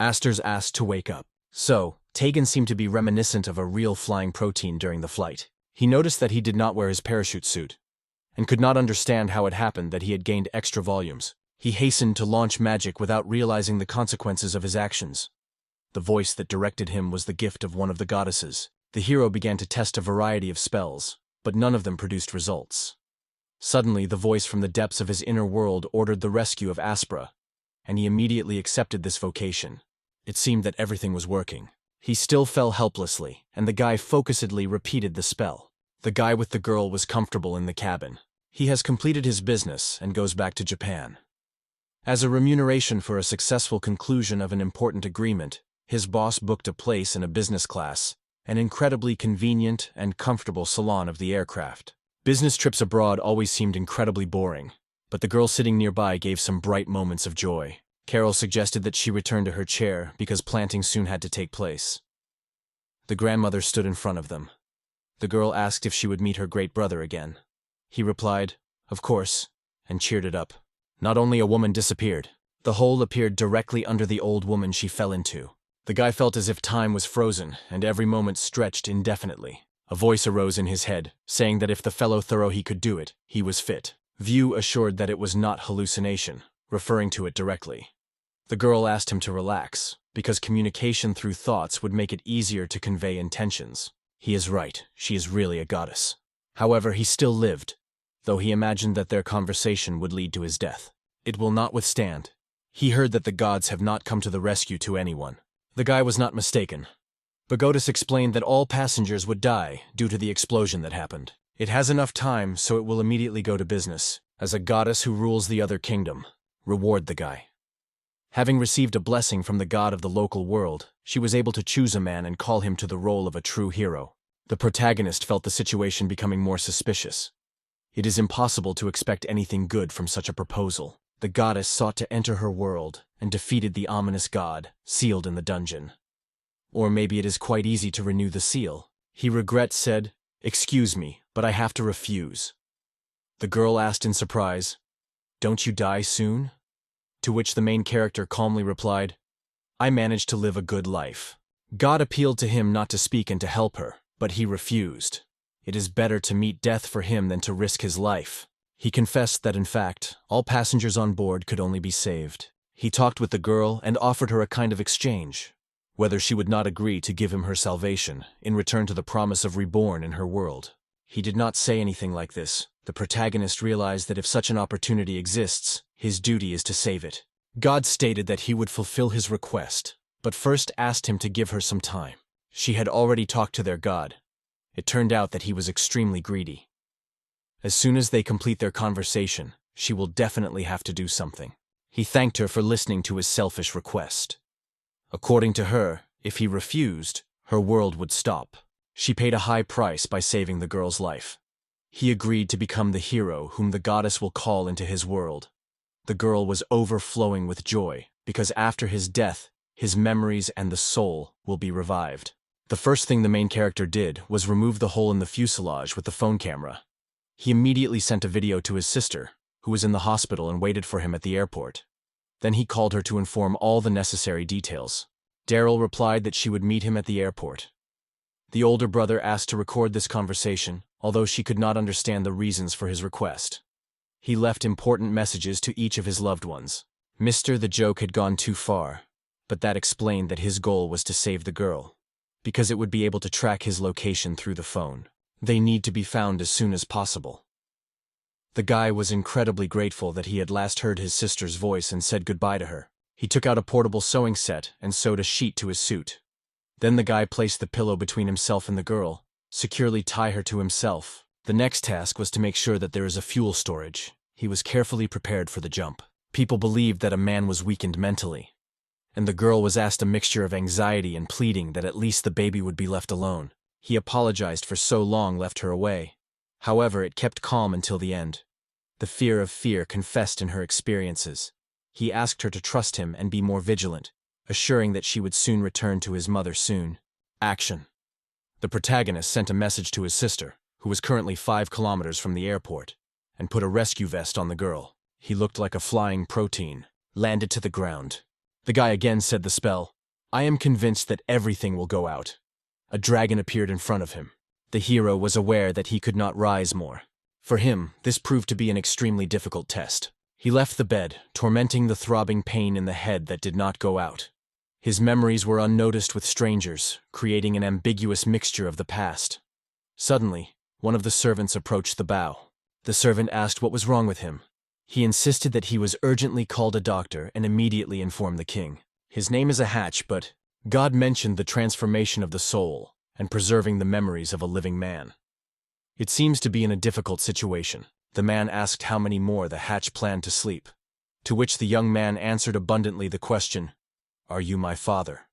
Aster's asked to wake up. So, Tegan seemed to be reminiscent of a real flying protein during the flight. He noticed that he did not wear his parachute suit, and could not understand how it happened that he had gained extra volumes. He hastened to launch magic without realizing the consequences of his actions. The voice that directed him was the gift of one of the goddesses. The hero began to test a variety of spells, but none of them produced results. Suddenly, the voice from the depths of his inner world ordered the rescue of Aspra, and he immediately accepted this vocation. It seemed that everything was working. He still fell helplessly, and the guy focusedly repeated the spell. The guy with the girl was comfortable in the cabin. He has completed his business and goes back to Japan. As a remuneration for a successful conclusion of an important agreement, his boss booked a place in a business class, an incredibly convenient and comfortable salon of the aircraft. Business trips abroad always seemed incredibly boring, but the girl sitting nearby gave some bright moments of joy. Carol suggested that she return to her chair because planting soon had to take place. The grandmother stood in front of them. The girl asked if she would meet her great brother again. He replied, "Of course," and cheered it up. Not only a woman disappeared, the hole appeared directly under the old woman she fell into. The guy felt as if time was frozen and every moment stretched indefinitely. A voice arose in his head, saying that if the fellow thought he could do it, he was fit. View assured that it was not hallucination, referring to it directly. The girl asked him to relax, because communication through thoughts would make it easier to convey intentions. He is right, she is really a goddess. However, he still lived, though he imagined that their conversation would lead to his death. It will not withstand. He heard that the gods have not come to the rescue to anyone. The guy was not mistaken. Pagodas explained that all passengers would die due to the explosion that happened. It has enough time, so it will immediately go to business. As a goddess who rules the other kingdom, reward the guy. Having received a blessing from the god of the local world, she was able to choose a man and call him to the role of a true hero. The protagonist felt the situation becoming more suspicious. It is impossible to expect anything good from such a proposal. The goddess sought to enter her world and defeated the ominous god, sealed in the dungeon. Or maybe it is quite easy to renew the seal. He said, "Excuse me, but I have to refuse." The girl asked in surprise, "Don't you die soon?" To which the main character calmly replied, "I managed to live a good life." God appealed to him not to speak and to help her, but he refused. It is better to meet death for him than to risk his life. He confessed that in fact, all passengers on board could only be saved. He talked with the girl and offered her a kind of exchange, whether she would not agree to give him her salvation in return to the promise of reborn in her world. He did not say anything like this. The protagonist realized that if such an opportunity exists, his duty is to save it. God stated that he would fulfill his request, but first asked him to give her some time. She had already talked to their god. It turned out that he was extremely greedy. As soon as they complete their conversation, she will definitely have to do something. He thanked her for listening to his selfish request. According to her, if he refused, her world would stop. She paid a high price by saving the girl's life. He agreed to become the hero whom the goddess will call into his world. The girl was overflowing with joy, because after his death, his memories and the soul will be revived. The first thing the main character did was remove the hole in the fuselage with the phone camera. He immediately sent a video to his sister, who was in the hospital and waited for him at the airport. Then he called her to inform all the necessary details. Daryl replied that she would meet him at the airport. The older brother asked to record this conversation, although she could not understand the reasons for his request. He left important messages to each of his loved ones. The joke had gone too far, but that explained that his goal was to save the girl, because it would be able to track his location through the phone. They need to be found as soon as possible. The guy was incredibly grateful that he had last heard his sister's voice and said goodbye to her. He took out a portable sewing set and sewed a sheet to his suit. Then the guy placed the pillow between himself and the girl, securely tie her to himself. The next task was to make sure that there is a fuel storage. He was carefully prepared for the jump. People believed that a man was weakened mentally, and the girl was asked a mixture of anxiety and pleading that at least the baby would be left alone. He apologized for so long left her away. However, it kept calm until the end. The fear of fear confessed in her experiences. He asked her to trust him and be more vigilant, assuring that she would soon return to his mother soon. Action. The protagonist sent a message to his sister, who was currently 5 kilometers from the airport, and put a rescue vest on the girl. He looked like a flying protein, landed to the ground. The guy again said the spell. I am convinced that everything will go out. A dragon appeared in front of him. The hero was aware that he could not rise more. For him, this proved to be an extremely difficult test. He left the bed, tormenting the throbbing pain in the head that did not go out. His memories were unnoticed with strangers, creating an ambiguous mixture of the past. Suddenly, one of the servants approached the bow. The servant asked what was wrong with him. He insisted that he was urgently called a doctor and immediately informed the king. His name is a hatch, but God mentioned the transformation of the soul and preserving the memories of a living man. It seems to be in a difficult situation. The man asked how many more the hatch planned to sleep, to which the young man answered abundantly the question, "Are you my father?"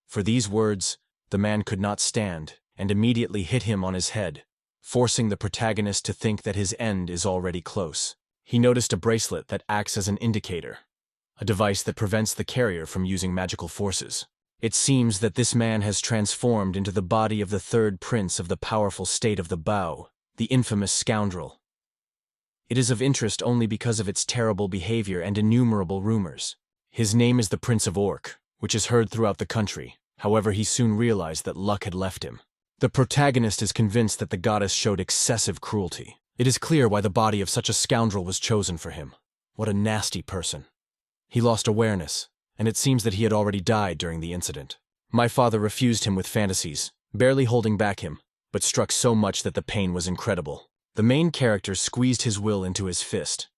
For these words, the man could not stand and immediately hit him on his head, forcing the protagonist to think that his end is already close. He noticed a bracelet that acts as an indicator, a device that prevents the carrier from using magical forces. It seems that this man has transformed into the body of the third prince of the powerful state of the Bao, the infamous scoundrel. It is of interest only because of its terrible behavior and innumerable rumors. His name is the Prince of Orc, which is heard throughout the country. However, he soon realized that luck had left him. The protagonist is convinced that the goddess showed excessive cruelty. It is clear why the body of such a scoundrel was chosen for him. What a nasty person. He lost awareness, and it seems that he had already died during the incident. My father refused him with fantasies, barely holding back him, but struck so much that the pain was incredible. The main character squeezed his will into his fist.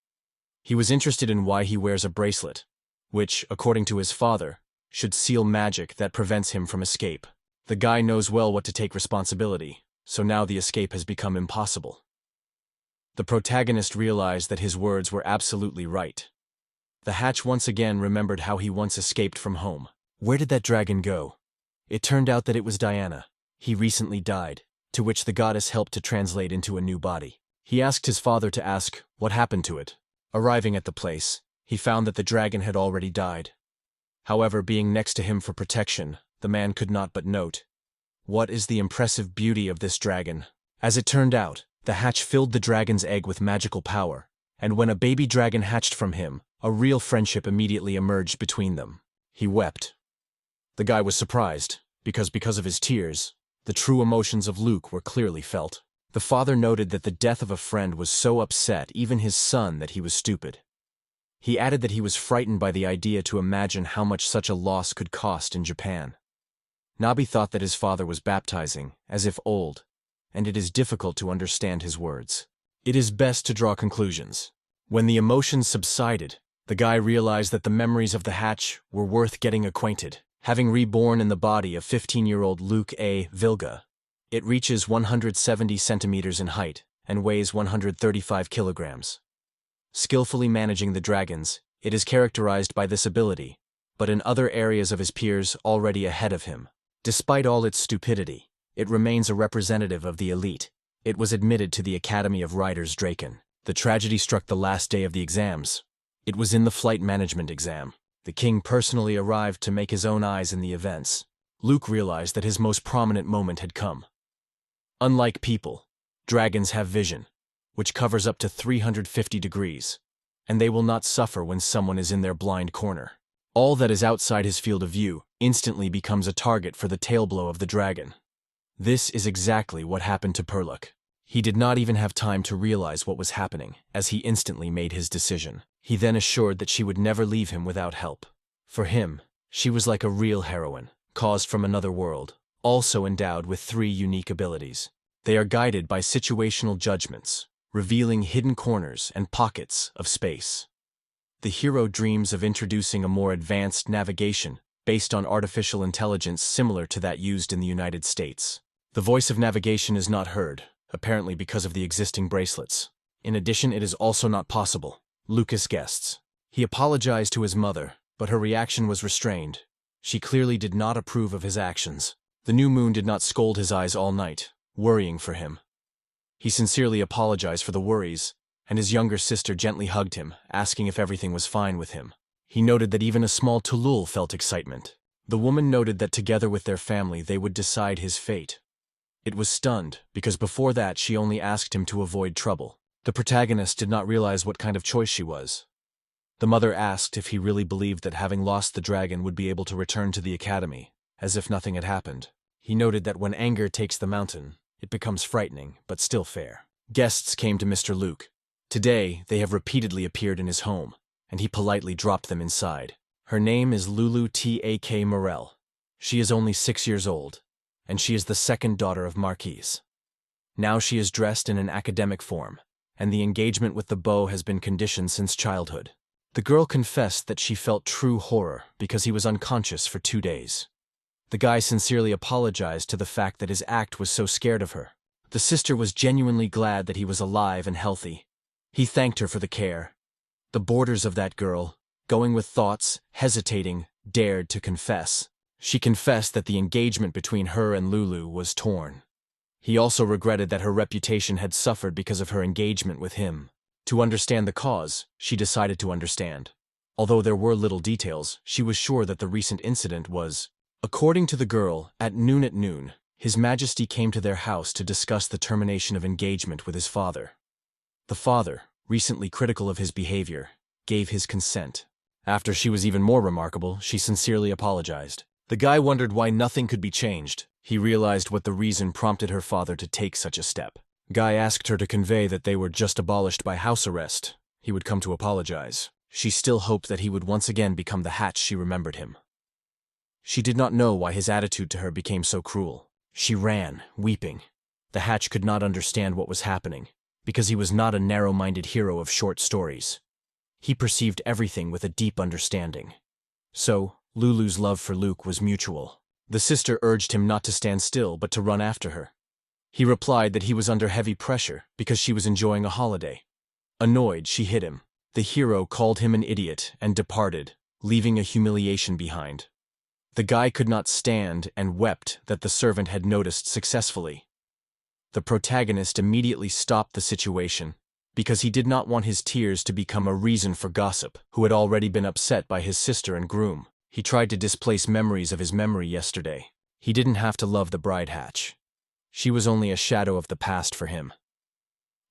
He was interested in why he wears a bracelet, which, according to his father, should seal magic that prevents him from escape. The guy knows well what to take responsibility, so now the escape has become impossible. The protagonist realized that his words were absolutely right. The hatch once again remembered how he once escaped from home. Where did that dragon go? It turned out that it was Diana. He recently died, to which the goddess helped to translate into a new body. He asked his father to ask what happened to it. Arriving at the place, he found that the dragon had already died. However, being next to him for protection, the man could not but note, "What is the impressive beauty of this dragon?" As it turned out, the hatch filled the dragon's egg with magical power, and when a baby dragon hatched from him, a real friendship immediately emerged between them. He wept. The guy was surprised, because of his tears, the true emotions of Luke were clearly felt. The father noted that the death of a friend was so upset even his son that he was stupid. He added that he was frightened by the idea to imagine how much such a loss could cost in Japan. Nabi thought that his father was baptizing, as if old, and it is difficult to understand his words. It is best to draw conclusions. When the emotions subsided, the guy realized that the memories of the hatch were worth getting acquainted. Having reborn in the body of 15-year-old Luke A. Vilga, it reaches 170 centimeters in height and weighs 135 kilograms. Skillfully managing the dragons, it is characterized by this ability, but in other areas of his peers already ahead of him. Despite all its stupidity, it remains a representative of the elite. It was admitted to the Academy of Writers Draken. The tragedy struck the last day of the exams. It was in the flight management exam. The king personally arrived to make his own eyes in the events. Luke realized that his most prominent moment had come. Unlike people, dragons have vision, which covers up to 350 degrees, and they will not suffer when someone is in their blind corner. All that is outside his field of view instantly becomes a target for the tail blow of the dragon. This is exactly what happened to Perluk. He did not even have time to realize what was happening, as he instantly made his decision. He then assured that she would never leave him without help. For him, she was like a real heroine, caused from another world, also endowed with 3 unique abilities. They are guided by situational judgments, revealing hidden corners and pockets of space. The hero dreams of introducing a more advanced navigation based on artificial intelligence similar to that used in the United States. The voice of navigation is not heard, apparently because of the existing bracelets. In addition, it is also not possible. Lucas guests. He apologized to his mother, but her reaction was restrained. She clearly did not approve of his actions. The new moon did not scold his eyes all night, worrying for him. He sincerely apologized for the worries, and his younger sister gently hugged him, asking if everything was fine with him. He noted that even a small Tulul felt excitement. The woman noted that together with their family they would decide his fate. It was stunned, because before that she only asked him to avoid trouble. The protagonist did not realize what kind of choice she was. The mother asked if he really believed that having lost the dragon would be able to return to the academy, as if nothing had happened. He noted that when anger takes the mountain, it becomes frightening, but still fair. Guests came to Mr. Luke. Today, they have repeatedly appeared in his home, and he politely dropped them inside. Her name is Lulu Tak Morel. She is only 6 years old, and she is the second daughter of Marquise. Now she is dressed in an academic form, and the engagement with the beau has been conditioned since childhood. The girl confessed that she felt true horror because he was unconscious for 2 days. The guy sincerely apologized to the fact that his act was so scared of her. The sister was genuinely glad that he was alive and healthy. He thanked her for the care. The borders of that girl, going with thoughts, hesitating, dared to confess. She confessed that the engagement between her and Lulu was torn. He also regretted that her reputation had suffered because of her engagement with him. To understand the cause, she decided to understand. Although there were little details, she was sure that the recent incident was. According to the girl, at noon, His Majesty came to their house to discuss the termination of engagement with his father. The father, recently critical of his behavior, gave his consent. After she was even more remarkable, she sincerely apologized. The guy wondered why nothing could be changed. He realized what the reason prompted her father to take such a step. Guy asked her to convey that they were just abolished by house arrest. He would come to apologize. She still hoped that he would once again become the Hatch she remembered him. She did not know why his attitude to her became so cruel. She ran, weeping. The Hatch could not understand what was happening, because he was not a narrow-minded hero of short stories. He perceived everything with a deep understanding. So, Lulu's love for Luke was mutual. The sister urged him not to stand still but to run after her. He replied that he was under heavy pressure because she was enjoying a holiday. Annoyed, she hit him. The hero called him an idiot and departed, leaving a humiliation behind. The guy could not stand and wept that the servant had noticed successfully. The protagonist immediately stopped the situation because he did not want his tears to become a reason for gossip, who had already been upset by his sister and groom. He tried to displace memories of his memory yesterday. He didn't have to love the bride Hatch. She was only a shadow of the past for him.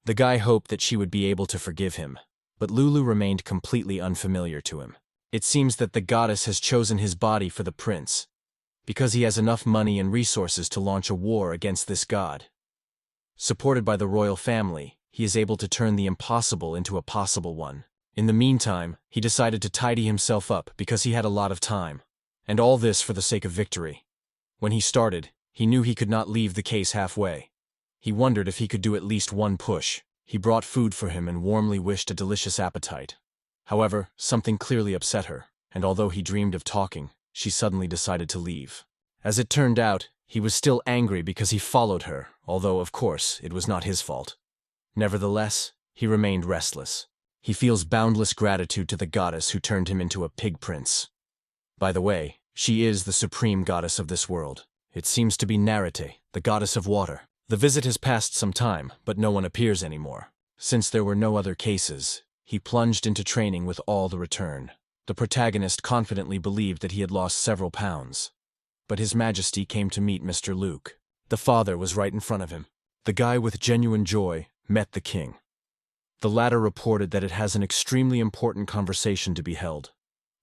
The guy hoped that she would be able to forgive him, but Lulu remained completely unfamiliar to him. It seems that the goddess has chosen his body for the prince, because he has enough money and resources to launch a war against this god. Supported by the royal family, he is able to turn the impossible into a possible one. In the meantime, he decided to tidy himself up because he had a lot of time, and all this for the sake of victory. When he started, he knew he could not leave the case halfway. He wondered if he could do at least one push. He brought food for him and warmly wished a delicious appetite. However, something clearly upset her, and although he dreamed of talking, she suddenly decided to leave. As it turned out, he was still angry because he followed her, although, of course, it was not his fault. Nevertheless, he remained restless. He feels boundless gratitude to the goddess who turned him into a pig prince. By the way, she is the supreme goddess of this world. It seems to be Narete, the goddess of water. The visit has passed some time, but no one appears anymore. Since there were no other cases, he plunged into training with all the return. The protagonist confidently believed that he had lost several pounds. But His Majesty came to meet Mr. Luke. The father was right in front of him. The guy with genuine joy met the king. The latter reported that it has an extremely important conversation to be held.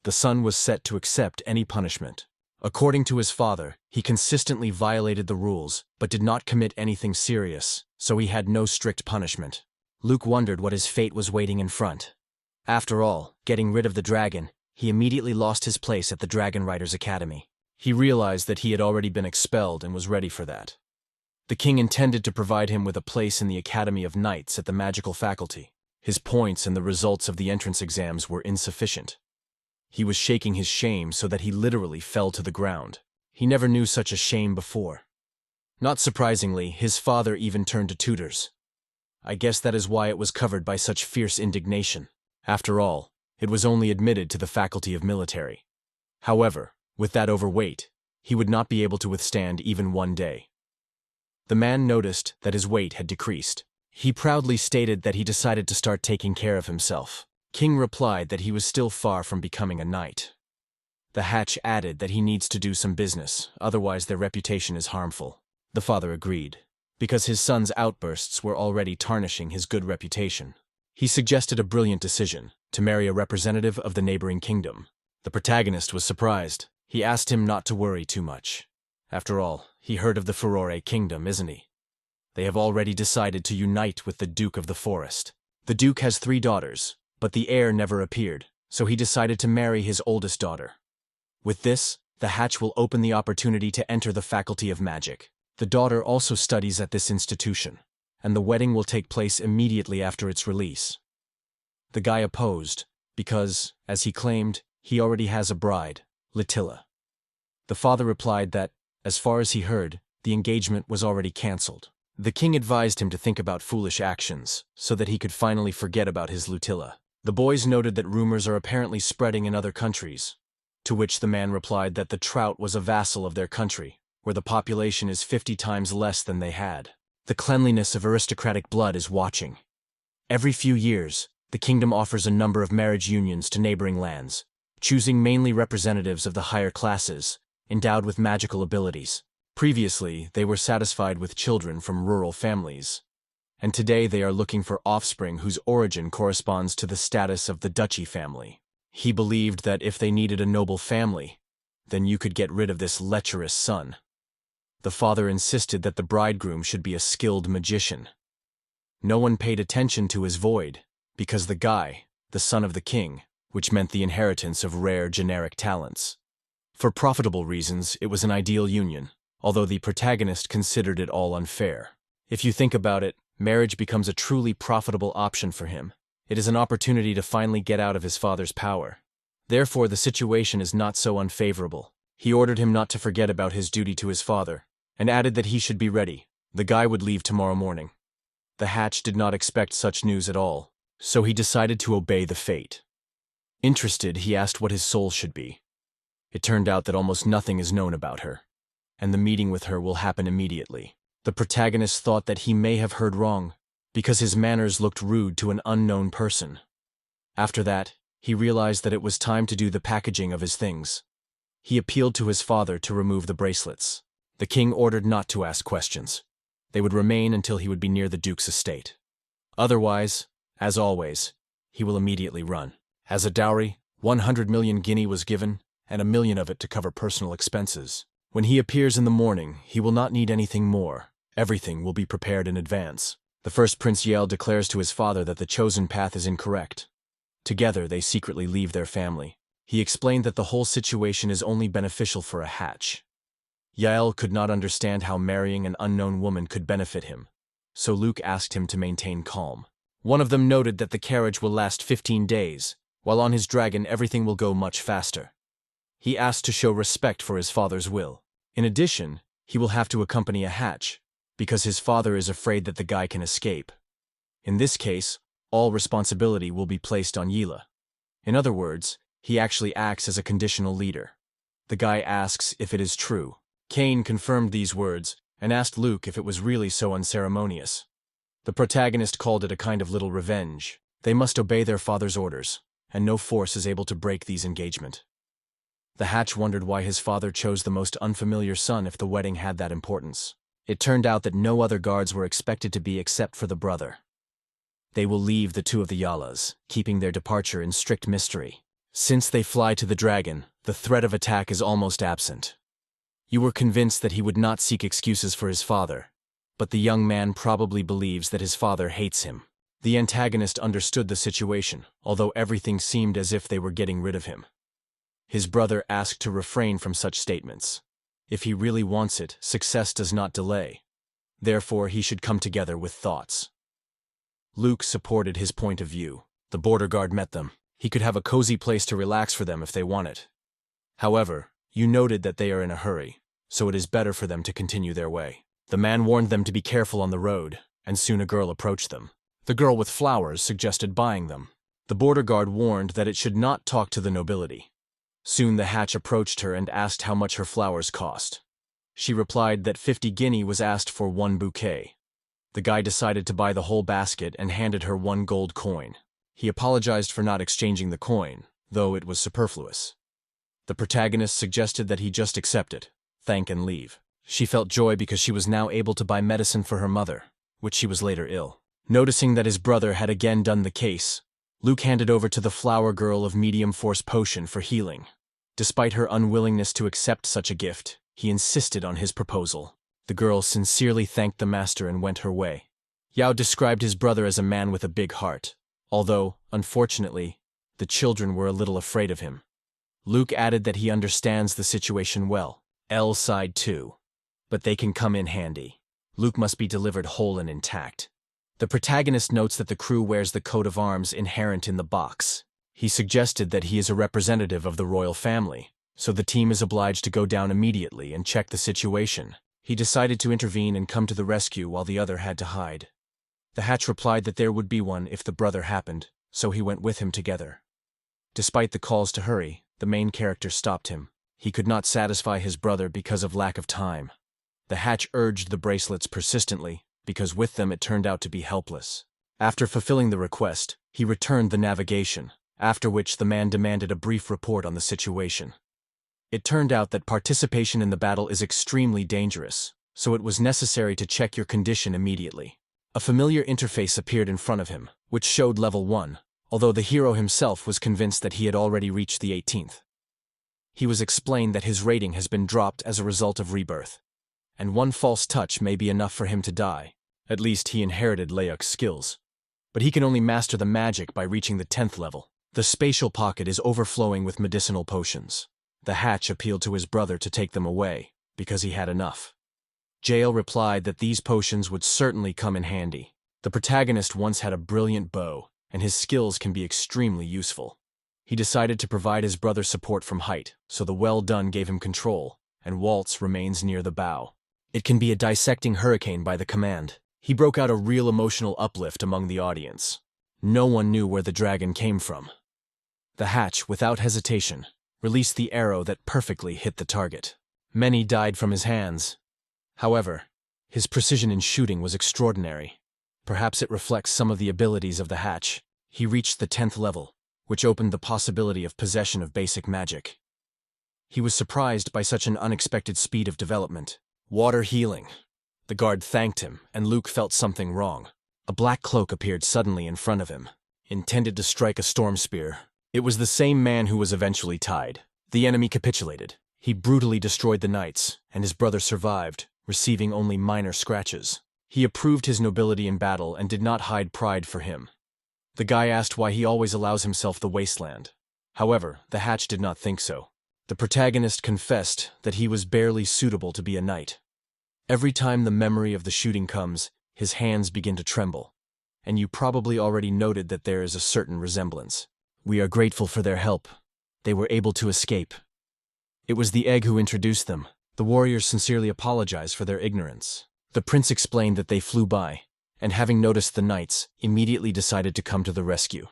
The son was set to accept any punishment. According to his father, he consistently violated the rules, but did not commit anything serious, so he had no strict punishment. Luke wondered what his fate was waiting in front. After all, getting rid of the dragon, he immediately lost his place at the Dragon Riders Academy. He realized that he had already been expelled and was ready for that. The king intended to provide him with a place in the Academy of Knights at the magical faculty. His points and the results of the entrance exams were insufficient. He was shaking his shame so that he literally fell to the ground. He never knew such a shame before. Not surprisingly, his father even turned to tutors. I guess that is why it was covered by such fierce indignation. After all, it was only admitted to the faculty of military. However, with that overweight, he would not be able to withstand even one day. The man noticed that his weight had decreased. He proudly stated that he decided to start taking care of himself. King replied that he was still far from becoming a knight. The Hatch added that he needs to do some business, otherwise their reputation is harmful. The father agreed, because his son's outbursts were already tarnishing his good reputation. He suggested a brilliant decision, to to marry a representative of the neighboring kingdom. The protagonist was surprised. He asked him not to worry too much. After all, he heard of the Furore kingdom, isn't he? They have already decided to unite with the Duke of the Forest. The Duke has 3 daughters, but the heir never appeared, so he decided to marry his oldest daughter. With this, the hatch will open the opportunity to enter the Faculty of Magic. The daughter also studies at this institution, and the wedding will take place immediately after its release. The guy opposed, because, as he claimed, he already has a bride, Litilla. The father replied that, as far as he heard, the engagement was already cancelled. The king advised him to think about foolish actions, so that he could finally forget about his Lutilla. The boys noted that rumors are apparently spreading in other countries, to which the man replied that the trout was a vassal of their country, where the population is 50 times less than they had. The cleanliness of aristocratic blood is watching. Every few years, the kingdom offers a number of marriage unions to neighboring lands, choosing mainly representatives of the higher classes, endowed with magical abilities. Previously, they were satisfied with children from rural families, and today they are looking for offspring whose origin corresponds to the status of the duchy family. He believed that if they needed a noble family, then you could get rid of this lecherous son. The father insisted that the bridegroom should be a skilled magician. No one paid attention to his void, because the guy, the son of the king, which meant the inheritance of rare generic talents. For profitable reasons, it was an ideal union, although the protagonist considered it all unfair. If you think about it, marriage becomes a truly profitable option for him. It is an opportunity to finally get out of his father's power. Therefore, the situation is not so unfavorable. He ordered him not to forget about his duty to his father, and added that he should be ready. The guy would leave tomorrow morning. The hatch did not expect such news at all, so he decided to obey the fate. Interested, he asked what his soul should be. It turned out that almost nothing is known about her, and the meeting with her will happen immediately. The protagonist thought that he may have heard wrong, because his manners looked rude to an unknown person. After that, he realized that it was time to do the packaging of his things. He appealed to his father to remove the bracelets. The king ordered not to ask questions. They would remain until he would be near the duke's estate. Otherwise, as always, he will immediately run. As a dowry, 100 million guinea was given, and 1 million of it to cover personal expenses. When he appears in the morning, he will not need anything more. Everything will be prepared in advance. The first Prince Yael declares to his father that the chosen path is incorrect. Together, they secretly leave their family. He explained that the whole situation is only beneficial for a hatch. Yael could not understand how marrying an unknown woman could benefit him, so Luke asked him to maintain calm. One of them noted that the carriage will last 15 days, while on his dragon everything will go much faster. He asked to show respect for his father's will. In addition, he will have to accompany a hatch, because his father is afraid that the guy can escape. In this case, all responsibility will be placed on Yila. In other words, he actually acts as a conditional leader. The guy asks if it is true. Cain confirmed these words and asked Luke if it was really so unceremonious. The protagonist called it a kind of little revenge. They must obey their father's orders, and no force is able to break these engagement. The hatch wondered why his father chose the most unfamiliar son if the wedding had that importance. It turned out that no other guards were expected to be except for the brother. They will leave the 2 of the Yalas, keeping their departure in strict mystery. Since they fly to the dragon, the threat of attack is almost absent. You were convinced that he would not seek excuses for his father, but the young man probably believes that his father hates him. The antagonist understood the situation, although everything seemed as if they were getting rid of him. His brother asked to refrain from such statements. If he really wants it, success does not delay. Therefore, he should come together with thoughts. Luke supported his point of view. The border guard met them. He could have a cozy place to relax for them if they want it. However, you noted that they are in a hurry, so it is better for them to continue their way. The man warned them to be careful on the road, and soon a girl approached them. The girl with flowers suggested buying them. The border guard warned that it should not talk to the nobility. Soon the hatch approached her and asked how much her flowers cost. She replied that 50 guinea was asked for 1 bouquet. The guy decided to buy the whole basket and handed her 1 gold coin. He apologized for not exchanging the coin, though it was superfluous. The protagonist suggested that he just accept it, thank and leave. She felt joy because she was now able to buy medicine for her mother, which she was later ill. Noticing that his brother had again done the case, Luke handed over to the flower girl of medium force potion for healing. Despite her unwillingness to accept such a gift, he insisted on his proposal. The girl sincerely thanked the master and went her way. Yao described his brother as a man with a big heart, although, unfortunately, the children were a little afraid of him. Luke added that he understands the situation well. L sighed too. But they can come in handy. Luke must be delivered whole and intact. The protagonist notes that the crew wears the coat of arms inherent in the box. He suggested that he is a representative of the royal family, so the team is obliged to go down immediately and check the situation. He decided to intervene and come to the rescue while the other had to hide. The Hatch replied that there would be one if the brother happened, so he went with him together. Despite the calls to hurry, the main character stopped him. He could not satisfy his brother because of lack of time. The Hatch urged the bracelets persistently, because with them it turned out to be helpless. After fulfilling the request, he returned the navigation, after which the man demanded a brief report on the situation. It turned out that participation in the battle is extremely dangerous, so it was necessary to check your condition immediately. A familiar interface appeared in front of him, which showed level 1, although the hero himself was convinced that he had already reached the 18th. He was explained that his rating has been dropped as a result of rebirth, and one false touch may be enough for him to die. At least he inherited Leuk's skills. But he can only master the magic by reaching the 10th level. The spatial pocket is overflowing with medicinal potions. The Hatch appealed to his brother to take them away, because he had enough. Jael replied that these potions would certainly come in handy. The protagonist once had a brilliant bow, and his skills can be extremely useful. He decided to provide his brother support from height, so the well done gave him control, and Waltz remains near the bow. It can be a dissecting hurricane by the command. He broke out a real emotional uplift among the audience. No one knew where the dragon came from. The Hatch, without hesitation, released the arrow that perfectly hit the target. Many died from his hands. However, his precision in shooting was extraordinary. Perhaps it reflects some of the abilities of the Hatch. He reached the 10th level, which opened the possibility of possession of basic magic. He was surprised by such an unexpected speed of development. Water healing. The guard thanked him, and Luke felt something wrong. A black cloak appeared suddenly in front of him, intended to strike a storm spear. It was the same man who was eventually tied. The enemy capitulated. He brutally destroyed the knights, and his brother survived, receiving only minor scratches. He approved his nobility in battle and did not hide pride for him. The guy asked why he always allows himself the wasteland. However, the Hatch did not think so. The protagonist confessed that he was barely suitable to be a knight. Every time the memory of the shooting comes, his hands begin to tremble. And you probably already noted that there is a certain resemblance. We are grateful for their help. They were able to escape. It was the egg who introduced them. The warriors sincerely apologized for their ignorance. The prince explained that they flew by, and having noticed the knights, immediately decided to come to the rescue.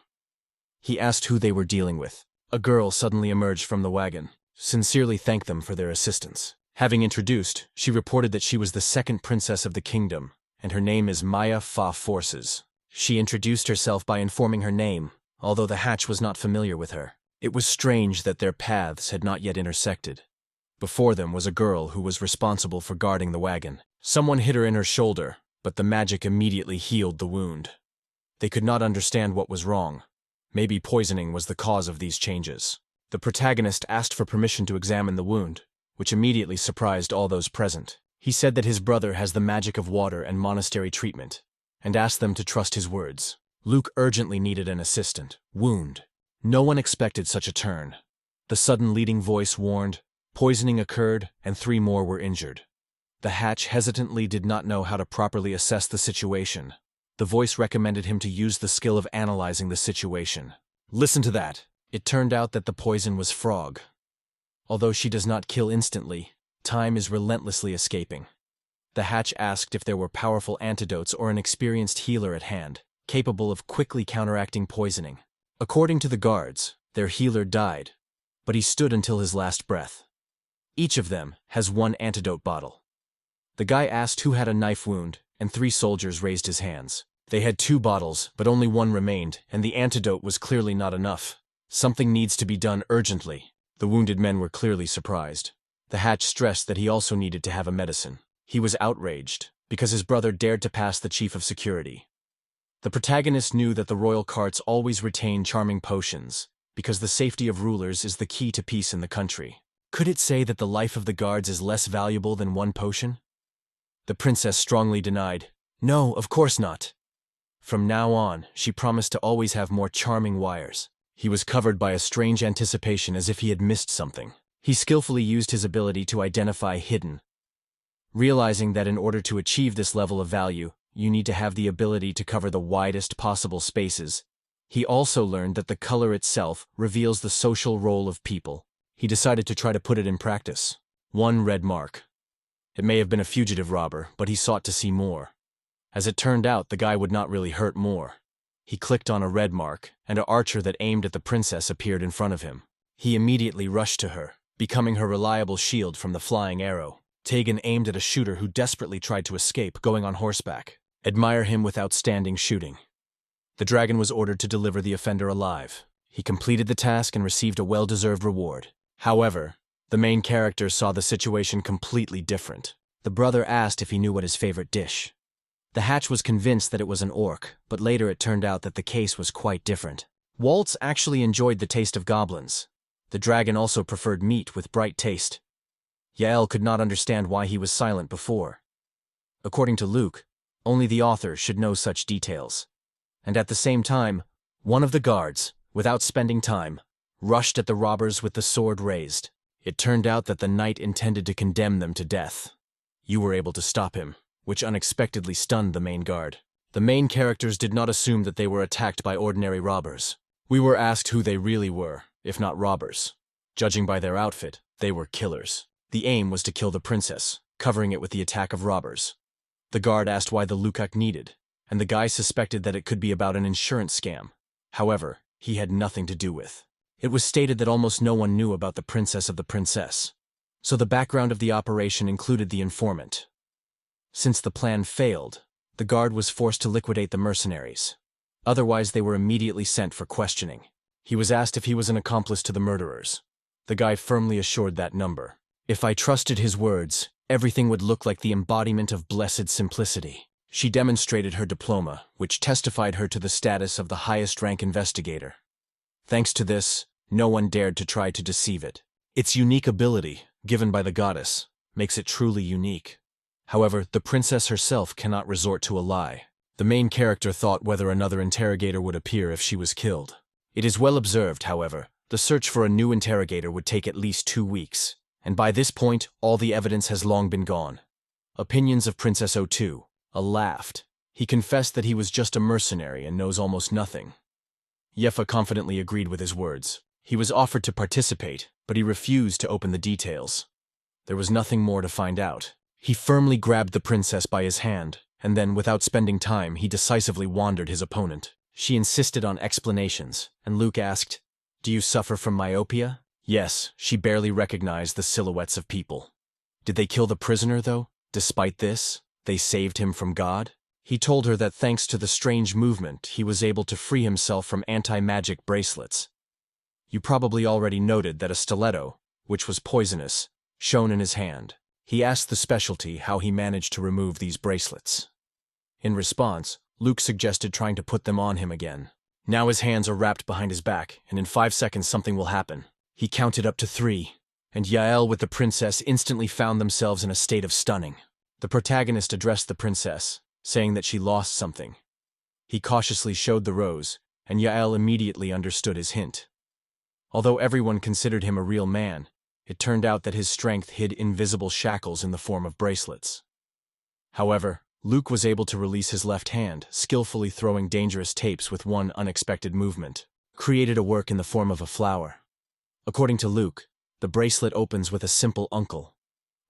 He asked who they were dealing with. A girl suddenly emerged from the wagon, sincerely thanked them for their assistance. Having introduced, she reported that she was the second princess of the kingdom, and her name is Maya Fa Forces. She introduced herself by informing her name, although the Hatch was not familiar with her. It was strange that their paths had not yet intersected. Before them was a girl who was responsible for guarding the wagon. Someone hit her in her shoulder, but the magic immediately healed the wound. They could not understand what was wrong. Maybe poisoning was the cause of these changes. The protagonist asked for permission to examine the wound, which immediately surprised all those present. He said that his brother has the magic of water and monastery treatment, and asked them to trust his words. Luke urgently needed an assistant. Wound. No one expected such a turn. The sudden leading voice warned, poisoning occurred, and 3 more were injured. The Hatch hesitantly did not know how to properly assess the situation. The voice recommended him to use the skill of analyzing the situation. Listen to that. It turned out that the poison was frog. Although she does not kill instantly, time is relentlessly escaping. The Hatch asked if there were powerful antidotes or an experienced healer at hand, capable of quickly counteracting poisoning. According to the guards, their healer died, but he stood until his last breath. Each of them has 1 antidote bottle. The guy asked who had a knife wound, and 3 soldiers raised his hands. They had 2 bottles, but only 1 remained, and the antidote was clearly not enough. Something needs to be done urgently. The wounded men were clearly surprised. The Hatch stressed that he also needed to have a medicine. He was outraged, because his brother dared to pass the chief of security. The protagonist knew that the royal carts always retain charming potions, because the safety of rulers is the key to peace in the country. Could it say that the life of the guards is less valuable than one potion? The princess strongly denied. No, of course not. From now on, she promised to always have more charming wires. He was covered by a strange anticipation as if he had missed something. He skillfully used his ability to identify hidden, realizing that in order to achieve this level of value, you need to have the ability to cover the widest possible spaces. He also learned that the color itself reveals the social role of people. He decided to try to put it in practice. One red mark. It may have been a fugitive robber, but he sought to see more. As it turned out, the guy would not really hurt more. He clicked on a red mark, and an archer that aimed at the princess appeared in front of him. He immediately rushed to her, becoming her reliable shield from the flying arrow. Tegan aimed at a shooter who desperately tried to escape, going on horseback. Admire him with outstanding shooting. The dragon was ordered to deliver the offender alive. He completed the task and received a well-deserved reward. However, the main character saw the situation completely different. The brother asked if he knew what his favorite dish. The hatch was convinced that it was an orc, but later it turned out that the case was quite different. Waltz actually enjoyed the taste of goblins. The dragon also preferred meat with bright taste. Yael could not understand why he was silent before. According to Luke, only the author should know such details. And at the same time, one of the guards, without spending time, rushed at the robbers with the sword raised. It turned out that the knight intended to condemn them to death. You were able to stop him, which unexpectedly stunned the main guard. The main characters did not assume that they were attacked by ordinary robbers. We were asked who they really were, if not robbers. Judging by their outfit, they were killers. The aim was to kill the princess, covering it with the attack of robbers. The guard asked why the lukak needed, and the guy suspected that it could be about an insurance scam. However, he had nothing to do with. It was stated that almost no one knew about the princess of the princess. So the background of the operation included the informant. Since the plan failed, the guard was forced to liquidate the mercenaries. Otherwise, they were immediately sent for questioning. He was asked if he was an accomplice to the murderers. The guy firmly assured that number. If I trusted his words, everything would look like the embodiment of blessed simplicity. She demonstrated her diploma, which testified her to the status of the highest rank investigator. Thanks to this, no one dared to try to deceive it. Its unique ability, given by the goddess, makes it truly unique. However, the princess herself cannot resort to a lie. The main character thought whether another interrogator would appear if she was killed. It is well observed, however, the search for a new interrogator would take at least 2 weeks, and by this point, all the evidence has long been gone. Opinions of Princess O2. Laughed. He confessed that he was just a mercenary and knows almost nothing. Yefa confidently agreed with his words. He was offered to participate, but he refused to open the details. There was nothing more to find out. He firmly grabbed the princess by his hand, and then, without spending time, he decisively wandered his opponent. She insisted on explanations, and Luke asked, "Do you suffer from myopia?" Yes, she barely recognized the silhouettes of people. Did they kill the prisoner, though? Despite this, they saved him from God? He told her that thanks to the strange movement, he was able to free himself from anti-magic bracelets. You probably already noted that a stiletto, which was poisonous, shone in his hand. He asked the specialty how he managed to remove these bracelets. In response, Luke suggested trying to put them on him again. Now his hands are wrapped behind his back, and in 5 seconds something will happen. He counted up to 3, and Yael with the princess instantly found themselves in a state of stunning. The protagonist addressed the princess, saying that she lost something. He cautiously showed the rose, and Yael immediately understood his hint. Although everyone considered him a real man, it turned out that his strength hid invisible shackles in the form of bracelets. However, Luke was able to release his left hand, skillfully throwing dangerous tapes with one unexpected movement, created a work in the form of a flower. According to Luke, the bracelet opens with a simple uncle.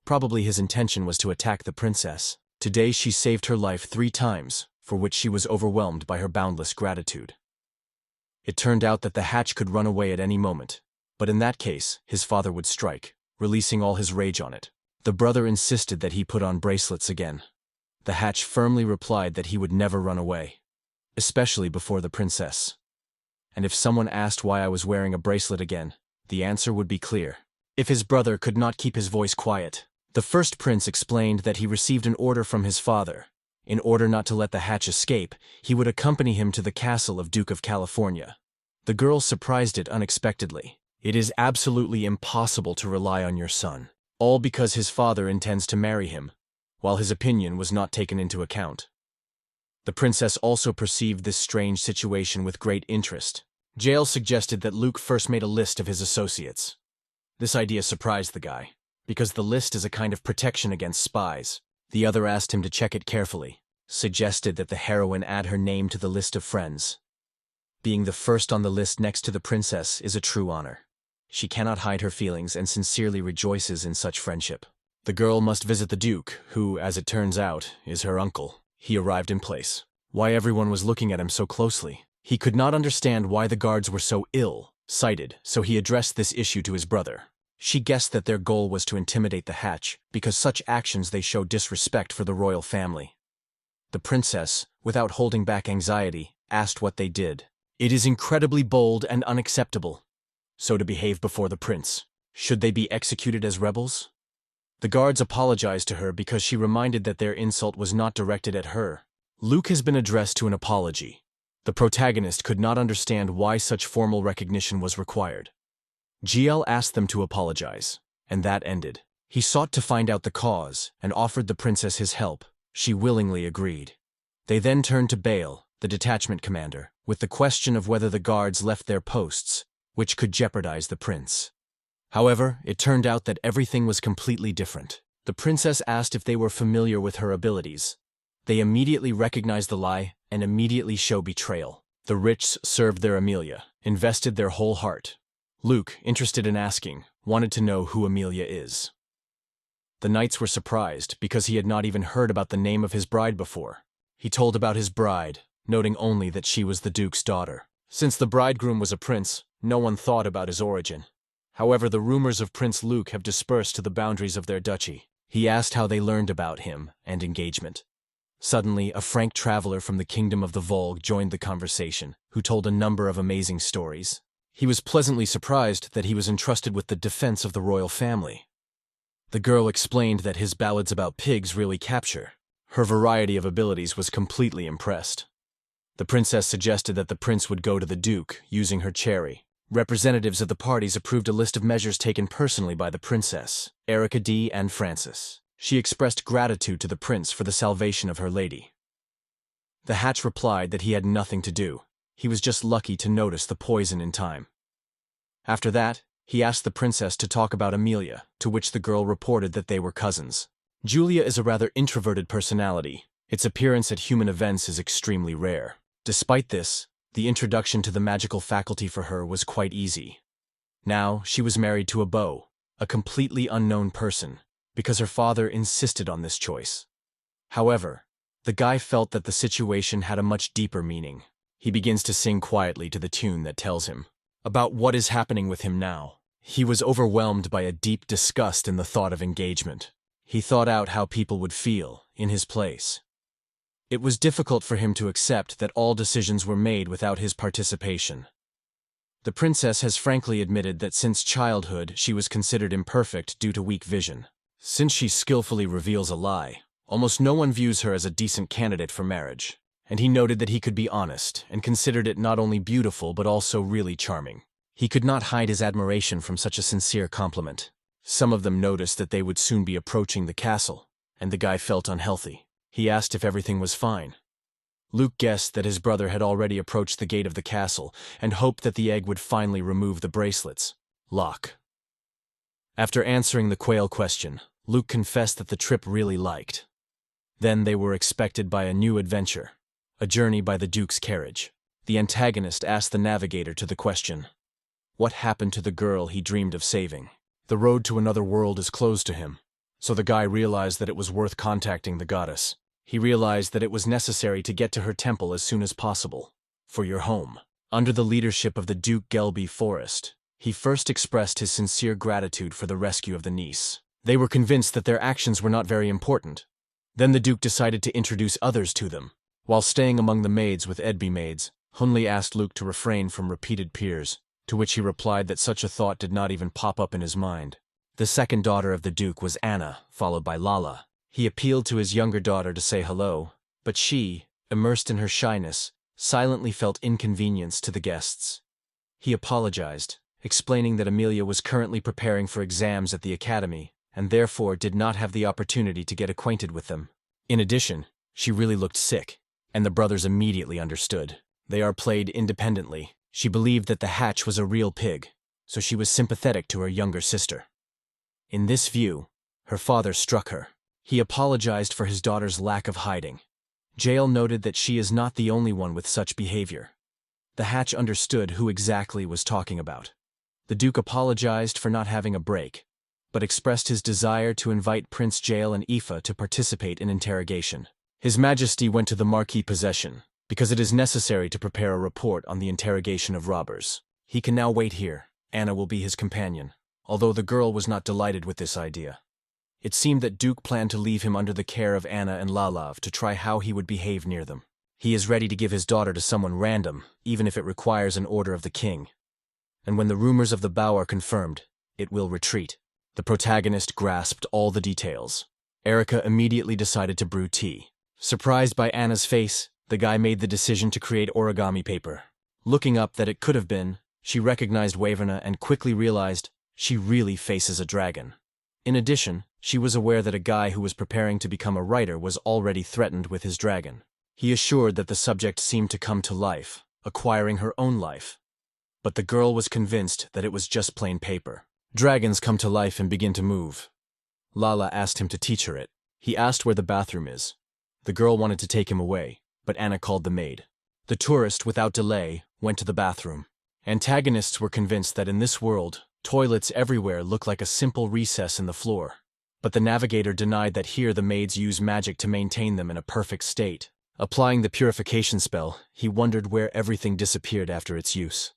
Probably his intention was to attack the princess. Today she saved her life 3 times, for which she was overwhelmed by her boundless gratitude. It turned out that the hatch could run away at any moment, but in that case, his father would strike, releasing all his rage on it. The brother insisted that he put on bracelets again. The hatch firmly replied that he would never run away, especially before the princess. And if someone asked why I was wearing a bracelet again, the answer would be clear. If his brother could not keep his voice quiet, the first prince explained that he received an order from his father. In order not to let the hatch escape, he would accompany him to the castle of Duke of California. The girl surprised it unexpectedly. It is absolutely impossible to rely on your son, all because his father intends to marry him, while his opinion was not taken into account. The princess also perceived this strange situation with great interest. Jael suggested that Luke first made a list of his associates. This idea surprised the guy, because the list is a kind of protection against spies. The other asked him to check it carefully, suggested that the heroine add her name to the list of friends. Being the first on the list next to the princess is a true honor. She cannot hide her feelings and sincerely rejoices in such friendship. The girl must visit the Duke, who, as it turns out, is her uncle. He arrived in place. Why everyone was looking at him so closely? He could not understand why the guards were so ill-sighted, so he addressed this issue to his brother. She guessed that their goal was to intimidate the hatch, because such actions they show disrespect for the royal family. The princess, without holding back anxiety, asked what they did. It is incredibly bold and unacceptable. So to behave before the prince. Should they be executed as rebels? The guards apologized to her because she reminded that their insult was not directed at her. Luke has been addressed to an apology. The protagonist could not understand why such formal recognition was required. GL asked them to apologize, and that ended. He sought to find out the cause and offered the princess his help. She willingly agreed. They then turned to Bale, the detachment commander, with the question of whether the guards left their posts, which could jeopardize the prince. However, it turned out that everything was completely different. The princess asked if they were familiar with her abilities. They immediately recognized the lie and immediately show betrayal. The rich served their Amelia, invested their whole heart. Luke, interested in asking, wanted to know who Amelia is. The knights were surprised because he had not even heard about the name of his bride before. He told about his bride, noting only that she was the Duke's daughter. Since the bridegroom was a prince, no one thought about his origin. However, the rumors of Prince Luke have dispersed to the boundaries of their duchy. He asked how they learned about him and engagement. Suddenly, a frank traveler from the kingdom of the Volg joined the conversation, who told a number of amazing stories. He was pleasantly surprised that he was entrusted with the defense of the royal family. The girl explained that his ballads about pigs really capture. Her variety of abilities was completely impressed. The princess suggested that the prince would go to the Duke, using her cherry. Representatives of the parties approved a list of measures taken personally by the princess, Erica D. and Francis. She expressed gratitude to the prince for the salvation of her lady. The hatch replied that he had nothing to do. He was just lucky to notice the poison in time. After that, he asked the princess to talk about Amelia, to which the girl reported that they were cousins. Julia is a rather introverted personality. Its appearance at human events is extremely rare. Despite this, the introduction to the magical faculty for her was quite easy. Now, she was married to a beau, a completely unknown person, because her father insisted on this choice. However, the guy felt that the situation had a much deeper meaning. He begins to sing quietly to the tune that tells him about what is happening with him now. He was overwhelmed by a deep disgust in the thought of engagement. He thought out how people would feel in his place. It was difficult for him to accept that all decisions were made without his participation. The princess has frankly admitted that since childhood she was considered imperfect due to weak vision. Since she skillfully reveals a lie, almost no one views her as a decent candidate for marriage, and he noted that he could be honest and considered it not only beautiful but also really charming. He could not hide his admiration from such a sincere compliment. Some of them noticed that they would soon be approaching the castle, and the guy felt unhealthy. He asked if everything was fine. Luke guessed that his brother had already approached the gate of the castle and hoped that the egg would finally remove the bracelets. Lock. After answering the quail question, Luke confessed that the trip really liked. Then they were expected by a new adventure, a journey by the Duke's carriage. The antagonist asked the navigator to the question, what happened to the girl he dreamed of saving? The road to another world is closed to him, so the guy realized that it was worth contacting the goddess. He realized that it was necessary to get to her temple as soon as possible. For your home. Under the leadership of the Duke Gelby Forest, he first expressed his sincere gratitude for the rescue of the niece. They were convinced that their actions were not very important. Then the Duke decided to introduce others to them. While staying among the maids with Edby maids, Hunley asked Luke to refrain from repeated peers, to which he replied that such a thought did not even pop up in his mind. The second daughter of the Duke was Anna, followed by Lala. He appealed to his younger daughter to say hello, But she, immersed in her shyness, silently felt inconvenience to the guests. He apologized, explaining that Amelia was currently preparing for exams at the academy, and therefore did not have the opportunity to get acquainted with them. In addition, she really looked sick, and the brothers immediately understood. They are played independently. She believed that the hatch was a real pig, so she was sympathetic to her younger sister. In this view, her father struck her. He apologized for his daughter's lack of hiding. Jael noted that she is not the only one with such behavior. The hatch understood who exactly was talking about. The Duke apologized for not having a break, but expressed his desire to invite Prince Jael and Aoife to participate in interrogation. His Majesty went to the Marquis possession, because it is necessary to prepare a report on the interrogation of robbers. He can now wait here. Anna will be his companion, although the girl was not delighted with this idea. It seemed that Duke planned to leave him under the care of Anna and Lalav to try how he would behave near them. He is ready to give his daughter to someone random, even if it requires an order of the king. And when the rumors of the bow are confirmed, it will retreat. The protagonist grasped all the details. Erica immediately decided to brew tea. Surprised by Anna's face, the guy made the decision to create origami paper. Looking up that it could have been, she recognized Waverna and quickly realized she really faces a dragon. In addition, she was aware that a guy who was preparing to become a writer was already threatened with his dragon. He assured that the subject seemed to come to life, acquiring her own life. But the girl was convinced that it was just plain paper. Dragons come to life and begin to move. Lala asked him to teach her it. He asked where the bathroom is. The girl wanted to take him away, but Anna called the maid. The tourist, without delay, went to the bathroom. Antagonists were convinced that in this world, toilets everywhere look like a simple recess in the floor. But the navigator denied that here the maids use magic to maintain them in a perfect state. Applying the purification spell, he wondered where everything disappeared after its use.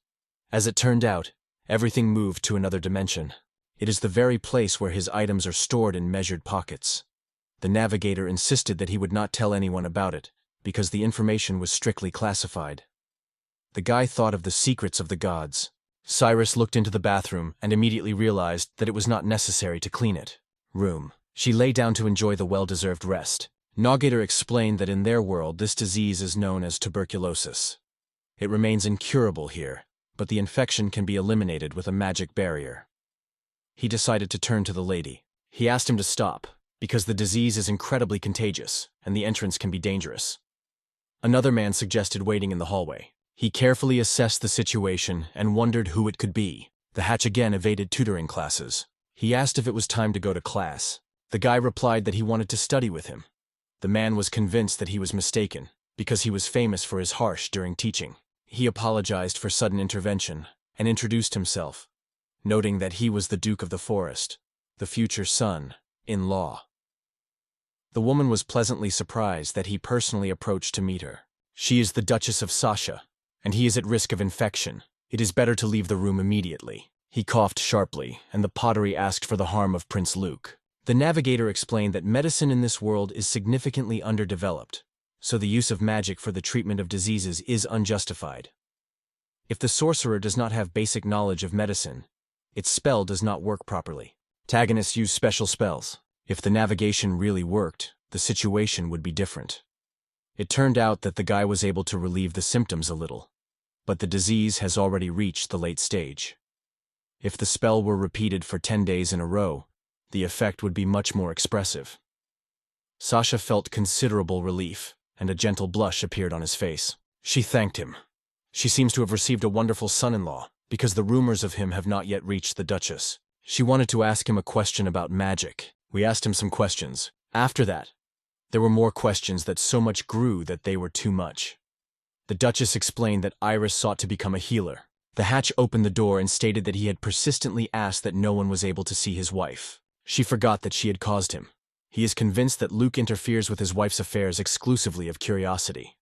As it turned out, everything moved to another dimension. It is the very place where his items are stored in measured pockets. The navigator insisted that he would not tell anyone about it, because the information was strictly classified. The guy thought of the secrets of the gods. Cyrus looked into the bathroom and immediately realized that it was not necessary to clean it. She lay down to enjoy the well-deserved rest. Navigator explained that in their world this disease is known as tuberculosis. It remains incurable here, but the infection can be eliminated with a magic barrier. He decided to turn to the lady. He asked him to stop, because the disease is incredibly contagious, and the entrance can be dangerous. Another man suggested waiting in the hallway. He carefully assessed the situation and wondered who it could be. The hatch again evaded tutoring classes. He asked if it was time to go to class. The guy replied that he wanted to study with him. The man was convinced that he was mistaken, because he was famous for his harsh during teaching. He apologized for sudden intervention and introduced himself, noting that he was the Duke of the Forest, the future son-in-law. The woman was pleasantly surprised that he personally approached to meet her. She is the Duchess of Sasha, and he is at risk of infection. It is better to leave the room immediately. He coughed sharply, and the pottery asked for the harm of Prince Luke. The navigator explained that medicine in this world is significantly underdeveloped, so the use of magic for the treatment of diseases is unjustified. If the sorcerer does not have basic knowledge of medicine, its spell does not work properly. Antagonists use special spells. If the navigation really worked, the situation would be different. It turned out that the guy was able to relieve the symptoms a little, but the disease has already reached the late stage. If the spell were repeated for 10 days in a row, the effect would be much more expressive. Sasha felt considerable relief, and a gentle blush appeared on his face. She thanked him. She seems to have received a wonderful son-in-law, because the rumors of him have not yet reached the Duchess. She wanted to ask him a question about magic. We asked him some questions. After that, there were more questions that so much grew that they were too much. The Duchess explained that Iris sought to become a healer. The hatch opened the door and stated that he had persistently asked that no one was able to see his wife. She forgot that she had caused him. He is convinced that Luke interferes with his wife's affairs exclusively of curiosity.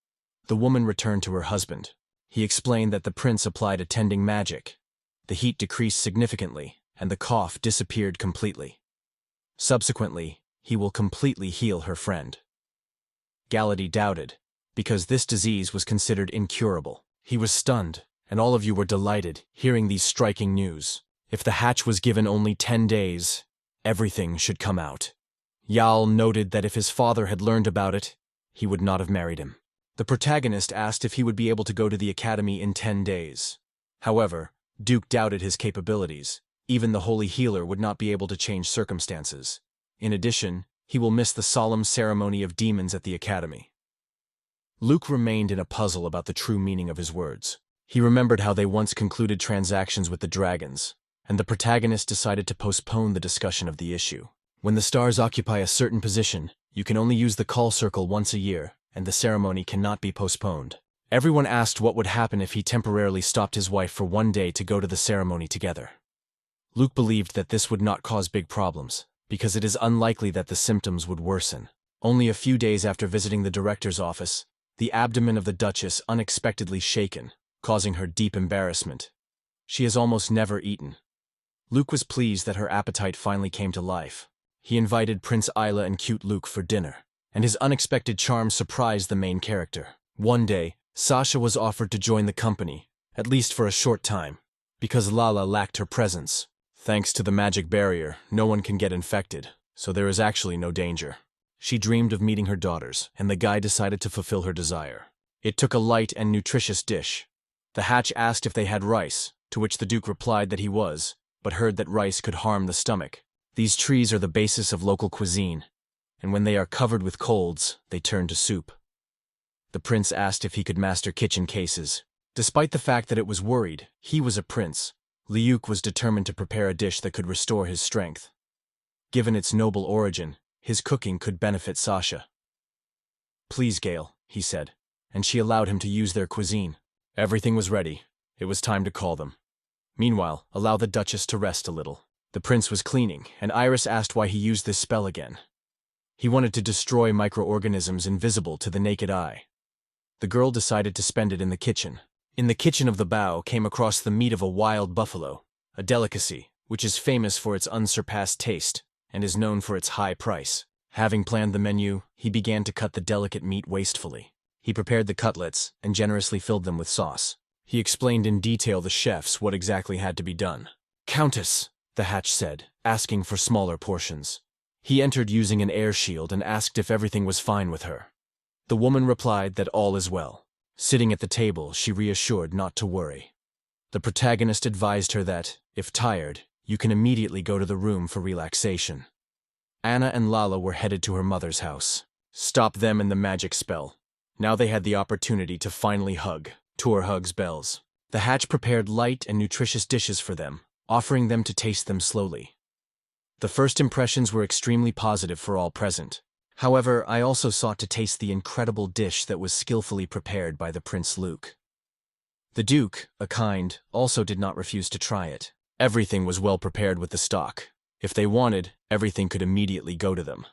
The woman returned to her husband. He explained that the prince applied attending magic. The heat decreased significantly, and the cough disappeared completely. Subsequently, he will completely heal her friend. Gallaty doubted, because this disease was considered incurable. He was stunned, and all of you were delighted hearing these striking news. If the hatch was given only 10 days, everything should come out. Yal noted that if his father had learned about it, he would not have married him. The protagonist asked if he would be able to go to the academy in 10 days. However, Duke doubted his capabilities. Even the holy healer would not be able to change circumstances. In addition, he will miss the solemn ceremony of demons at the academy. Luke remained in a puzzle about the true meaning of his words. He remembered how they once concluded transactions with the dragons, and the protagonist decided to postpone the discussion of the issue. When the stars occupy a certain position, you can only use the call circle once a year, and the ceremony cannot be postponed. Everyone asked what would happen if he temporarily stopped his wife for one day to go to the ceremony together. Luke believed that this would not cause big problems, because it is unlikely that the symptoms would worsen. Only a few days after visiting the director's office, the abdomen of the Duchess unexpectedly shaken, causing her deep embarrassment. She has almost never eaten. Luke was pleased that her appetite finally came to life. He invited Prince Isla and cute Luke for dinner, and his unexpected charm surprised the main character. One day, Sasha was offered to join the company, at least for a short time, because Lala lacked her presence. Thanks to the magic barrier, no one can get infected, so there is actually no danger. She dreamed of meeting her daughters, and the guy decided to fulfill her desire. It took a light and nutritious dish. The hatch asked if they had rice, to which the Duke replied that he was, but heard that rice could harm the stomach. These trees are the basis of local cuisine, and when they are covered with colds, they turn to soup. The prince asked if he could master kitchen cases. Despite the fact that it was worried, he was a prince. Liuk was determined to prepare a dish that could restore his strength. Given its noble origin, his cooking could benefit Sasha. "Please, Gale," he said, and she allowed him to use their cuisine. Everything was ready. It was time to call them. Meanwhile, allow the Duchess to rest a little. The prince was cleaning, and Iris asked why he used this spell again. He wanted to destroy microorganisms invisible to the naked eye. The girl decided to spend it in the kitchen. In the kitchen of the bow came across the meat of a wild buffalo, a delicacy, which is famous for its unsurpassed taste, and is known for its high price. Having planned the menu, he began to cut the delicate meat wastefully. He prepared the cutlets and generously filled them with sauce. He explained in detail the chefs what exactly had to be done. "Countess," the hatch said, asking for smaller portions. He entered using an air shield and asked if everything was fine with her. The woman replied that all is well. Sitting at the table, she reassured not to worry. The protagonist advised her that, if tired, you can immediately go to the room for relaxation. Anna and Lala were headed to her mother's house. Stop them in the magic spell. Now they had the opportunity to finally hug. Tour hugs bells. The hatch prepared light and nutritious dishes for them, offering them to taste them slowly. The first impressions were extremely positive for all present. However, I also sought to taste the incredible dish that was skillfully prepared by the Prince Luke. The Duke, a kind, also did not refuse to try it. Everything was well prepared with the stock. If they wanted, everything could immediately go to them.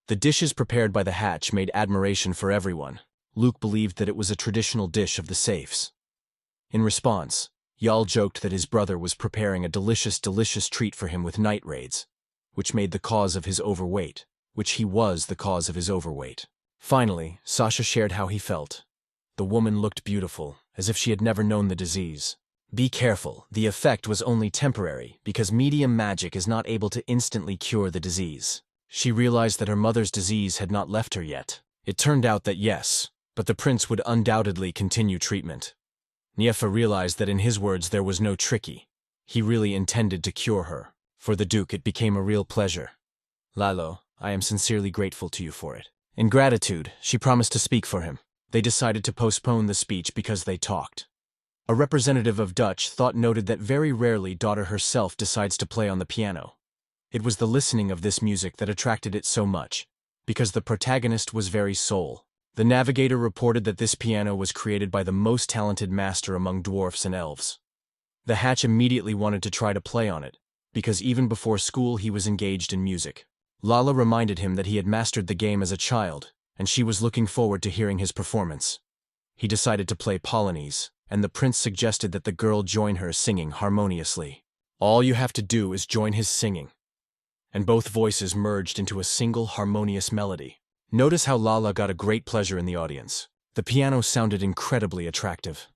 The dishes prepared by the hatch made admiration for everyone. Luke believed that it was a traditional dish of the safes. In response, Yal joked that his brother was preparing a delicious treat for him with night raids, which made the cause of his overweight, which he was the cause of his overweight. Finally, Sasha shared how he felt. The woman looked beautiful, as if she had never known the disease. Be careful, the effect was only temporary, because medium magic is not able to instantly cure the disease. She realized that her mother's disease had not left her yet. It turned out that yes, but the prince would undoubtedly continue treatment. Niefa realized that in his words there was no tricky. He really intended to cure her. For the Duke it became a real pleasure. "Lalo, I am sincerely grateful to you for it." In gratitude, she promised to speak for him. They decided to postpone the speech because they talked. A representative of Dutch thought noted that very rarely daughter herself decides to play on the piano. It was the listening of this music that attracted it so much, because the protagonist was very soul. The navigator reported that this piano was created by the most talented master among dwarfs and elves. The hatch immediately wanted to try to play on it, because even before school he was engaged in music. Lala reminded him that he had mastered the game as a child, and she was looking forward to hearing his performance. He decided to play Polonaise, and the prince suggested that the girl join her singing harmoniously. All you have to do is join his singing. And both voices merged into a single harmonious melody. Notice how Lala got a great pleasure in the audience. The piano sounded incredibly attractive.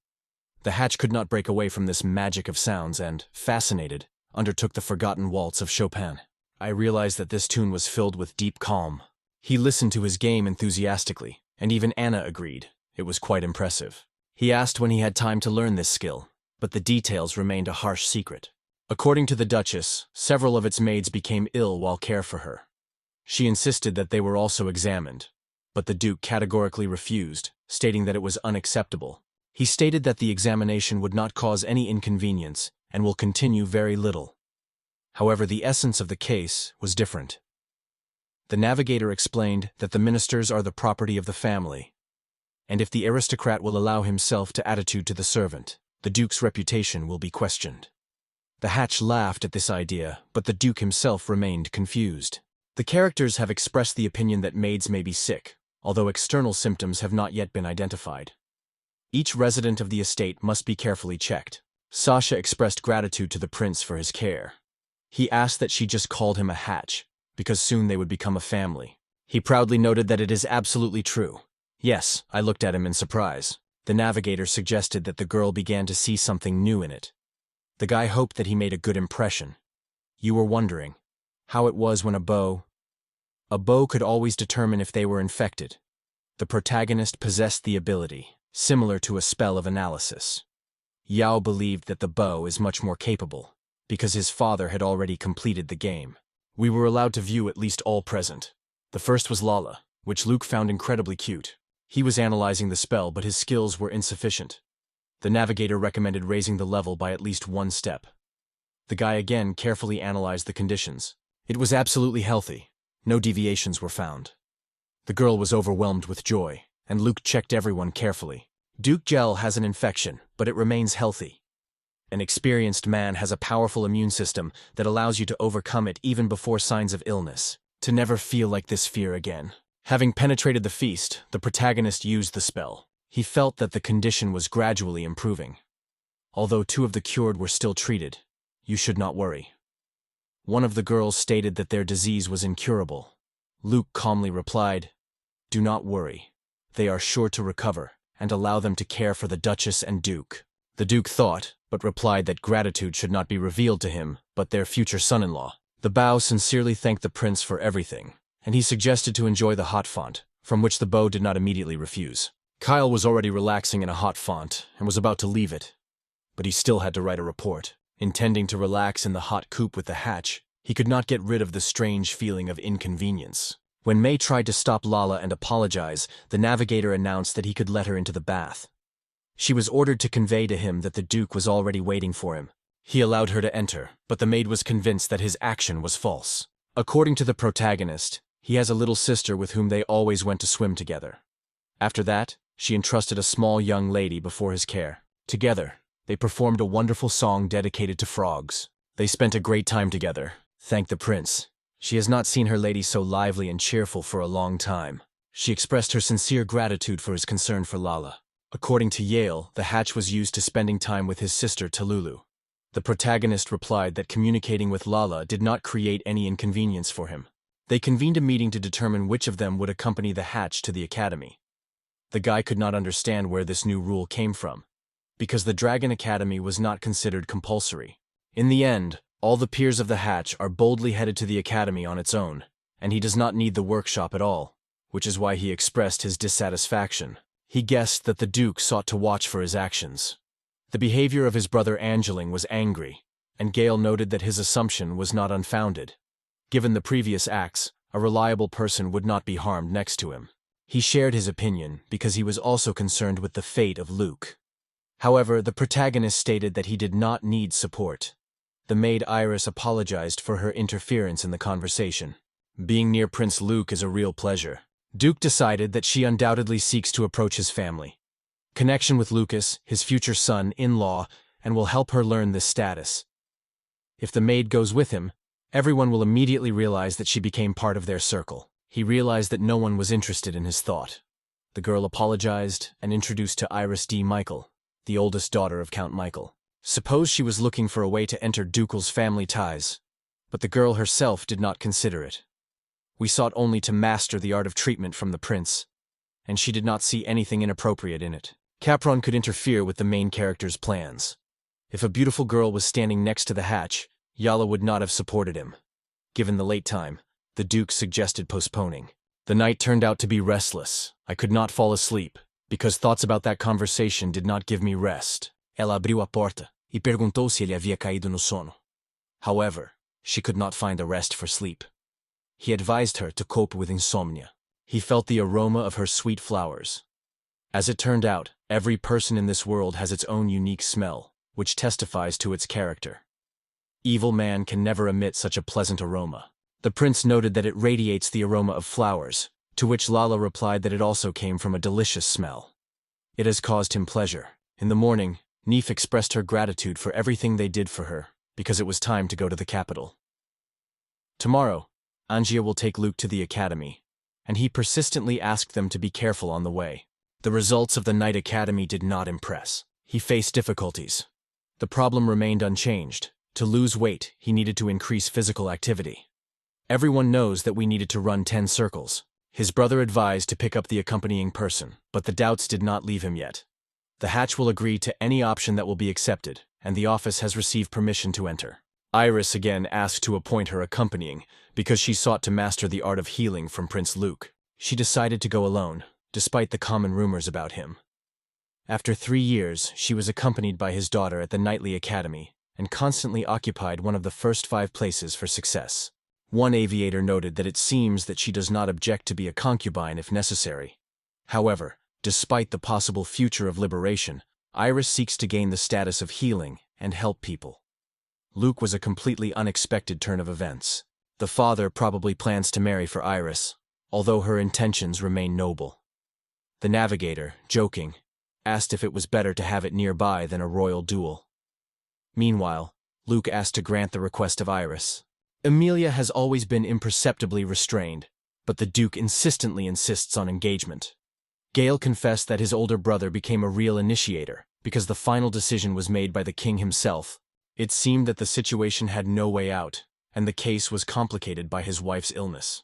The hatch could not break away from this magic of sounds and, fascinated, undertook the forgotten waltz of Chopin. I realized that this tune was filled with deep calm. He listened to his game enthusiastically, and even Anna agreed. It was quite impressive. He asked when he had time to learn this skill, but the details remained a harsh secret. According to the Duchess, several of its maids became ill while care for her. She insisted that they were also examined, but the Duke categorically refused, stating that it was unacceptable. He stated that the examination would not cause any inconvenience and will continue very little. However, the essence of the case was different. The navigator explained that the ministers are the property of the family, and if the aristocrat will allow himself to attitude to the servant, the Duke's reputation will be questioned. The Hatch laughed at this idea, but the Duke himself remained confused. The characters have expressed the opinion that maids may be sick, although external symptoms have not yet been identified. Each resident of the estate must be carefully checked. Sasha expressed gratitude to the prince for his care. He asked that she just called him a Hatch, because soon they would become a family. He proudly noted that it is absolutely true. Yes, I looked at him in surprise. The navigator suggested that the girl began to see something new in it. The guy hoped that he made a good impression. You were wondering how it was when a bow could always determine if they were infected. The protagonist possessed the ability, similar to a spell of analysis. Yao believed that the bow is much more capable, because his father had already completed the game. We were allowed to view at least all present. The first was Lala, which Luke found incredibly cute. He was analyzing the spell, but his skills were insufficient. The navigator recommended raising the level by at least one step. The guy again carefully analyzed the conditions. It was absolutely healthy. No deviations were found. The girl was overwhelmed with joy, and Luke checked everyone carefully. Duke Gel has an infection, but it remains healthy. An experienced man has a powerful immune system that allows you to overcome it even before signs of illness. To never feel like this fear again. Having penetrated the feast, the protagonist used the spell. He felt that the condition was gradually improving. Although 2 of the cured were still treated, you should not worry. One of the girls stated that their disease was incurable. Luke calmly replied, "Do not worry. They are sure to recover, and allow them to care for the Duchess and Duke." The Duke thought, but replied that gratitude should not be revealed to him, but their future son-in-law. The bow sincerely thanked the prince for everything, and he suggested to enjoy the hot font, from which the bow did not immediately refuse. Kyle was already relaxing in a hot font and was about to leave it, but he still had to write a report. Intending to relax in the hot coupe with the Hatch, he could not get rid of the strange feeling of inconvenience. When May tried to stop Lala and apologize, the navigator announced that he could let her into the bath. She was ordered to convey to him that the Duke was already waiting for him. He allowed her to enter, but the maid was convinced that his action was false. According to the protagonist, he has a little sister with whom they always went to swim together. After that, she entrusted a small young lady before his care. Together, they performed a wonderful song dedicated to frogs. They spent a great time together, thanked the prince. She has not seen her lady so lively and cheerful for a long time. She expressed her sincere gratitude for his concern for Lala. According to Yale, the Hatch was used to spending time with his sister Talulu. The protagonist replied that communicating with Lala did not create any inconvenience for him. They convened a meeting to determine which of them would accompany the Hatch to the academy. The guy could not understand where this new rule came from, because the Dragon Academy was not considered compulsory. In the end, all the peers of the Hatch are boldly headed to the academy on its own, and he does not need the workshop at all, which is why he expressed his dissatisfaction. He guessed that the Duke sought to watch for his actions. The behavior of his brother Angeling was angry, and Gale noted that his assumption was not unfounded. Given the previous acts, a reliable person would not be harmed next to him. He shared his opinion because he was also concerned with the fate of Luke. However, the protagonist stated that he did not need support. The maid Iris apologized for her interference in the conversation. Being near Prince Luke is a real pleasure. Duke decided that she undoubtedly seeks to approach his family. Connection with Lucas, his future son-in-law, and will help her learn this status. If the maid goes with him, everyone will immediately realize that she became part of their circle. He realized that no one was interested in his thought. The girl apologized and introduced to Iris D. Michael, the oldest daughter of Count Michael. Suppose she was looking for a way to enter Ducal's family ties, but the girl herself did not consider it. We sought only to master the art of treatment from the prince, and she did not see anything inappropriate in it. Capron could interfere with the main character's plans. If a beautiful girl was standing next to the Hatch, Yala would not have supported him. Given the late time, the Duke suggested postponing. The night turned out to be restless. I could not fall asleep, because thoughts about that conversation did not give me rest. Ela abriu a porta e perguntou se ele havia caído no sono. However, she could not find a rest for sleep. He advised her to cope with insomnia. He felt the aroma of her sweet flowers. As it turned out, every person in this world has its own unique smell, which testifies to its character. Evil man can never emit such a pleasant aroma. The prince noted that it radiates the aroma of flowers, to which Lala replied that it also came from a delicious smell. It has caused him pleasure. In the morning, Neef expressed her gratitude for everything they did for her, because it was time to go to the capital. Tomorrow, Angia will take Luke to the academy, and he persistently asked them to be careful on the way. The results of the night academy did not impress. He faced difficulties. The problem remained unchanged. To lose weight, he needed to increase physical activity. Everyone knows that we needed to run 10 circles. His brother advised to pick up the accompanying person, but the doubts did not leave him yet. The hatch will agree to any option that will be accepted, and the office has received permission to enter. Iris again asked to appoint her accompanying, because she sought to master the art of healing from Prince Luke. She decided to go alone, despite the common rumors about him. After 3 years, she was accompanied by his daughter at the nightly academy, and constantly occupied one of the first 5 places for success. One aviator noted that it seems that she does not object to be a concubine if necessary. However, despite the possible future of liberation, Iris seeks to gain the status of healing and help people. Luke was a completely unexpected turn of events. The father probably plans to marry for Iris, although her intentions remain noble. The navigator, joking, asked if it was better to have it nearby than a royal duel. Meanwhile, Luke asked to grant the request of Iris. Emilia has always been imperceptibly restrained, but the Duke insistently insists on engagement. Gale confessed that his older brother became a real initiator, because the final decision was made by the king himself. It seemed that the situation had no way out, and the case was complicated by his wife's illness.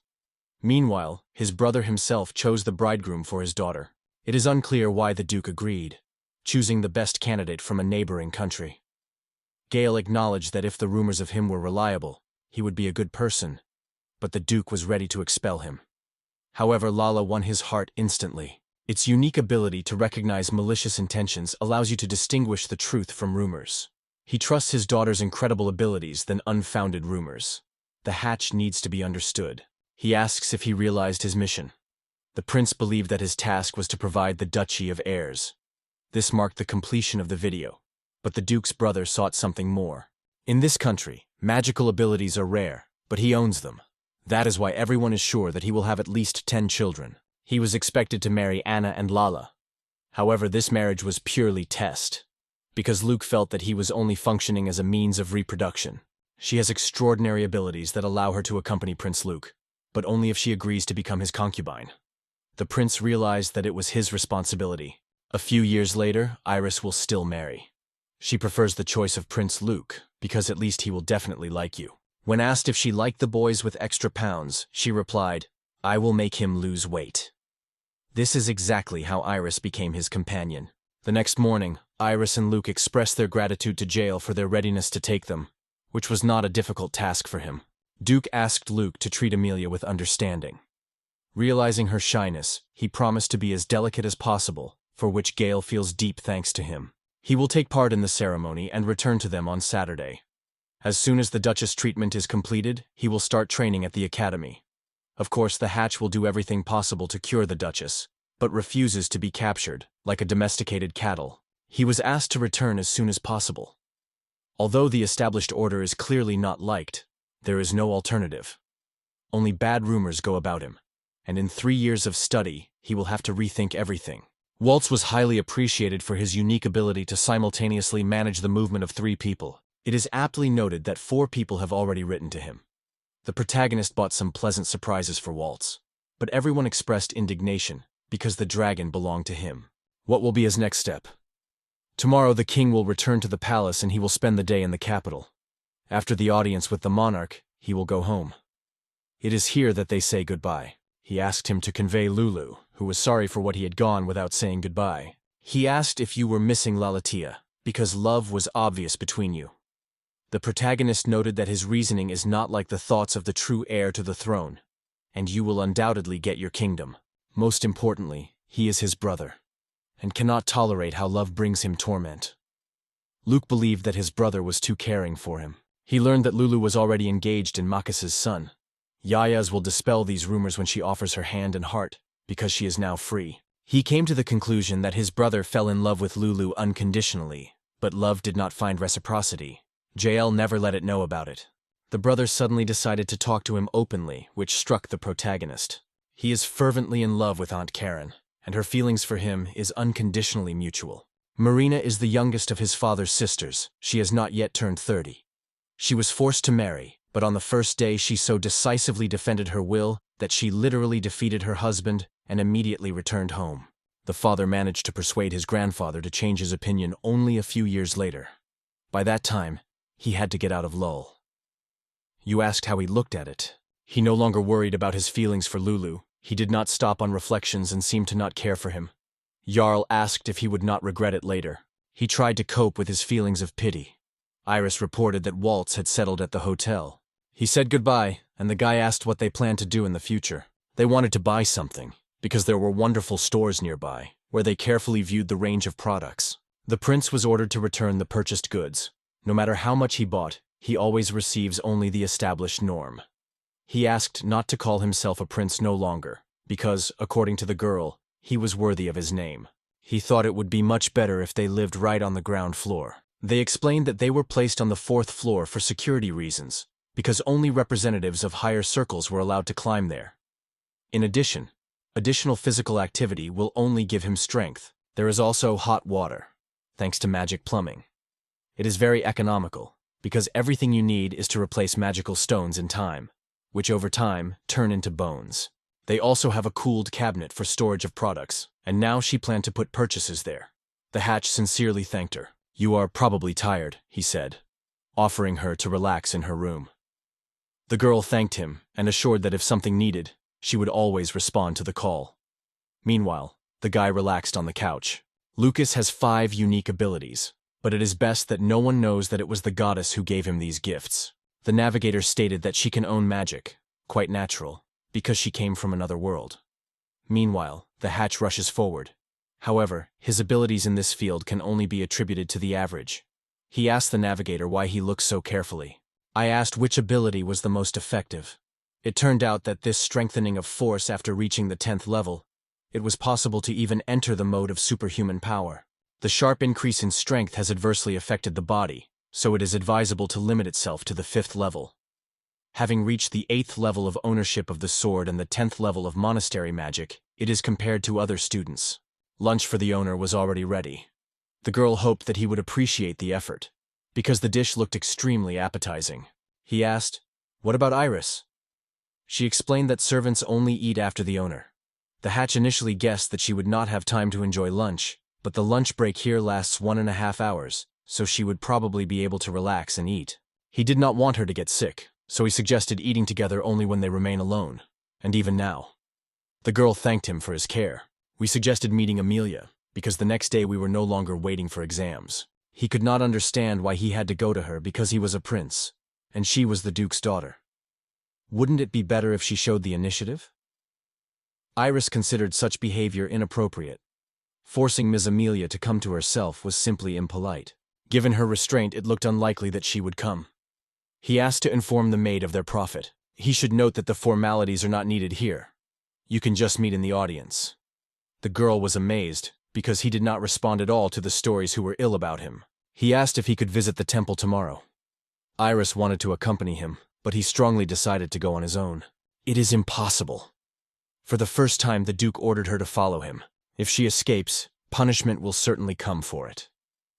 Meanwhile, his brother himself chose the bridegroom for his daughter. It is unclear why the Duke agreed, choosing the best candidate from a neighboring country. Gale acknowledged that if the rumors of him were reliable, he would be a good person, but the Duke was ready to expel him. However, Lala won his heart instantly. Its unique ability to recognize malicious intentions allows you to distinguish the truth from rumors. He trusts his daughter's incredible abilities than unfounded rumors. The hatch needs to be understood. He asks if he realized his mission. The prince believed that his task was to provide the Duchy of Heirs. This marked the completion of the video, but the Duke's brother sought something more. In this country, magical abilities are rare, but he owns them. That is why everyone is sure that he will have at least 10 children. He was expected to marry Anna and Lala. However, this marriage was purely test, because Luke felt that he was only functioning as a means of reproduction. She has extraordinary abilities that allow her to accompany Prince Luke, but only if she agrees to become his concubine. The prince realized that it was his responsibility. A few years later, Iris will still marry. She prefers the choice of Prince Luke, because at least he will definitely like you. When asked if she liked the boys with extra pounds, she replied, "I will make him lose weight." This is exactly how Iris became his companion. The next morning, Iris and Luke expressed their gratitude to Jael for their readiness to take them, which was not a difficult task for him. Duke asked Luke to treat Emilia with understanding. Realizing her shyness, he promised to be as delicate as possible, for which Gale feels deep thanks to him. He will take part in the ceremony and return to them on Saturday. As soon as the Duchess' treatment is completed, he will start training at the academy. Of course, the hatch will do everything possible to cure the Duchess, but refuses to be captured, like a domesticated cattle. He was asked to return as soon as possible. Although the established order is clearly not liked, there is no alternative. Only bad rumors go about him, and in 3 years of study, he will have to rethink everything. Waltz was highly appreciated for his unique ability to simultaneously manage the movement of 3 people. It is aptly noted that 4 people have already written to him. The protagonist bought some pleasant surprises for Waltz, but everyone expressed indignation because the dragon belonged to him. What will be his next step? Tomorrow the king will return to the palace and he will spend the day in the capital. After the audience with the monarch, he will go home. It is here that they say goodbye. He asked him to convey Lulu, who was sorry for what he had gone without saying goodbye. He asked if you were missing Lalatia, because love was obvious between you. The protagonist noted that his reasoning is not like the thoughts of the true heir to the throne, and you will undoubtedly get your kingdom. Most importantly, he is his brother, and cannot tolerate how love brings him torment. Luke believed that his brother was too caring for him. He learned that Lulu was already engaged in Makas's son. Yayas will dispel these rumors when she offers her hand and heart, because she is now free. He came to the conclusion that his brother fell in love with Lulu unconditionally, but love did not find reciprocity. JL never let it know about it. The brother suddenly decided to talk to him openly, which struck the protagonist. He is fervently in love with Aunt Karen, and her feelings for him is unconditionally mutual. Marina is the youngest of his father's sisters. She has not yet turned 30. She was forced to marry, but on the first day she so decisively defended her will that she literally defeated her husband and immediately returned home. The father managed to persuade his grandfather to change his opinion only a few years later. By that time, he had to get out of Lul. You asked how he looked at it. He no longer worried about his feelings for Lulu. He did not stop on reflections and seemed to not care for him. Jarl asked if he would not regret it later. He tried to cope with his feelings of pity. Iris reported that Waltz had settled at the hotel. He said goodbye, and the guy asked what they planned to do in the future. They wanted to buy something, because there were wonderful stores nearby, where they carefully viewed the range of products. The prince was ordered to return the purchased goods. No matter how much he bought, he always receives only the established norm. He asked not to call himself a prince no longer, because, according to the girl, he was worthy of his name. He thought it would be much better if they lived right on the ground floor. They explained that they were placed on the 4th floor for security reasons, because only representatives of higher circles were allowed to climb there. In addition, additional physical activity will only give him strength. There is also hot water, thanks to magic plumbing. It is very economical, because everything you need is to replace magical stones in time, which over time turn into bones. They also have a cooled cabinet for storage of products, and now she planned to put purchases there. The Hatch sincerely thanked her. You are probably tired, he said, offering her to relax in her room. The girl thanked him and assured that if something needed, she would always respond to the call. Meanwhile, the guy relaxed on the couch. Lucas has 5 unique abilities, but it is best that no one knows that it was the goddess who gave him these gifts. The navigator stated that she can own magic, quite natural, because she came from another world. Meanwhile, the Hatch rushes forward. However, his abilities in this field can only be attributed to the average. He asked the navigator why he looked so carefully. I asked which ability was the most effective. It turned out that this strengthening of force after reaching the 10th level, it was possible to even enter the mode of superhuman power. The sharp increase in strength has adversely affected the body, so it is advisable to limit itself to the 5th level. Having reached the 8th level of ownership of the sword and the 10th level of monastery magic, it is compared to other students. Lunch for the owner was already ready. The girl hoped that he would appreciate the effort, because the dish looked extremely appetizing. He asked, "What about Iris?" She explained that servants only eat after the owner. The Hatch initially guessed that she would not have time to enjoy lunch, but the lunch break here lasts 1.5 hours, so she would probably be able to relax and eat. He did not want her to get sick, so he suggested eating together only when they remain alone, and even now. The girl thanked him for his care. We suggested meeting Amelia, because the next day we were no longer waiting for exams. He could not understand why he had to go to her because he was a prince, and she was the Duke's daughter. Wouldn't it be better if she showed the initiative? Iris considered such behavior inappropriate. Forcing Ms. Amelia to come to herself was simply impolite. Given her restraint, it looked unlikely that she would come. He asked to inform the maid of their profit. He should note that the formalities are not needed here. You can just meet in the audience. The girl was amazed, because he did not respond at all to the stories who were ill about him. He asked if he could visit the temple tomorrow. Iris wanted to accompany him, but he strongly decided to go on his own. It is impossible. For the first time, the Duke ordered her to follow him. If she escapes, punishment will certainly come for it.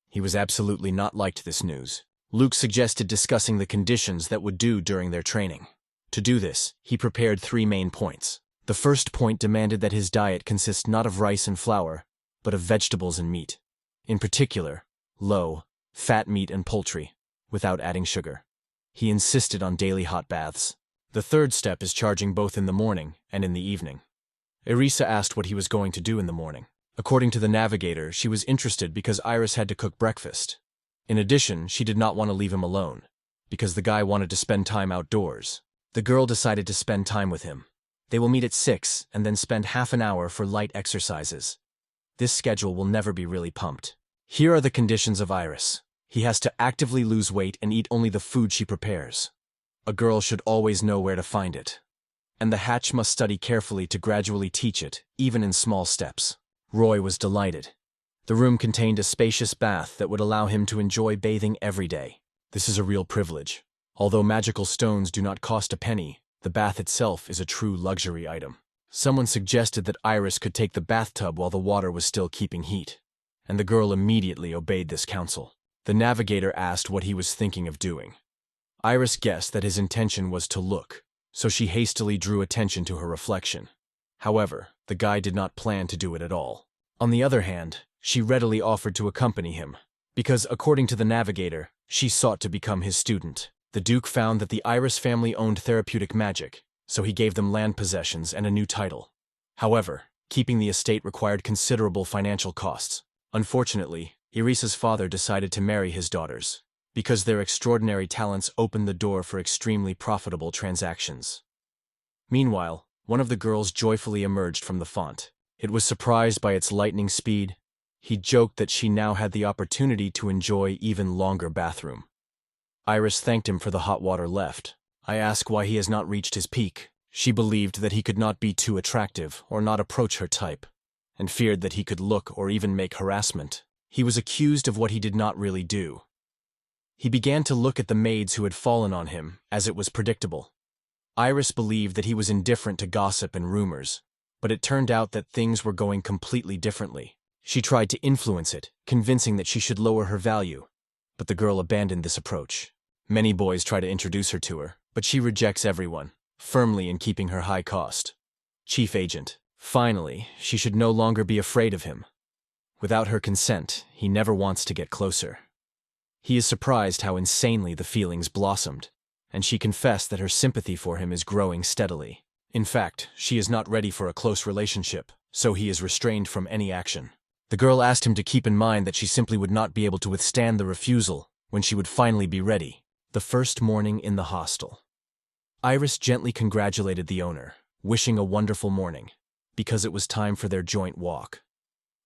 He was absolutely not liked this news. Luke suggested discussing the conditions that would do during their training. To do this, he prepared 3 main points. The first point demanded that his diet consist not of rice and flour, but of vegetables and meat. In particular, low, fat meat and poultry, without adding sugar. He insisted on daily hot baths. The third step is charging both in the morning and in the evening. Erisa asked what he was going to do in the morning. According to the navigator, she was interested because Iris had to cook breakfast. In addition, she did not want to leave him alone, because the guy wanted to spend time outdoors. The girl decided to spend time with him. They will meet at 6 and then spend half an hour for light exercises. This schedule will never be really pumped. Here are the conditions of Iris. He has to actively lose weight and eat only the food she prepares. A girl should always know where to find it. And the hatch must study carefully to gradually teach it, even in small steps. Roy was delighted. The room contained a spacious bath that would allow him to enjoy bathing every day. This is a real privilege. Although magical stones do not cost a penny, the bath itself is a true luxury item. Someone suggested that Iris could take the bathtub while the water was still keeping heat, and the girl immediately obeyed this counsel. The navigator asked what he was thinking of doing. Iris guessed that his intention was to look, so she hastily drew attention to her reflection. However, the guy did not plan to do it at all. On the other hand, she readily offered to accompany him, because, according to the navigator, she sought to become his student. The Duke found that the Iris family owned therapeutic magic, so he gave them land possessions and a new title. However, keeping the estate required considerable financial costs. Unfortunately, Irisa's father decided to marry his daughters, because their extraordinary talents opened the door for extremely profitable transactions. Meanwhile, one of the girls joyfully emerged from the font. It was surprised by its lightning speed. He joked that she now had the opportunity to enjoy even longer bathroom. Iris thanked him for the hot water left. I asked why he has not reached his peak. She believed that he could not be too attractive or not approach her type, and feared that he could look or even make harassment. He was accused of what he did not really do. He began to look at the maids who had fallen on him, as it was predictable. Iris believed that he was indifferent to gossip and rumors, but it turned out that things were going completely differently. She tried to influence it, convincing that she should lower her value, but the girl abandoned this approach. Many boys try to introduce her to her, but she rejects everyone, firmly in keeping her high cost. Chief agent. Finally, she should no longer be afraid of him. Without her consent, he never wants to get closer. He is surprised how insanely the feelings blossomed, and she confessed that her sympathy for him is growing steadily. In fact, she is not ready for a close relationship, so he is restrained from any action. The girl asked him to keep in mind that she simply would not be able to withstand the refusal when she would finally be ready. The first morning in the hostel. Iris gently congratulated the owner, wishing a wonderful morning, because it was time for their joint walk.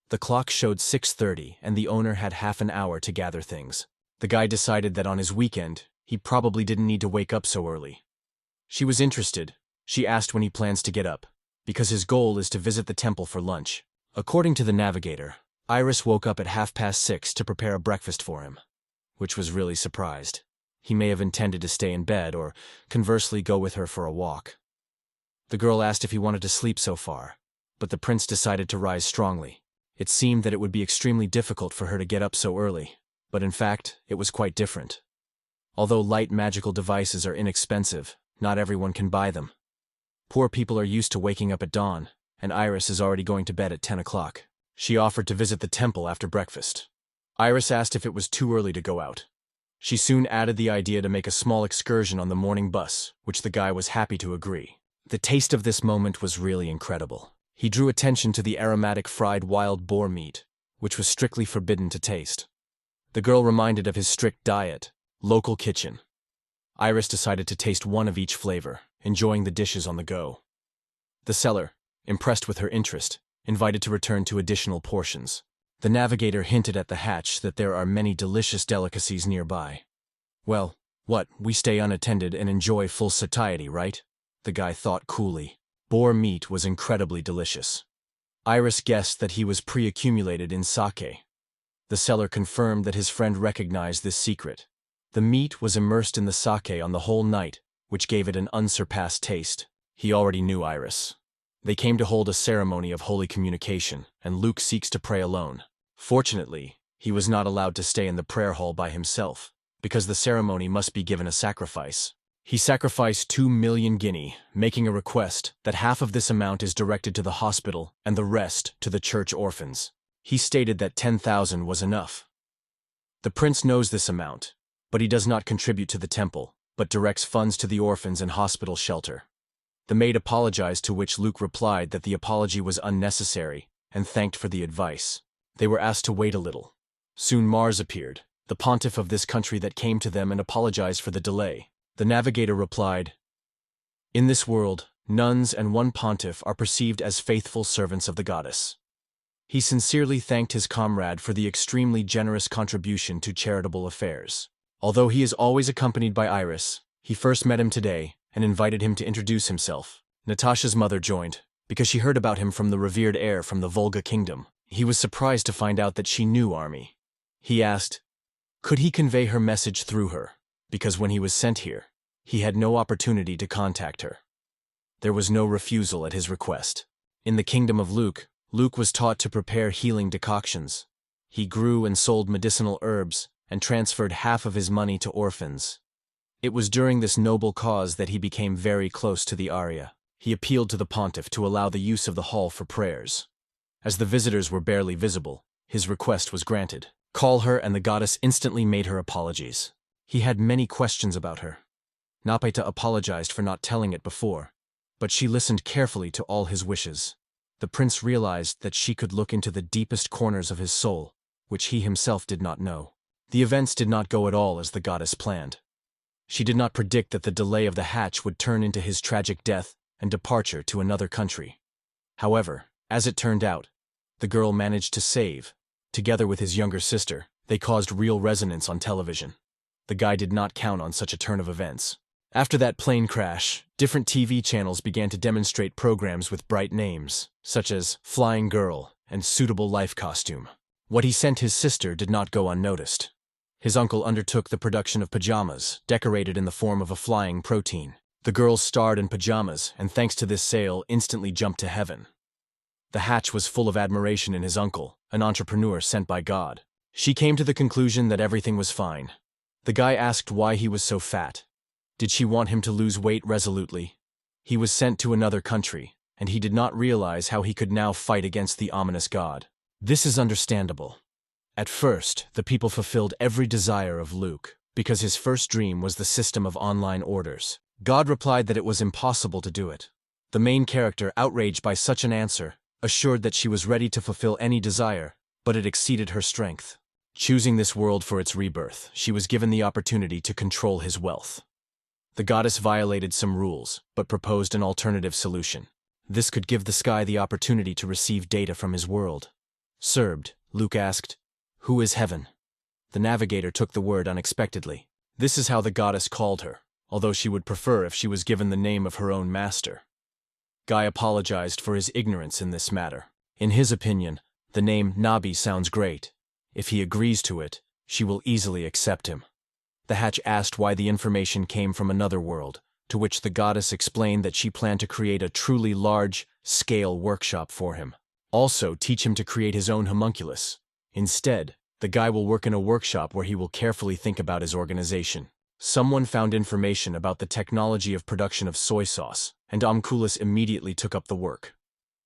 The clock showed 6:30 and the owner had half an hour to gather things. The guy decided that on his weekend, he probably didn't need to wake up so early. She was interested. She asked when he plans to get up, because his goal is to visit the temple for lunch. According to the navigator, Iris woke up at 6:30 to prepare a breakfast for him, which was really surprised. He may have intended to stay in bed or, conversely, go with her for a walk. The girl asked if he wanted to sleep so far, but the prince decided to rise strongly. It seemed that it would be extremely difficult for her to get up so early, but in fact, it was quite different. Although light magical devices are inexpensive, not everyone can buy them. Poor people are used to waking up at dawn, and Iris is already going to bed at 10 o'clock. She offered to visit the temple after breakfast. Iris asked if it was too early to go out. She soon added the idea to make a small excursion on the morning bus, which the guy was happy to agree. The taste of this moment was really incredible. He drew attention to the aromatic fried wild boar meat, which was strictly forbidden to taste. The girl reminded of his strict diet, local kitchen. Iris decided to taste one of each flavor, enjoying the dishes on the go. The seller, impressed with her interest, invited to return to additional portions. The navigator hinted at the hatch that there are many delicious delicacies nearby. Well, what, we stay unattended and enjoy full satiety, right? The guy thought coolly. Boar meat was incredibly delicious. Iris guessed that he was pre-accumulated in sake. The seller confirmed that his friend recognized this secret. The meat was immersed in the sake on the whole night, which gave it an unsurpassed taste. He already knew Iris. They came to hold a ceremony of holy communication, and Luke seeks to pray alone. Fortunately, he was not allowed to stay in the prayer hall by himself, because the ceremony must be given a sacrifice. He sacrificed 2 million guinea, making a request that half of this amount is directed to the hospital and the rest to the church orphans. He stated that 10,000 was enough. The prince knows this amount, but he does not contribute to the temple, but directs funds to the orphans and hospital shelter. The maid apologized, to which Luke replied that the apology was unnecessary and thanked for the advice. They were asked to wait a little. Soon Mars appeared, the pontiff of this country, that came to them and apologized for the delay. The navigator replied, "In this world, nuns and one pontiff are perceived as faithful servants of the goddess. He sincerely thanked his comrade for the extremely generous contribution to charitable affairs. Although he is always accompanied by Iris, he first met him today and invited him to introduce himself. Natasha's mother joined, because she heard about him from the revered heir from the Volga kingdom. He was surprised to find out that she knew Army. He asked, could he convey her message through her, because when he was sent here, he had no opportunity to contact her. There was no refusal at his request. In the kingdom of Luke, Luke was taught to prepare healing decoctions. He grew and sold medicinal herbs and transferred half of his money to orphans. It was during this noble cause that he became very close to the Arya. He appealed to the pontiff to allow the use of the hall for prayers. As the visitors were barely visible, his request was granted. Call her, and the goddess instantly made her apologies. He had many questions about her. Napeta apologized for not telling it before, but she listened carefully to all his wishes. The prince realized that she could look into the deepest corners of his soul, which he himself did not know. The events did not go at all as the goddess planned. She did not predict that the delay of the hatch would turn into his tragic death and departure to another country. However, as it turned out, the girl managed to save. Together with his younger sister, they caused real resonance on television. The guy did not count on such a turn of events. After that plane crash, different TV channels began to demonstrate programs with bright names, such as Flying Girl and Suitable Life Costume. What he sent his sister did not go unnoticed. His uncle undertook the production of pajamas, decorated in the form of a flying protein. The girls starred in pajamas, and thanks to this sale, instantly jumped to heaven. The hatch was full of admiration in his uncle, an entrepreneur sent by God. She came to the conclusion that everything was fine. The guy asked why he was so fat. Did she want him to lose weight resolutely? He was sent to another country, and he did not realize how he could now fight against the ominous god. This is understandable. At first, the people fulfilled every desire of Luke, because his first dream was the system of online orders. God replied that it was impossible to do it. The main character, outraged by such an answer, assured that she was ready to fulfill any desire, but it exceeded her strength. Choosing this world for its rebirth, she was given the opportunity to control his wealth. The goddess violated some rules, but proposed an alternative solution. This could give the sky the opportunity to receive data from his world. Served, Luke asked, "Who is heaven?" The navigator took the word unexpectedly. This is how the goddess called her, although she would prefer if she was given the name of her own master. Guy apologized for his ignorance in this matter. In his opinion, the name Nabi sounds great. If he agrees to it, she will easily accept him. The hatch asked why the information came from another world, to which the goddess explained that she planned to create a truly large-scale workshop for him. Also, teach him to create his own homunculus. Instead, the guy will work in a workshop where he will carefully think about his organization. Someone found information about the technology of production of soy sauce, and Homunculus immediately took up the work.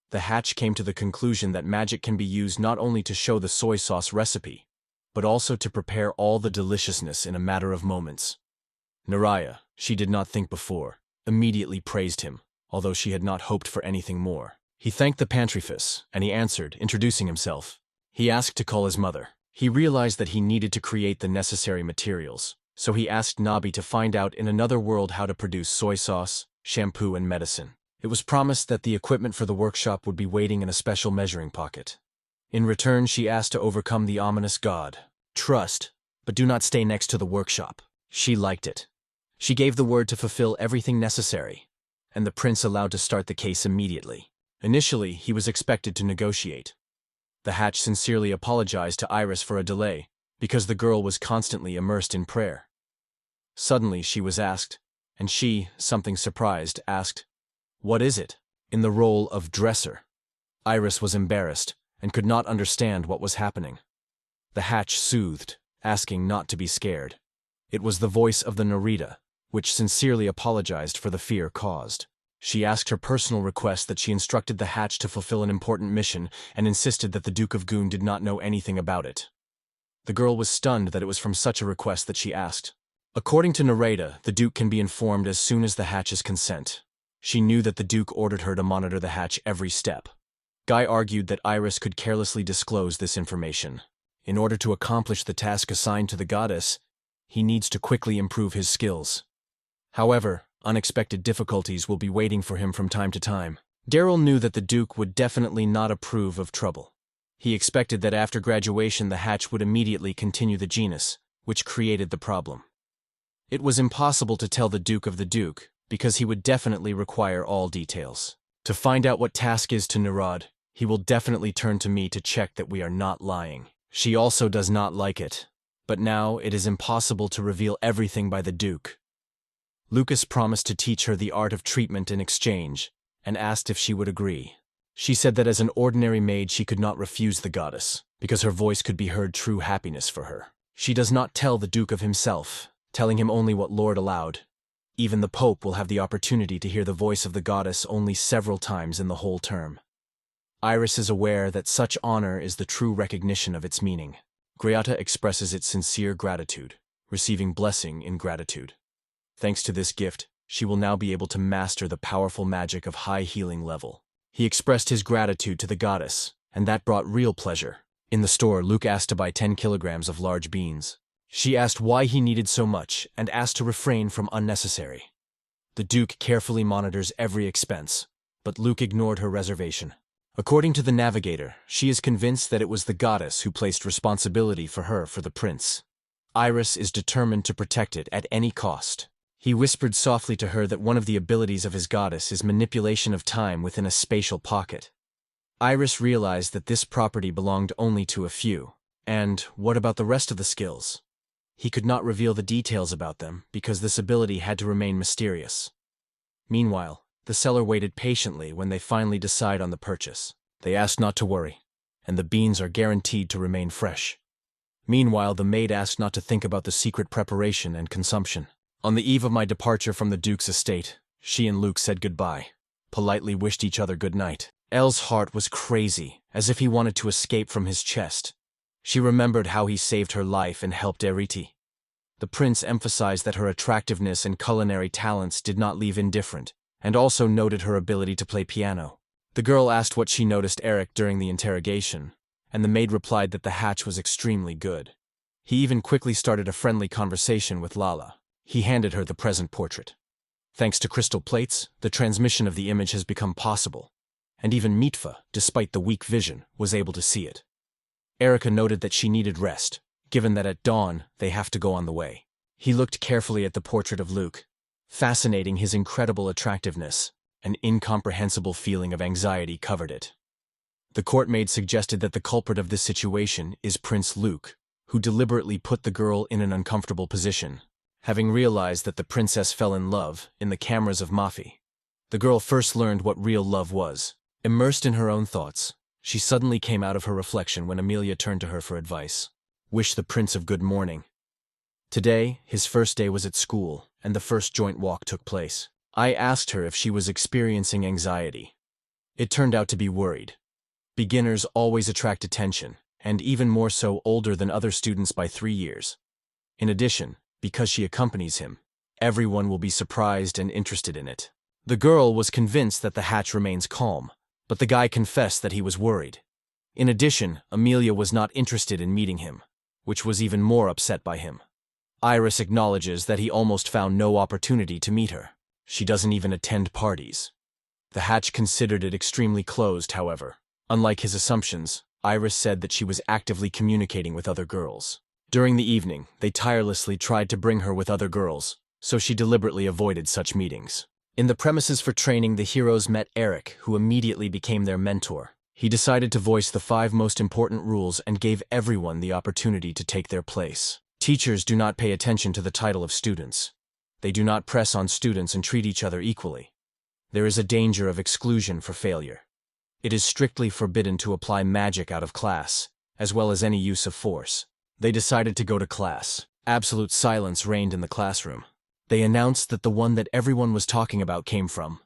The hatch came to the conclusion that magic can be used not only to show the soy sauce recipe, but also to prepare all the deliciousness in a matter of moments. Naraya, she did not think before, immediately praised him, although she had not hoped for anything more. He thanked the pantryfess, and he answered, introducing himself. He asked to call his mother. He realized that he needed to create the necessary materials, so he asked Nabi to find out in another world how to produce soy sauce, shampoo, and medicine. It was promised that the equipment for the workshop would be waiting in a special measuring pocket. In return, she asked to overcome the ominous god. Trust, but do not stay next to the workshop. She liked it. She gave the word to fulfill everything necessary, and the prince allowed to start the case immediately. Initially, he was expected to negotiate. The hatch sincerely apologized to Iris for a delay, because the girl was constantly immersed in prayer. Suddenly, she was asked, and she, something surprised, asked, "What is it?" In the role of dresser. Iris was embarrassed and could not understand what was happening. The hatch soothed, asking not to be scared. It was the voice of the Narita, which sincerely apologized for the fear caused. She asked her personal request that she instructed the hatch to fulfill an important mission and insisted that the Duke of Goon did not know anything about it. The girl was stunned that it was from such a request that she asked. According to Narita, the Duke can be informed as soon as the hatch's consent. She knew that the Duke ordered her to monitor the hatch every step. Guy argued that Iris could carelessly disclose this information. In order to accomplish the task assigned to the goddess, he needs to quickly improve his skills. However, unexpected difficulties will be waiting for him from time to time. Daryl knew that the Duke would definitely not approve of trouble. He expected that after graduation the hatch would immediately continue the genus, which created the problem. It was impossible to tell the Duke of the Duke, because he would definitely require all details. To find out what task is to Nerad, he will definitely turn to me to check that we are not lying. She also does not like it. But now it is impossible to reveal everything by the Duke. Lucas promised to teach her the art of treatment in exchange, and asked if she would agree. She said that as an ordinary maid she could not refuse the goddess, because her voice could be heard true happiness for her. She does not tell the Duke of himself, telling him only what Lord allowed. Even the Pope will have the opportunity to hear the voice of the goddess only several times in the whole term. Iris is aware that such honor is the true recognition of its meaning. Greata expresses its sincere gratitude, receiving blessing in gratitude. Thanks to this gift, she will now be able to master the powerful magic of high healing level. He expressed his gratitude to the goddess, and that brought real pleasure. In the store, Luke asked to buy 10 kilograms of large beans. She asked why he needed so much and asked to refrain from unnecessary. The Duke carefully monitors every expense, but Luke ignored her reservation. According to the navigator, she is convinced that it was the goddess who placed responsibility for her for the prince. Iris is determined to protect it at any cost. He whispered softly to her that one of the abilities of his goddess is manipulation of time within a spatial pocket. Iris realized that this property belonged only to a few. And what about the rest of the skills? He could not reveal the details about them because this ability had to remain mysterious. Meanwhile, the seller waited patiently when they finally decide on the purchase. They asked not to worry, and the beans are guaranteed to remain fresh. Meanwhile, the maid asked not to think about the secret preparation and consumption. On the eve of my departure from the Duke's estate, she and Luke said goodbye, politely wished each other good night. Elle's heart was crazy, as if he wanted to escape from his chest. She remembered how he saved her life and helped Eriti. The prince emphasized that her attractiveness and culinary talents did not leave indifferent, and also noted her ability to play piano. The girl asked what she noticed Eric during the interrogation, and the maid replied that the hatch was extremely good. He even quickly started a friendly conversation with Lala. He handed her the present portrait. Thanks to crystal plates, the transmission of the image has become possible, and even Mitfa, despite the weak vision, was able to see it. Erica noted that she needed rest, given that at dawn they have to go on the way. He looked carefully at the portrait of Luke, fascinating his incredible attractiveness. An incomprehensible feeling of anxiety covered it. The courtmaid suggested that the culprit of this situation is Prince Luke, who deliberately put the girl in an uncomfortable position. Having realized that the princess fell in love in the cameras of Mafi, the girl first learned what real love was. Immersed in her own thoughts, she suddenly came out of her reflection when Amelia turned to her for advice. Wish the prince of good morning. Today, his first day was at school, and the first joint walk took place. I asked her if she was experiencing anxiety. It turned out to be worried. Beginners always attract attention, and even more so older than other students by 3 years. In addition, because she accompanies him, everyone will be surprised and interested in it. The girl was convinced that the hatch remains calm, but the guy confessed that he was worried. In addition, Amelia was not interested in meeting him, which was even more upset by him. Iris acknowledges that he almost found no opportunity to meet her. She doesn't even attend parties. The hatch considered it extremely closed, however. Unlike his assumptions, Iris said that she was actively communicating with other girls. During the evening, they tirelessly tried to bring her with other girls, so she deliberately avoided such meetings. In the premises for training, the heroes met Eric, who immediately became their mentor. He decided to voice the 5 most important rules and gave everyone the opportunity to take their place. Teachers do not pay attention to the title of students. They do not press on students and treat each other equally. There is a danger of exclusion for failure. It is strictly forbidden to apply magic out of class, as well as any use of force. They decided to go to class. Absolute silence reigned in the classroom. They announced that the one that everyone was talking about came from.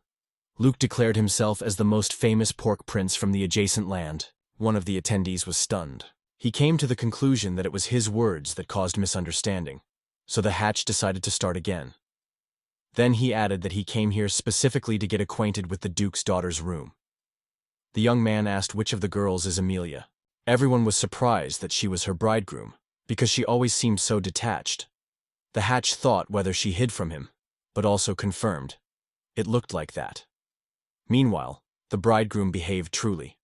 Luke declared himself as the most famous pork prince from the adjacent land. One of the attendees was stunned. He came to the conclusion that it was his words that caused misunderstanding, so the hatch decided to start again. Then he added that he came here specifically to get acquainted with the Duke's daughter's room. The young man asked which of the girls is Amelia. Everyone was surprised that she was her bridegroom, because she always seemed so detached. The hatch thought whether she hid from him, but also confirmed. It looked like that. Meanwhile, the bridegroom behaved truly.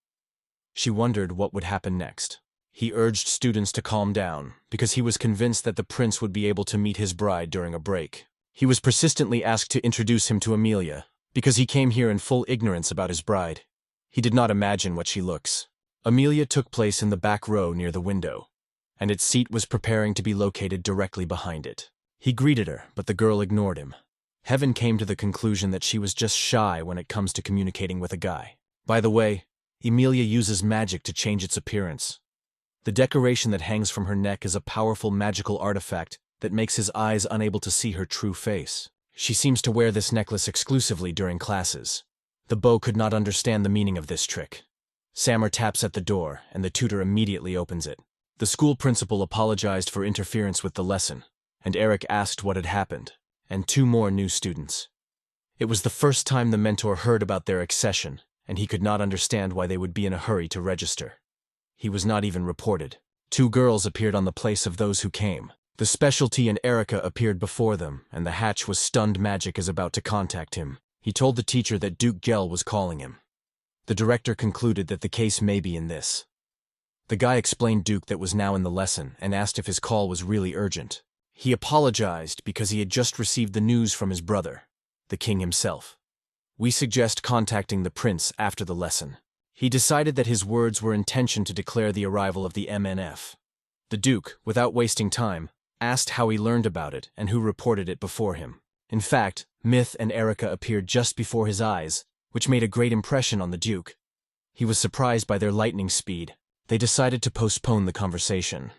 She wondered what would happen next. He urged students to calm down, because he was convinced that the prince would be able to meet his bride during a break. He was persistently asked to introduce him to Amelia, because he came here in full ignorance about his bride. He did not imagine what she looks. Amelia took place in the back row near the window, and its seat was preparing to be located directly behind it. He greeted her, but the girl ignored him. Heaven came to the conclusion that she was just shy when it comes to communicating with a guy. By the way, Amelia uses magic to change its appearance. The decoration that hangs from her neck is a powerful magical artifact that makes his eyes unable to see her true face. She seems to wear this necklace exclusively during classes. The beau could not understand the meaning of this trick. Sammer taps at the door, and the tutor immediately opens it. The school principal apologized for interference with the lesson, and Eric asked what had happened, and 2 more new students. It was the first time the mentor heard about their accession, and he could not understand why they would be in a hurry to register. He was not even reported. 2 girls appeared on the place of those who came. The specialty and Erica appeared before them, and the hatch was stunned magic is about to contact him. He told the teacher that Duke Gell was calling him. The director concluded that the case may be in this. The guy explained Duke that was now in the lesson and asked if his call was really urgent. He apologized because he had just received the news from his brother, the king himself. We suggest contacting the prince after the lesson. He decided that his words were intention to declare the arrival of the MNF. The Duke, without wasting time, asked how he learned about it and who reported it before him. In fact, Myth and Erica appeared just before his eyes, which made a great impression on the Duke. He was surprised by their lightning speed. They decided to postpone the conversation.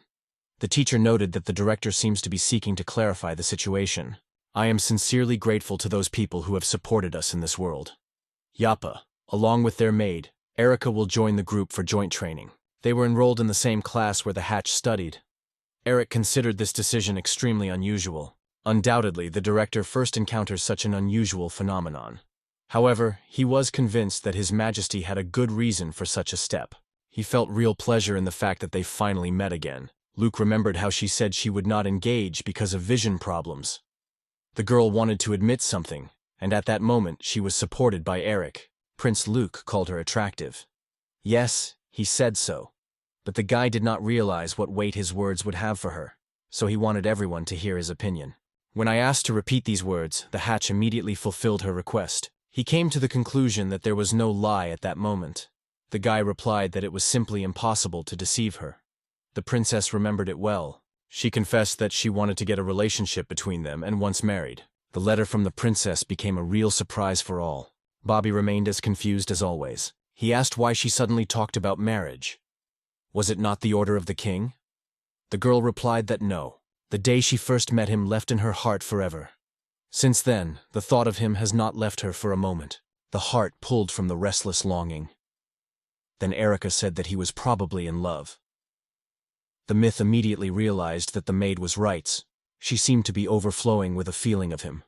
The teacher noted that the director seems to be seeking to clarify the situation. I am sincerely grateful to those people who have supported us in this world. Yappa, along with their maid, Erica will join the group for joint training. They were enrolled in the same class where the hatch studied. Eric considered this decision extremely unusual. Undoubtedly, the director first encounters such an unusual phenomenon. However, he was convinced that His Majesty had a good reason for such a step. He felt real pleasure in the fact that they finally met again. Luke remembered how she said she would not engage because of vision problems. The girl wanted to admit something, and at that moment she was supported by Eric. Prince Luke called her attractive. Yes, he said so. But the guy did not realize what weight his words would have for her, so he wanted everyone to hear his opinion. When I asked to repeat these words, the hatch immediately fulfilled her request. He came to the conclusion that there was no lie at that moment. The guy replied that it was simply impossible to deceive her. The princess remembered it well. She confessed that she wanted to get a relationship between them and once married. The letter from the princess became a real surprise for all. Bobby remained as confused as always. He asked why she suddenly talked about marriage. Was it not the order of the king? The girl replied that no. The day she first met him left in her heart forever. Since then, the thought of him has not left her for a moment. The heart pulled from the restless longing. Then Erica said that he was probably in love. The myth immediately realized that the maid was right. She seemed to be overflowing with a feeling of him.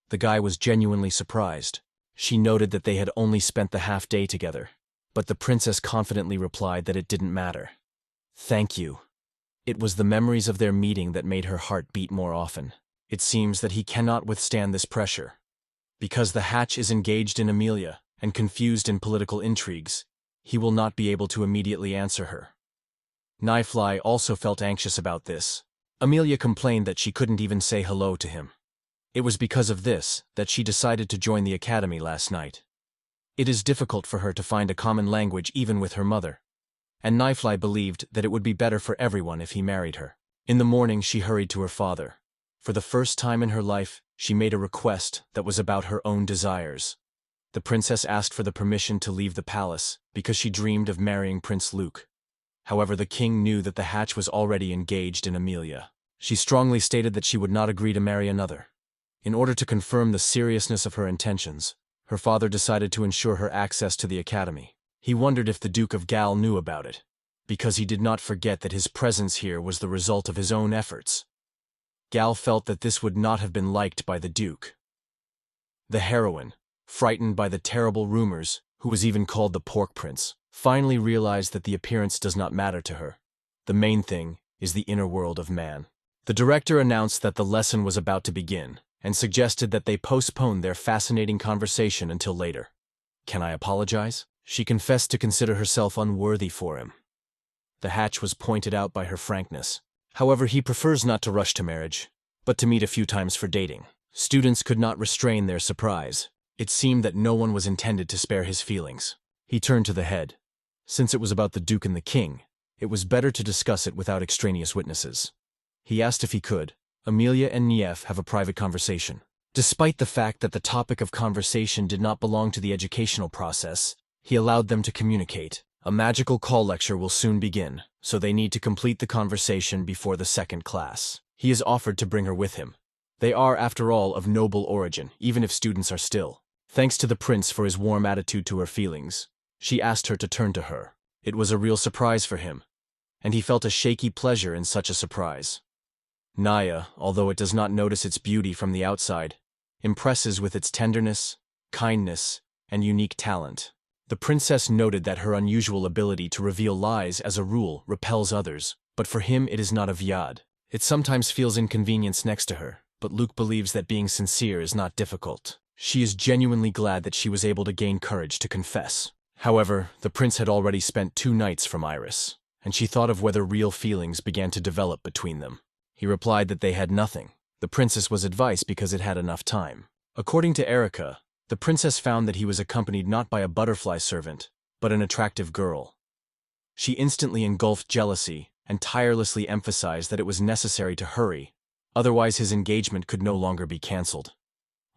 The guy was genuinely surprised. She noted that they had only spent the half day together, but the princess confidently replied that it didn't matter. Thank you. It was the memories of their meeting that made her heart beat more often. It seems that he cannot withstand this pressure. Because the hatch is engaged in Amelia and confused in political intrigues, he will not be able to immediately answer her. Knifefly also felt anxious about this. Amelia complained that she couldn't even say hello to him. It was because of this that she decided to join the academy last night. It is difficult for her to find a common language even with her mother, and Knifefly believed that it would be better for everyone if he married her. In the morning she hurried to her father. For the first time in her life, she made a request that was about her own desires. The princess asked for the permission to leave the palace because she dreamed of marrying Prince Luke. However, the king knew that the hatch was already engaged in Amelia. She strongly stated that she would not agree to marry another. In order to confirm the seriousness of her intentions, her father decided to ensure her access to the academy. He wondered if the Duke of Gal knew about it, because he did not forget that his presence here was the result of his own efforts. Gal felt that this would not have been liked by the Duke. The heroine, frightened by the terrible rumors, who was even called the Pork Prince, finally realized that the appearance does not matter to her. The main thing is the inner world of man. The director announced that the lesson was about to begin, and suggested that they postpone their fascinating conversation until later. "Can I apologize?" She confessed to consider herself unworthy for him. The hatch was pointed out by her frankness. However, he prefers not to rush to marriage, but to meet a few times for dating. Students could not restrain their surprise. It seemed that no one was intended to spare his feelings. He turned to the head. Since it was about the Duke and the King, it was better to discuss it without extraneous witnesses. He asked if he could, Amelia and Nief, have a private conversation. Despite the fact that the topic of conversation did not belong to the educational process, he allowed them to communicate. A magical call lecture will soon begin, so they need to complete the conversation before the second class. He has offered to bring her with him. They are, after all, of noble origin, even if students are still. Thanks to the prince for his warm attitude to her feelings, she asked her to turn to her. It was a real surprise for him, and he felt a shaky pleasure in such a surprise. Naya, although it does not notice its beauty from the outside, impresses with its tenderness, kindness, and unique talent. The princess noted that her unusual ability to reveal lies as a rule repels others, but for him it is not a viad. It sometimes feels inconvenience next to her, but Luke believes that being sincere is not difficult. She is genuinely glad that she was able to gain courage to confess. However, the prince had already spent 2 nights from Iris, and she thought of whether real feelings began to develop between them. He replied that they had nothing. The princess was advice because it had enough time. According to Erica, the princess found that he was accompanied not by a butterfly servant, but an attractive girl. She instantly engulfed jealousy and tirelessly emphasized that it was necessary to hurry, otherwise his engagement could no longer be cancelled.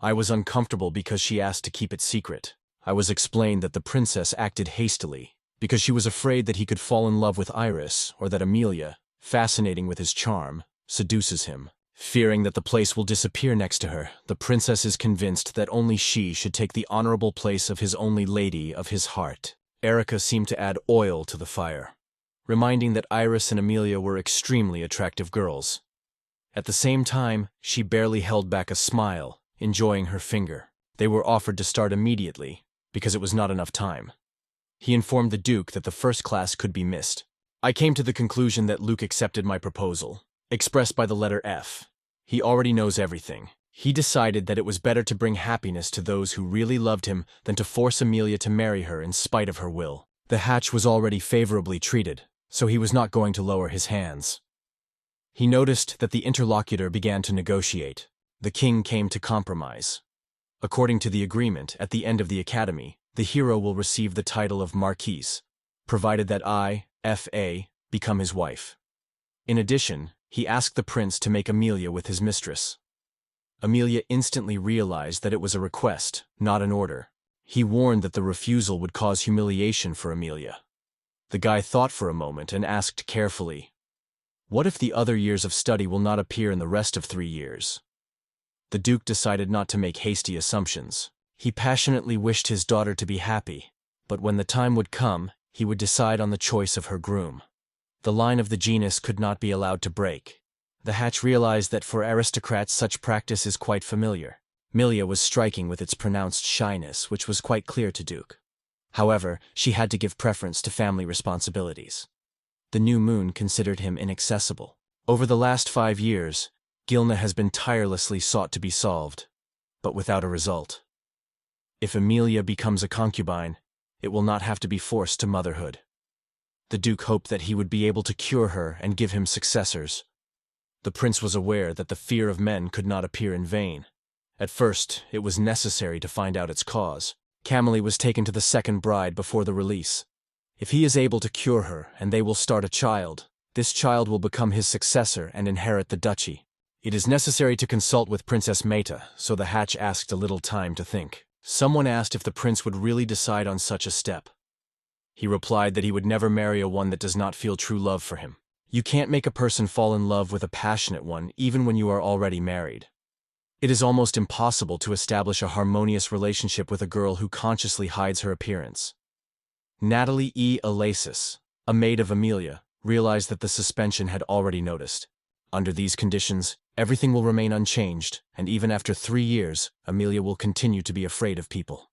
I was uncomfortable because she asked to keep it secret. I was explained that the princess acted hastily, because she was afraid that he could fall in love with Iris, or that Amelia, fascinating with his charm, seduces him. Fearing that the place will disappear next to her, the princess is convinced that only she should take the honorable place of his only lady of his heart. Erica seemed to add oil to the fire, reminding that Iris and Amelia were extremely attractive girls. At the same time, she barely held back a smile, enjoying her finger. They were offered to start immediately, because it was not enough time. He informed the Duke that the first class could be missed. I came to the conclusion that Luke accepted my proposal, expressed by the letter F. He already knows everything. He decided that it was better to bring happiness to those who really loved him than to force Amelia to marry her in spite of her will. The hatch was already favorably treated, so he was not going to lower his hands. He noticed that the interlocutor began to negotiate. The king came to compromise. According to the agreement, at the end of the academy, the hero will receive the title of Marquis, provided that I, F.A., become his wife. In addition, he asked the prince to make Amelia with his mistress. Amelia instantly realized that it was a request, not an order. He warned that the refusal would cause humiliation for Amelia. The guy thought for a moment and asked carefully, "What if the other years of study will not appear in the rest of 3 years?" The Duke decided not to make hasty assumptions. He passionately wished his daughter to be happy, but when the time would come, he would decide on the choice of her groom. The line of the genus could not be allowed to break. The hatch realized that for aristocrats such practice is quite familiar. Amelia was striking with its pronounced shyness, which was quite clear to Duke. However, she had to give preference to family responsibilities. The new moon considered him inaccessible. Over the last 5 years, Gilna has been tirelessly sought to be solved, but without a result. If Amelia becomes a concubine, it will not have to be forced to motherhood. The Duke hoped that he would be able to cure her and give him successors. The prince was aware that the fear of men could not appear in vain. At first, it was necessary to find out its cause. Camille was taken to the second bride before the release. If he is able to cure her and they will start a child, this child will become his successor and inherit the duchy. It is necessary to consult with Princess Meta, so the hatch asked a little time to think. Someone asked if the prince would really decide on such a step. He replied that he would never marry a one that does not feel true love for him. You can't make a person fall in love with a passionate one even when you are already married. It is almost impossible to establish a harmonious relationship with a girl who consciously hides her appearance. Natalie E. Alasis, a maid of Amelia, realized that the suspension had already noticed. Under these conditions, everything will remain unchanged, and even after 3 years, Amelia will continue to be afraid of people.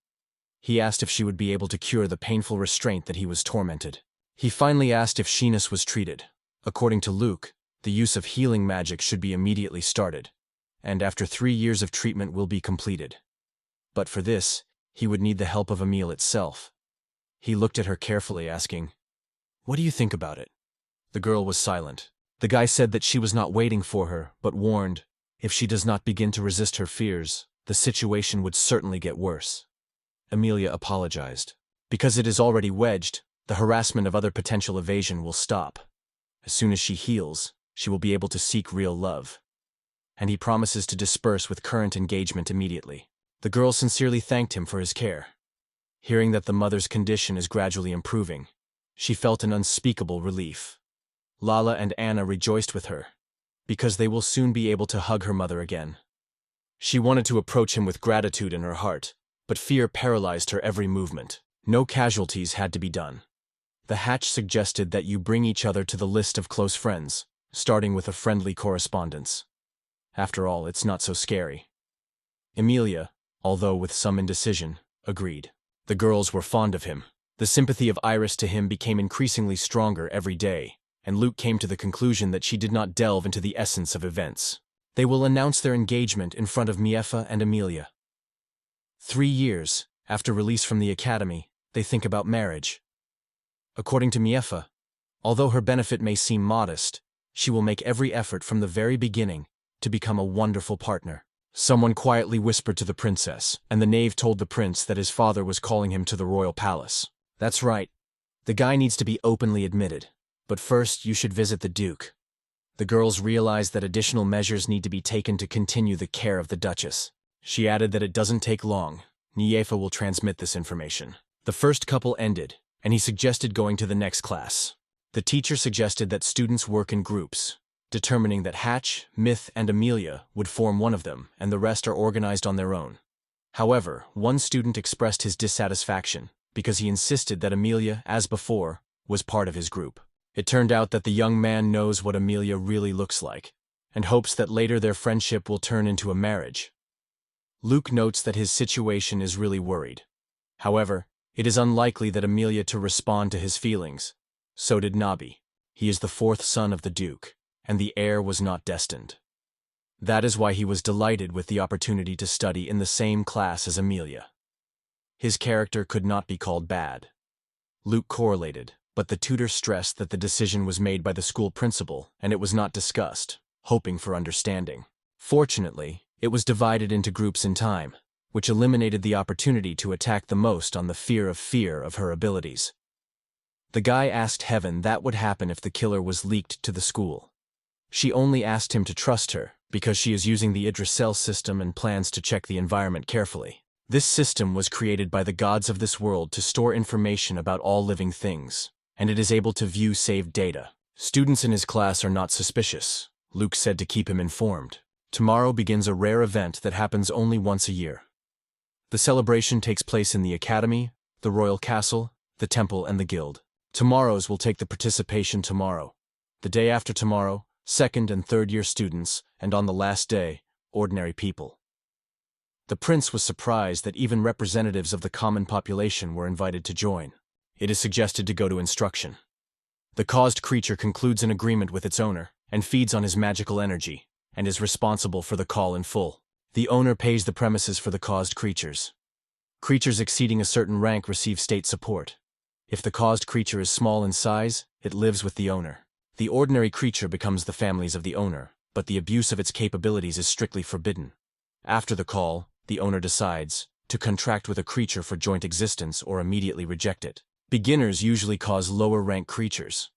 He asked if she would be able to cure the painful restraint that he was tormented. He finally asked if shyness was treated. According to Luke, the use of healing magic should be immediately started. and after 3 years of treatment will be completed. But for this, he would need the help of Emil itself. He looked at her carefully, asking, "What do you think about it?" The girl was silent. The guy said that she was not waiting for her, but warned, if she does not begin to resist her fears, the situation would certainly get worse. Emilia apologized. Because it is already wedged, the harassment of other potential evasion will stop. As soon as she heals, she will be able to seek real love. And he promises to disperse with current engagement immediately. The girl sincerely thanked him for his care. Hearing that the mother's condition is gradually improving, she felt an unspeakable relief. Lala and Anna rejoiced with her, because they will soon be able to hug her mother again. She wanted to approach him with gratitude in her heart, but fear paralyzed her every movement. No casualties had to be done. The hatch suggested that you bring each other to the list of close friends, starting with a friendly correspondence. After all, it's not so scary. Emilia, although with some indecision, agreed. The girls were fond of him. The sympathy of Iris to him became increasingly stronger every day, and Luke came to the conclusion that she did not delve into the essence of events. They will announce their engagement in front of Miefa and Emilia. 3 years after release from the academy, they think about marriage. According to Miefa, although her benefit may seem modest, she will make every effort from the very beginning to become a wonderful partner. Someone quietly whispered to the princess, and the knave told the prince that his father was calling him to the royal palace. That's right. The guy needs to be openly admitted. But first, you should visit the duke. The girls realized that additional measures need to be taken to continue the care of the duchess. She added that it doesn't take long. Niefa will transmit this information. The first couple ended, and he suggested going to the next class. The teacher suggested that students work in groups, determining that Hatch, Myth, and Amelia would form one of them, and the rest are organized on their own. However, one student expressed his dissatisfaction because he insisted that Amelia, as before, was part of his group. It turned out that the young man knows what Amelia really looks like, and hopes that later their friendship will turn into a marriage. Luke notes that his situation is really worried. However, it is unlikely that Amelia to respond to his feelings. So did Nabi. He is the 4th son of the Duke, and the heir was not destined. That is why he was delighted with the opportunity to study in the same class as Amelia. His character could not be called bad. Luke correlated, but the tutor stressed that the decision was made by the school principal and it was not discussed, hoping for understanding. Fortunately, it was divided into groups in time, which eliminated the opportunity to attack the most on the fear of her abilities. The guy asked Heaven that would happen if the killer was leaked to the school. She only asked him to trust her, because she is using the Idrisel system and plans to check the environment carefully. This system was created by the gods of this world to store information about all living things, and it is able to view saved data. Students in his class are not suspicious. Luke said to keep him informed. Tomorrow begins a rare event that happens only once a year. The celebration takes place in the academy, the royal castle, the temple, and the guild. Tomorrows will take the participation tomorrow. The day after tomorrow, 2nd and 3rd year students, and on the last day, ordinary people. The prince was surprised that even representatives of the common population were invited to join. It is suggested to go to instruction. The caused creature concludes an agreement with its owner and feeds on his magical energy, and is responsible for the call in full. The owner pays the premises for the caused creatures. Creatures exceeding a certain rank receive state support. If the caused creature is small in size, it lives with the owner. The ordinary creature becomes the families of the owner, but the abuse of its capabilities is strictly forbidden. After the call, the owner decides to contract with a creature for joint existence or immediately reject it. Beginners usually cause lower-rank creatures.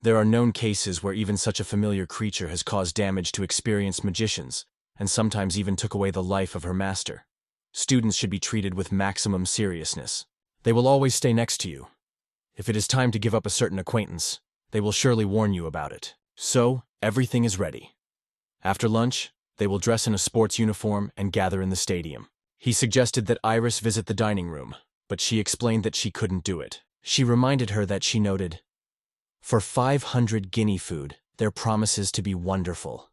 There are known cases where even such a familiar creature has caused damage to experienced magicians, and sometimes even took away the life of her master. Students should be treated with maximum seriousness. They will always stay next to you. If it is time to give up a certain acquaintance, they will surely warn you about it. So, everything is ready. After lunch, they will dress in a sports uniform and gather in the stadium. He suggested that Iris visit the dining room, but she explained that she couldn't do it. She reminded her that she noted, "For 500 guinea food, there promises to be wonderful.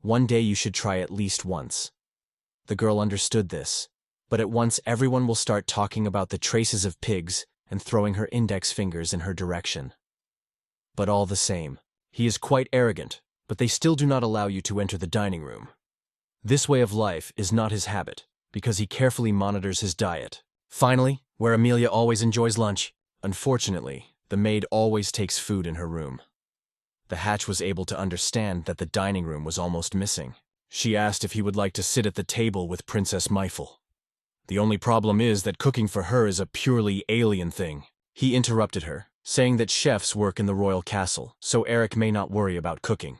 One day you should try at least once." The girl understood this, but at once everyone will start talking about the traces of pigs and throwing her index fingers in her direction. But all the same, he is quite arrogant, but they still do not allow you to enter the dining room. This way of life is not his habit, because he carefully monitors his diet. Finally, where Amelia always enjoys lunch, unfortunately, the maid always takes food in her room. The hatch was able to understand that the dining room was almost missing. She asked if he would like to sit at the table with Princess Meifel. The only problem is that cooking for her is a purely alien thing. He interrupted her, saying that chefs work in the royal castle, so Eric may not worry about cooking.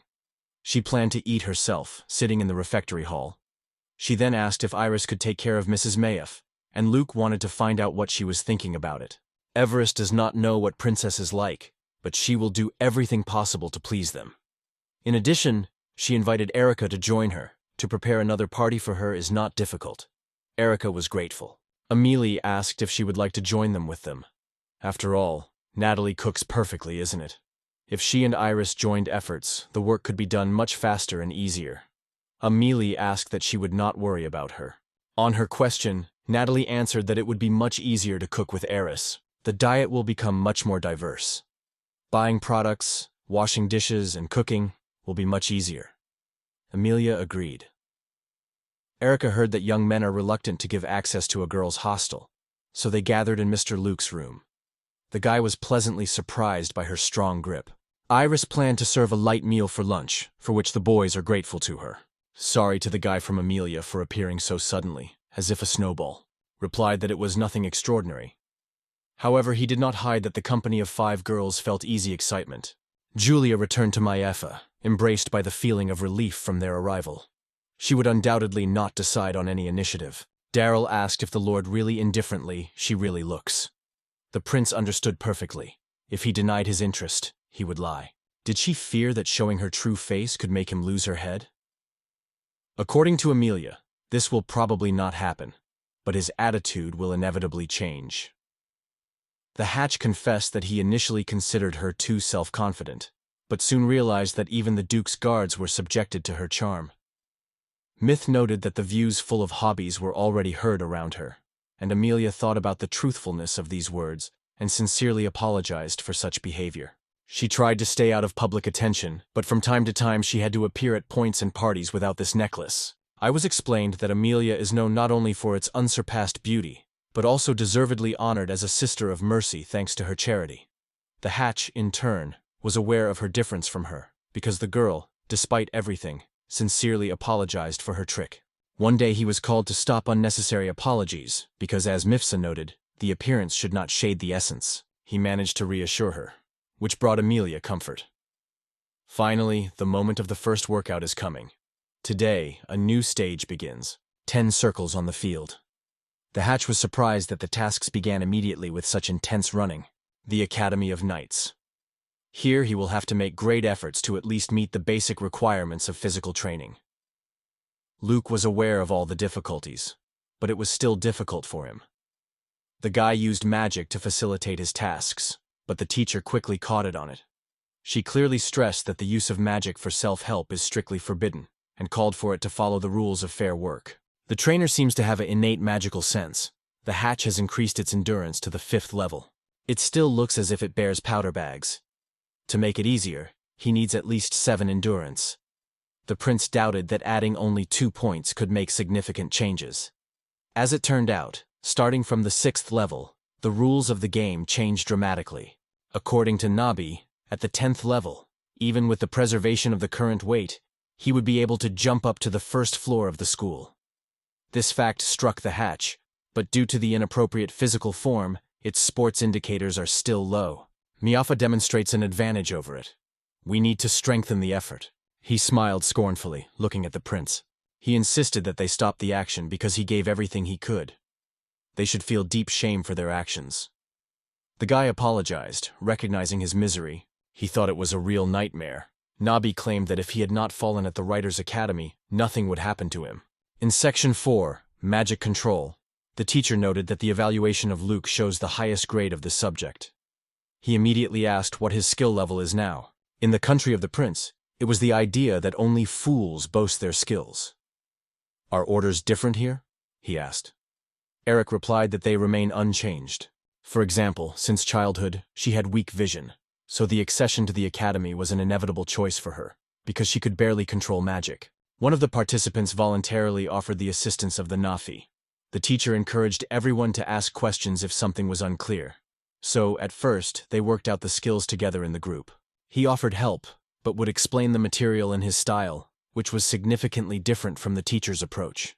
She planned to eat herself, sitting in the refectory hall. She then asked if Iris could take care of Mrs. Mayef, and Luke wanted to find out what she was thinking about it. Everest does not know what princesses like, but she will do everything possible to please them. In addition, she invited Erica to join her. To prepare another party for her is not difficult. Erica was grateful. Amelie asked if she would like to join them with them. After all, Natalie cooks perfectly, isn't it? If she and Iris joined efforts, the work could be done much faster and easier. Amelie asked that she would not worry about her. On her question, Natalie answered that it would be much easier to cook with Eris. The diet will become much more diverse. Buying products, washing dishes, and cooking will be much easier. Amelia agreed. Erica heard that young men are reluctant to give access to a girl's hostel, so they gathered in Mr. Luke's room. The guy was pleasantly surprised by her strong grip. Iris planned to serve a light meal for lunch, for which the boys are grateful to her. Sorry to the guy from Amelia for appearing so suddenly, as if a snowball. Replied that it was nothing extraordinary. However, he did not hide that the company of 5 girls felt easy excitement. Julia returned to Maefa, embraced by the feeling of relief from their arrival. She would undoubtedly not decide on any initiative. Daryl asked if the Lord really indifferently she really looks. The prince understood perfectly. If he denied his interest, he would lie. Did she fear that showing her true face could make him lose her head? According to Amelia, this will probably not happen, but his attitude will inevitably change. The Hatch confessed that he initially considered her too self-confident, but soon realized that even the Duke's guards were subjected to her charm. Myth noted that the views full of hobbies were already heard around her, and Amelia thought about the truthfulness of these words and sincerely apologized for such behavior. She tried to stay out of public attention, but from time to time she had to appear at points and parties without this necklace. I was explained that Amelia is known not only for its unsurpassed beauty, but also deservedly honored as a sister of mercy thanks to her charity. The Hatch, in turn, was aware of her difference from her, because the girl, despite everything, sincerely apologized for her trick. One day he was called to stop unnecessary apologies, because as Mifsa noted, the appearance should not shade the essence. He managed to reassure her, which brought Amelia comfort. Finally, the moment of the first workout is coming. Today, a new stage begins. 10 circles on the field. The Hatch was surprised that the tasks began immediately with such intense running. The Academy of Knights. Here he will have to make great efforts to at least meet the basic requirements of physical training. Luke was aware of all the difficulties, but it was still difficult for him. The guy used magic to facilitate his tasks, but the teacher quickly caught it on it. She clearly stressed that the use of magic for self-help is strictly forbidden, and called for it to follow the rules of fair work. The trainer seems to have an innate magical sense. The Hatch has increased its endurance to the 5th level. It still looks as if it bears powder bags. To make it easier, he needs at least 7 endurance. The prince doubted that adding only 2 points could make significant changes. As it turned out, starting from the 6th level, the rules of the game changed dramatically. According to Nabi, at the 10th level, even with the preservation of the current weight, he would be able to jump up to the 1st floor of the school. This fact struck the Hatch, but due to the inappropriate physical form, its sports indicators are still low. Miafa demonstrates an advantage over it. We need to strengthen the effort. He smiled scornfully, looking at the prince. He insisted that they stop the action because he gave everything he could. They should feel deep shame for their actions. The guy apologized, recognizing his misery. He thought it was a real nightmare. Nabi claimed that if he had not fallen at the Writers' Academy, nothing would happen to him. In Section 4, Magic Control, the teacher noted that the evaluation of Luke shows the highest grade of the subject. He immediately asked what his skill level is now. In the country of the prince, it was the idea that only fools boast their skills. Are orders different here? He asked. Eric replied that they remain unchanged. For example, since childhood, she had weak vision, so the accession to the academy was an inevitable choice for her, because she could barely control magic. One of the participants voluntarily offered the assistance of the Nafi. The teacher encouraged everyone to ask questions if something was unclear. So, at first, they worked out the skills together in the group. He offered help, but would explain the material in his style, which was significantly different from the teacher's approach.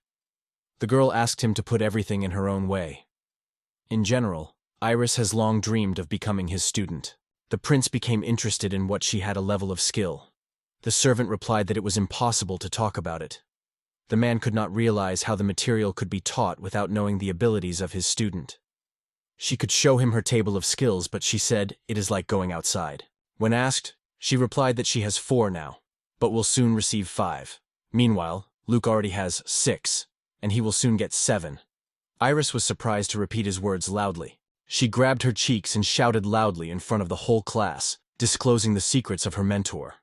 The girl asked him to put everything in her own way. In general, Iris has long dreamed of becoming his student. The prince became interested in what she had a level of skill. The servant replied that it was impossible to talk about it. The man could not realize how the material could be taught without knowing the abilities of his student. She could show him her table of skills, but she said, "It is like going outside." When asked, she replied that she has 4 now, but will soon receive 5. Meanwhile, Luke already has 6, and he will soon get 7. Iris was surprised to repeat his words loudly. She grabbed her cheeks and shouted loudly in front of the whole class, disclosing the secrets of her mentor.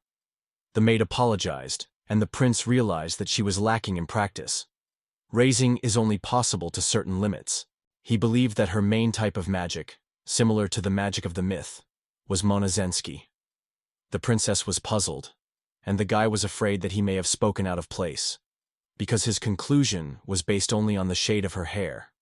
The maid apologized, and the prince realized that she was lacking in practice. Raising is only possible to certain limits. He believed that her main type of magic, similar to the magic of the myth, was monazensky. The princess was puzzled, and the guy was afraid that he may have spoken out of place, because his conclusion was based only on the shade of her hair.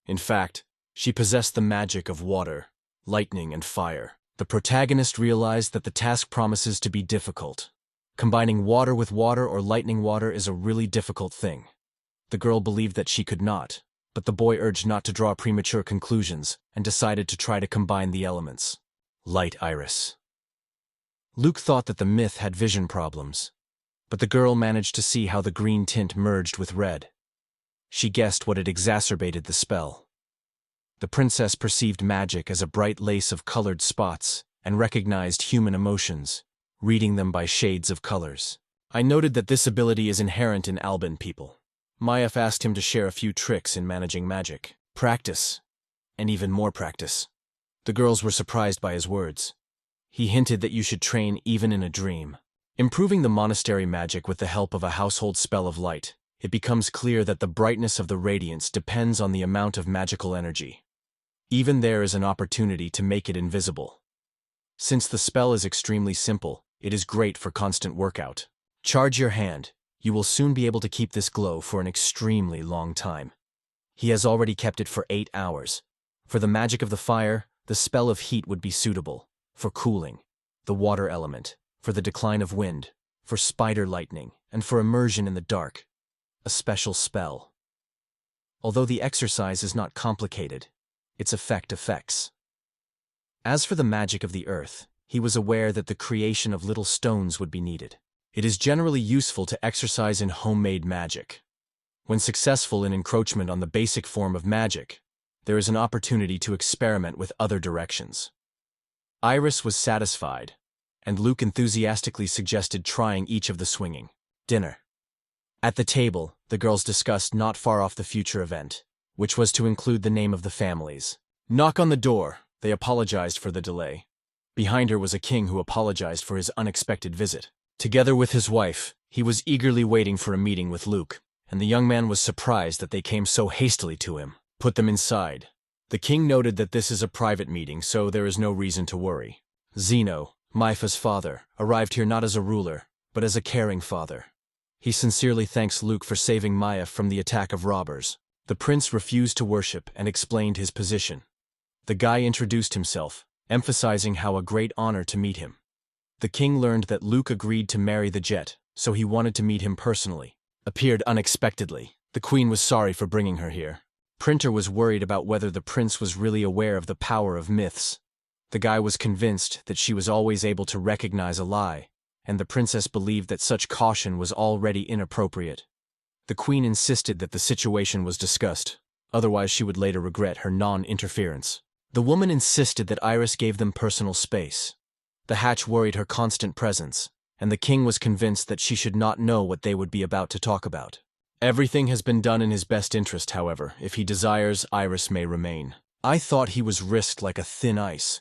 In fact, she possessed the magic of water, lightning, and fire. The protagonist realized that the task promises to be difficult. Combining water with water or lightning water is a really difficult thing. The girl believed that she could not, but the boy urged not to draw premature conclusions and decided to try to combine the elements. Light Iris. Luke thought that the myth had vision problems, but the girl managed to see how the green tint merged with red. She guessed what had exacerbated the spell. The princess perceived magic as a bright lace of colored spots and recognized human emotions, reading them by shades of colors. I noted that this ability is inherent in Albin people. Mayef asked him to share a few tricks in managing magic. Practice, and even more practice. The girls were surprised by his words. He hinted that you should train even in a dream. Improving the monastery magic with the help of a household spell of light, it becomes clear that the brightness of the radiance depends on the amount of magical energy. Even there is an opportunity to make it invisible. Since the spell is extremely simple, it is great for constant workout. Charge your hand. You will soon be able to keep this glow for an extremely long time. He has already kept it for 8 hours. For the magic of the fire, the spell of heat would be suitable. For cooling, the water element. For the decline of wind. For spider lightning. And for immersion in the dark, a special spell. Although the exercise is not complicated, its effects. As for the magic of the earth, he was aware that the creation of little stones would be needed. It is generally useful to exercise in homemade magic. When successful in encroachment on the basic form of magic, there is an opportunity to experiment with other directions. Iris was satisfied, and Luke enthusiastically suggested trying each of the swinging. Dinner. At the table, the girls discussed not far off the future event, which was to include the name of the families. Knock on the door. They apologized for the delay. Behind her was a king who apologized for his unexpected visit. Together with his wife, he was eagerly waiting for a meeting with Luke, and the young man was surprised that they came so hastily to him. Put them inside. The king noted that this is a private meeting, so there is no reason to worry. Zeno, Maifa's father, arrived here not as a ruler, but as a caring father. He sincerely thanks Luke for saving Maif from the attack of robbers. The prince refused to worship and explained his position. The guy introduced himself, emphasizing how a great honor to meet him. The king learned that Luke agreed to marry the jet, so he wanted to meet him personally. Appeared unexpectedly. The queen was sorry for bringing her here. Printer was worried about whether the prince was really aware of the power of myths. The guy was convinced that she was always able to recognize a lie, and the princess believed that such caution was already inappropriate. The queen insisted that the situation was discussed, otherwise she would later regret her non-interference. The woman insisted that Iris gave them personal space. The hatch worried her constant presence, and the king was convinced that she should not know what they would be about to talk about. Everything has been done in his best interest, however. If he desires, Iris may remain. I thought he was risked like a thin ice,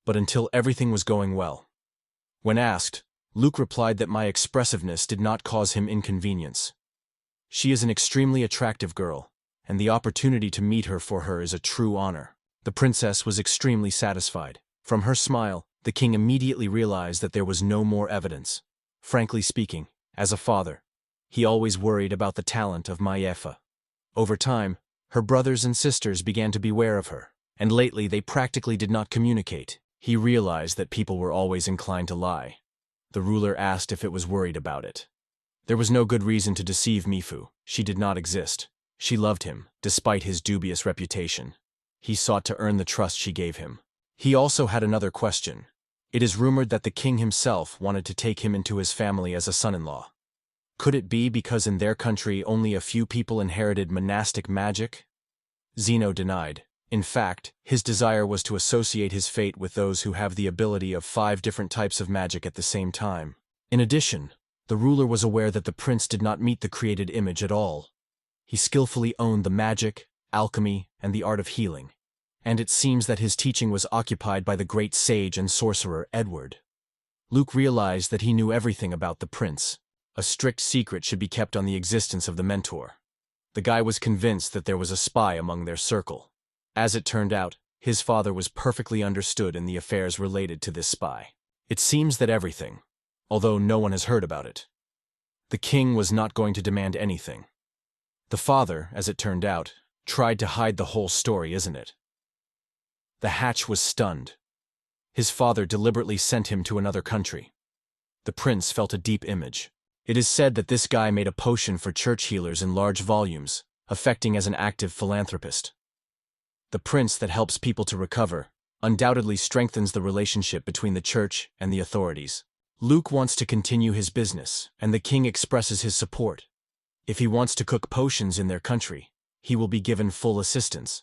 but until everything was going well. When asked, Luke replied that my expressiveness did not cause him inconvenience. She is an extremely attractive girl, and the opportunity to meet her for her is a true honor. The princess was extremely satisfied. From her smile, the king immediately realized that there was no more evidence. Frankly speaking, as a father, He always worried about the talent of Maefa. Over time, her brothers and sisters began to beware of her, and lately they practically did not communicate. He realized that people were always inclined to lie. The ruler asked if it was worried about it. There was no good reason to deceive Mifu. She did not exist. She loved him, despite his dubious reputation. He sought to earn the trust she gave him. He also had another question. It is rumored that the king himself wanted to take him into his family as a son-in-law. Could it be because in their country only a few people inherited monastic magic? Zeno denied. In fact, his desire was to associate his fate with those who have the ability of 5 different types of magic at the same time. In addition, the ruler was aware that the prince did not meet the created image at all. He skillfully owned the magic, alchemy, and the art of healing. And it seems that his teaching was occupied by the great sage and sorcerer Edward. Luke realized that he knew everything about the prince. A strict secret should be kept on the existence of the mentor. The guy was convinced that there was a spy among their circle. As it turned out, his father was perfectly understood in the affairs related to this spy. It seems that everything, although no one has heard about it. The king was not going to demand anything. The father, as it turned out, tried to hide the whole story, isn't it? The Hatch was stunned. His father deliberately sent him to another country. The prince felt a deep image. It is said that this guy made a potion for church healers in large volumes, affecting as an active philanthropist. The prince that helps people to recover undoubtedly strengthens the relationship between the church and the authorities. Luke wants to continue his business, and the king expresses his support. If he wants to cook potions in their country, he will be given full assistance.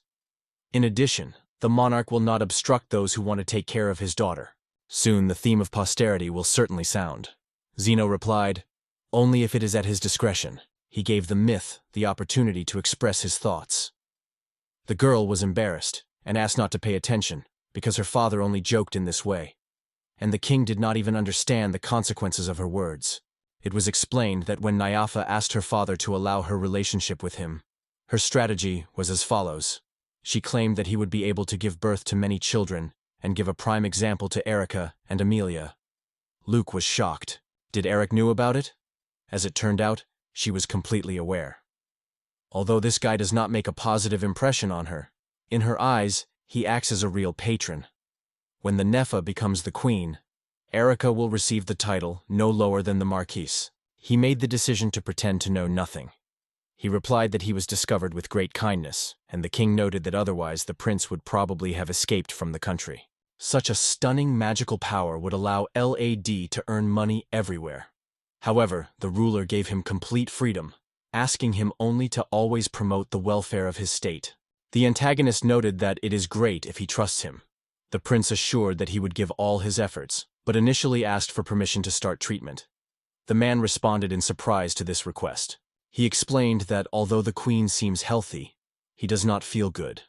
In addition, the monarch will not obstruct those who want to take care of his daughter. Soon the theme of posterity will certainly sound. Zeno replied, only if it is at his discretion. He gave the myth the opportunity to express his thoughts. The girl was embarrassed and asked not to pay attention because her father only joked in this way. And the king did not even understand the consequences of her words. It was explained that when Nyafa asked her father to allow her relationship with him, her strategy was as follows. She claimed that he would be able to give birth to many children and give a prime example to Erica and Amelia. Luke was shocked. Did Eric knew about it? As it turned out, she was completely aware. Although this guy does not make a positive impression on her, in her eyes, he acts as a real patron. When the Nefa becomes the queen, Erica will receive the title no lower than the Marquise. He made the decision to pretend to know nothing. He replied that he was discovered with great kindness, and the king noted that otherwise the prince would probably have escaped from the country. Such a stunning magical power would allow LAD to earn money everywhere. However, the ruler gave him complete freedom, asking him only to always promote the welfare of his state. The antagonist noted that it is great if he trusts him. The prince assured that he would give all his efforts, but initially asked for permission to start treatment. The man responded in surprise to this request. He explained that although the queen seems healthy, he does not feel good.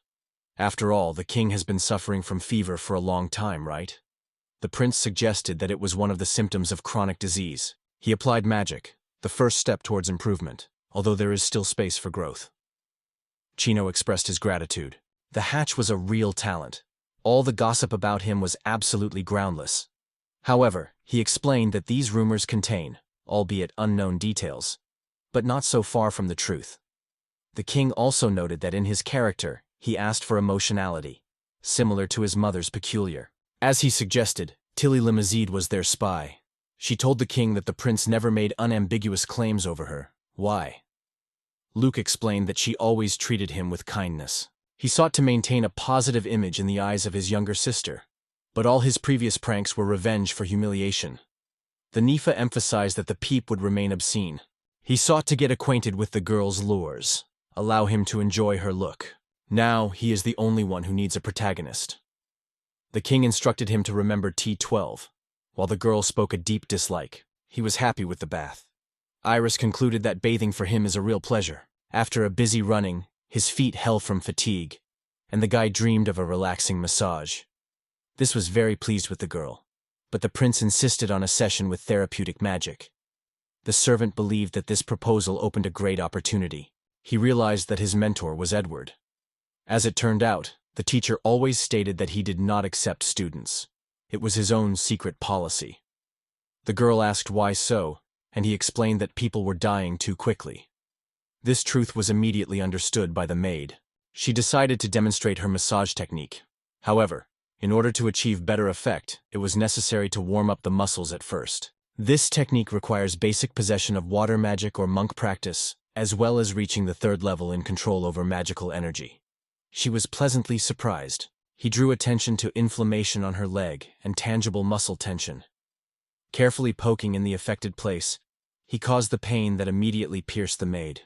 After all, the king has been suffering from fever for a long time, right? The prince suggested that it was one of the symptoms of chronic disease. He applied magic, the first step towards improvement, although there is still space for growth. Chino expressed his gratitude. The Hatch was a real talent. All the gossip about him was absolutely groundless. However, he explained that these rumors contain, albeit unknown details, but not so far from the truth. The king also noted that in his character, he asked for emotionality, similar to his mother's peculiar. As he suggested, Tilly Limazid was their spy. She told the king that the prince never made unambiguous claims over her. Why? Luke explained that she always treated him with kindness. He sought to maintain a positive image in the eyes of his younger sister, but all his previous pranks were revenge for humiliation. The Nifa emphasized that the peep would remain obscene. He sought to get acquainted with the girl's lures, allow him to enjoy her look. Now he is the only one who needs a protagonist. The king instructed him to remember T12, while the girl spoke a deep dislike. He was happy with the bath. Iris concluded that bathing for him is a real pleasure. After a busy running, his feet held from fatigue, and the guy dreamed of a relaxing massage. This was very pleased with the girl, but the prince insisted on a session with therapeutic magic. The servant believed that this proposal opened a great opportunity. He realized that his mentor was Edward. As it turned out, the teacher always stated that he did not accept students. It was his own secret policy. The girl asked why so, and he explained that people were dying too quickly. This truth was immediately understood by the maid. She decided to demonstrate her massage technique. However, in order to achieve better effect, it was necessary to warm up the muscles at first. This technique requires basic possession of water magic or monk practice, as well as reaching the third level in control over magical energy. She was pleasantly surprised. He drew attention to inflammation on her leg and tangible muscle tension. Carefully poking in the affected place, he caused the pain that immediately pierced the maid.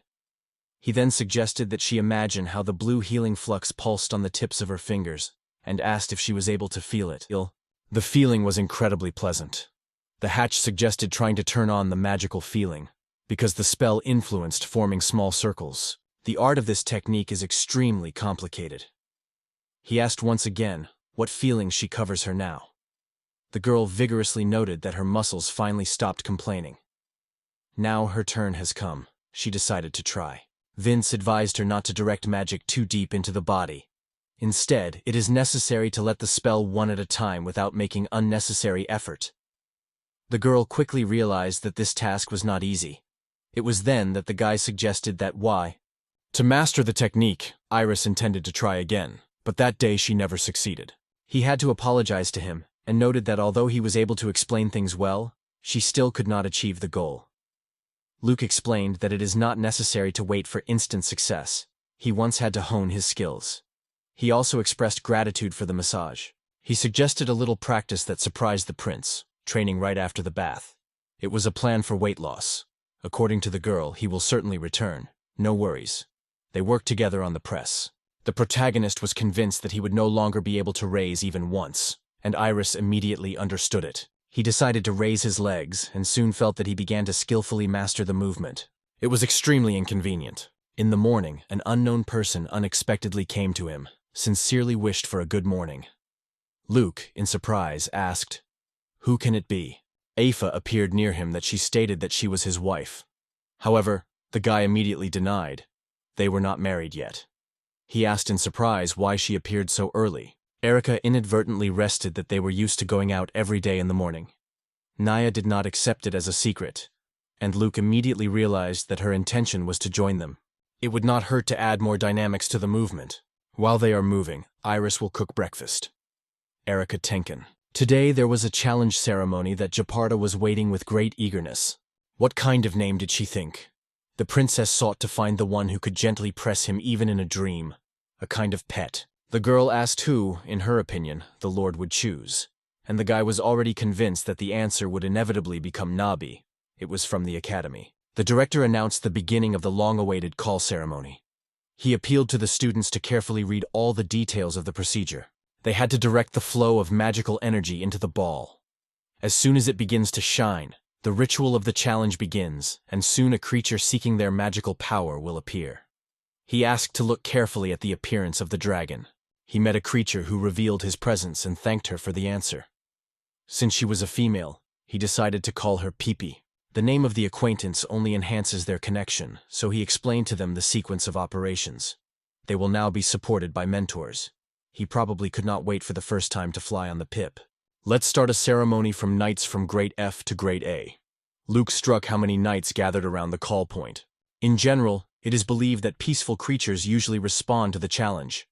He then suggested that she imagine how the blue healing flux pulsed on the tips of her fingers, and asked if she was able to feel it. The feeling was incredibly pleasant. The hatch suggested trying to turn on the magical feeling, because the spell influenced forming small circles. The art of this technique is extremely complicated. He asked once again what feeling she covers her now. The girl vigorously noted that her muscles finally stopped complaining. Now her turn has come. She decided to try. Vince advised her not to direct magic too deep into the body. Instead, it is necessary to let the spell one at a time without making unnecessary effort. The girl quickly realized that this task was not easy. It was then that the guy suggested that to master the technique, Iris intended to try again, but that day she never succeeded. He had to apologize to him, and noted that although he was able to explain things well, she still could not achieve the goal. Luke explained that it is not necessary to wait for instant success. He once had to hone his skills. He also expressed gratitude for the massage. He suggested a little practice that surprised the prince, training right after the bath. It was a plan for weight loss. According to the girl, he will certainly return. No worries. They worked together on the press. The protagonist was convinced that he would no longer be able to raise even once, and Iris immediately understood it. He decided to raise his legs and soon felt that he began to skillfully master the movement. It was extremely inconvenient. In the morning, an unknown person unexpectedly came to him, sincerely wished for a good morning. Luke, in surprise, asked, "Who can it be?" Afa appeared near him that she stated that she was his wife. However, the guy immediately denied. They were not married yet. He asked in surprise why she appeared so early. Erica inadvertently rested that they were used to going out every day in the morning. Naya did not accept it as a secret, and Luke immediately realized that her intention was to join them. It would not hurt to add more dynamics to the movement. While they are moving, Iris will cook breakfast. Erica Tenkin. Today there was a challenge ceremony that Japarta was waiting with great eagerness. What kind of name did she think? The princess sought to find the one who could gently press him even in a dream, a kind of pet. The girl asked who, in her opinion, the Lord would choose, and the guy was already convinced that the answer would inevitably become Nabi. It was from the academy. The director announced the beginning of the long-awaited call ceremony. He appealed to the students to carefully read all the details of the procedure. They had to direct the flow of magical energy into the ball. As soon as it begins to shine, the ritual of the challenge begins, and soon a creature seeking their magical power will appear. He asked to look carefully at the appearance of the dragon. He met a creature who revealed his presence and thanked her for the answer. Since she was a female, he decided to call her Pipi. The name of the acquaintance only enhances their connection, so he explained to them the sequence of operations. They will now be supported by mentors. He probably could not wait for the first time to fly on the pip. Let's start a ceremony from knights from grade F to grade A. Luke struck how many knights gathered around the call point. In general, it is believed that peaceful creatures usually respond to the challenge.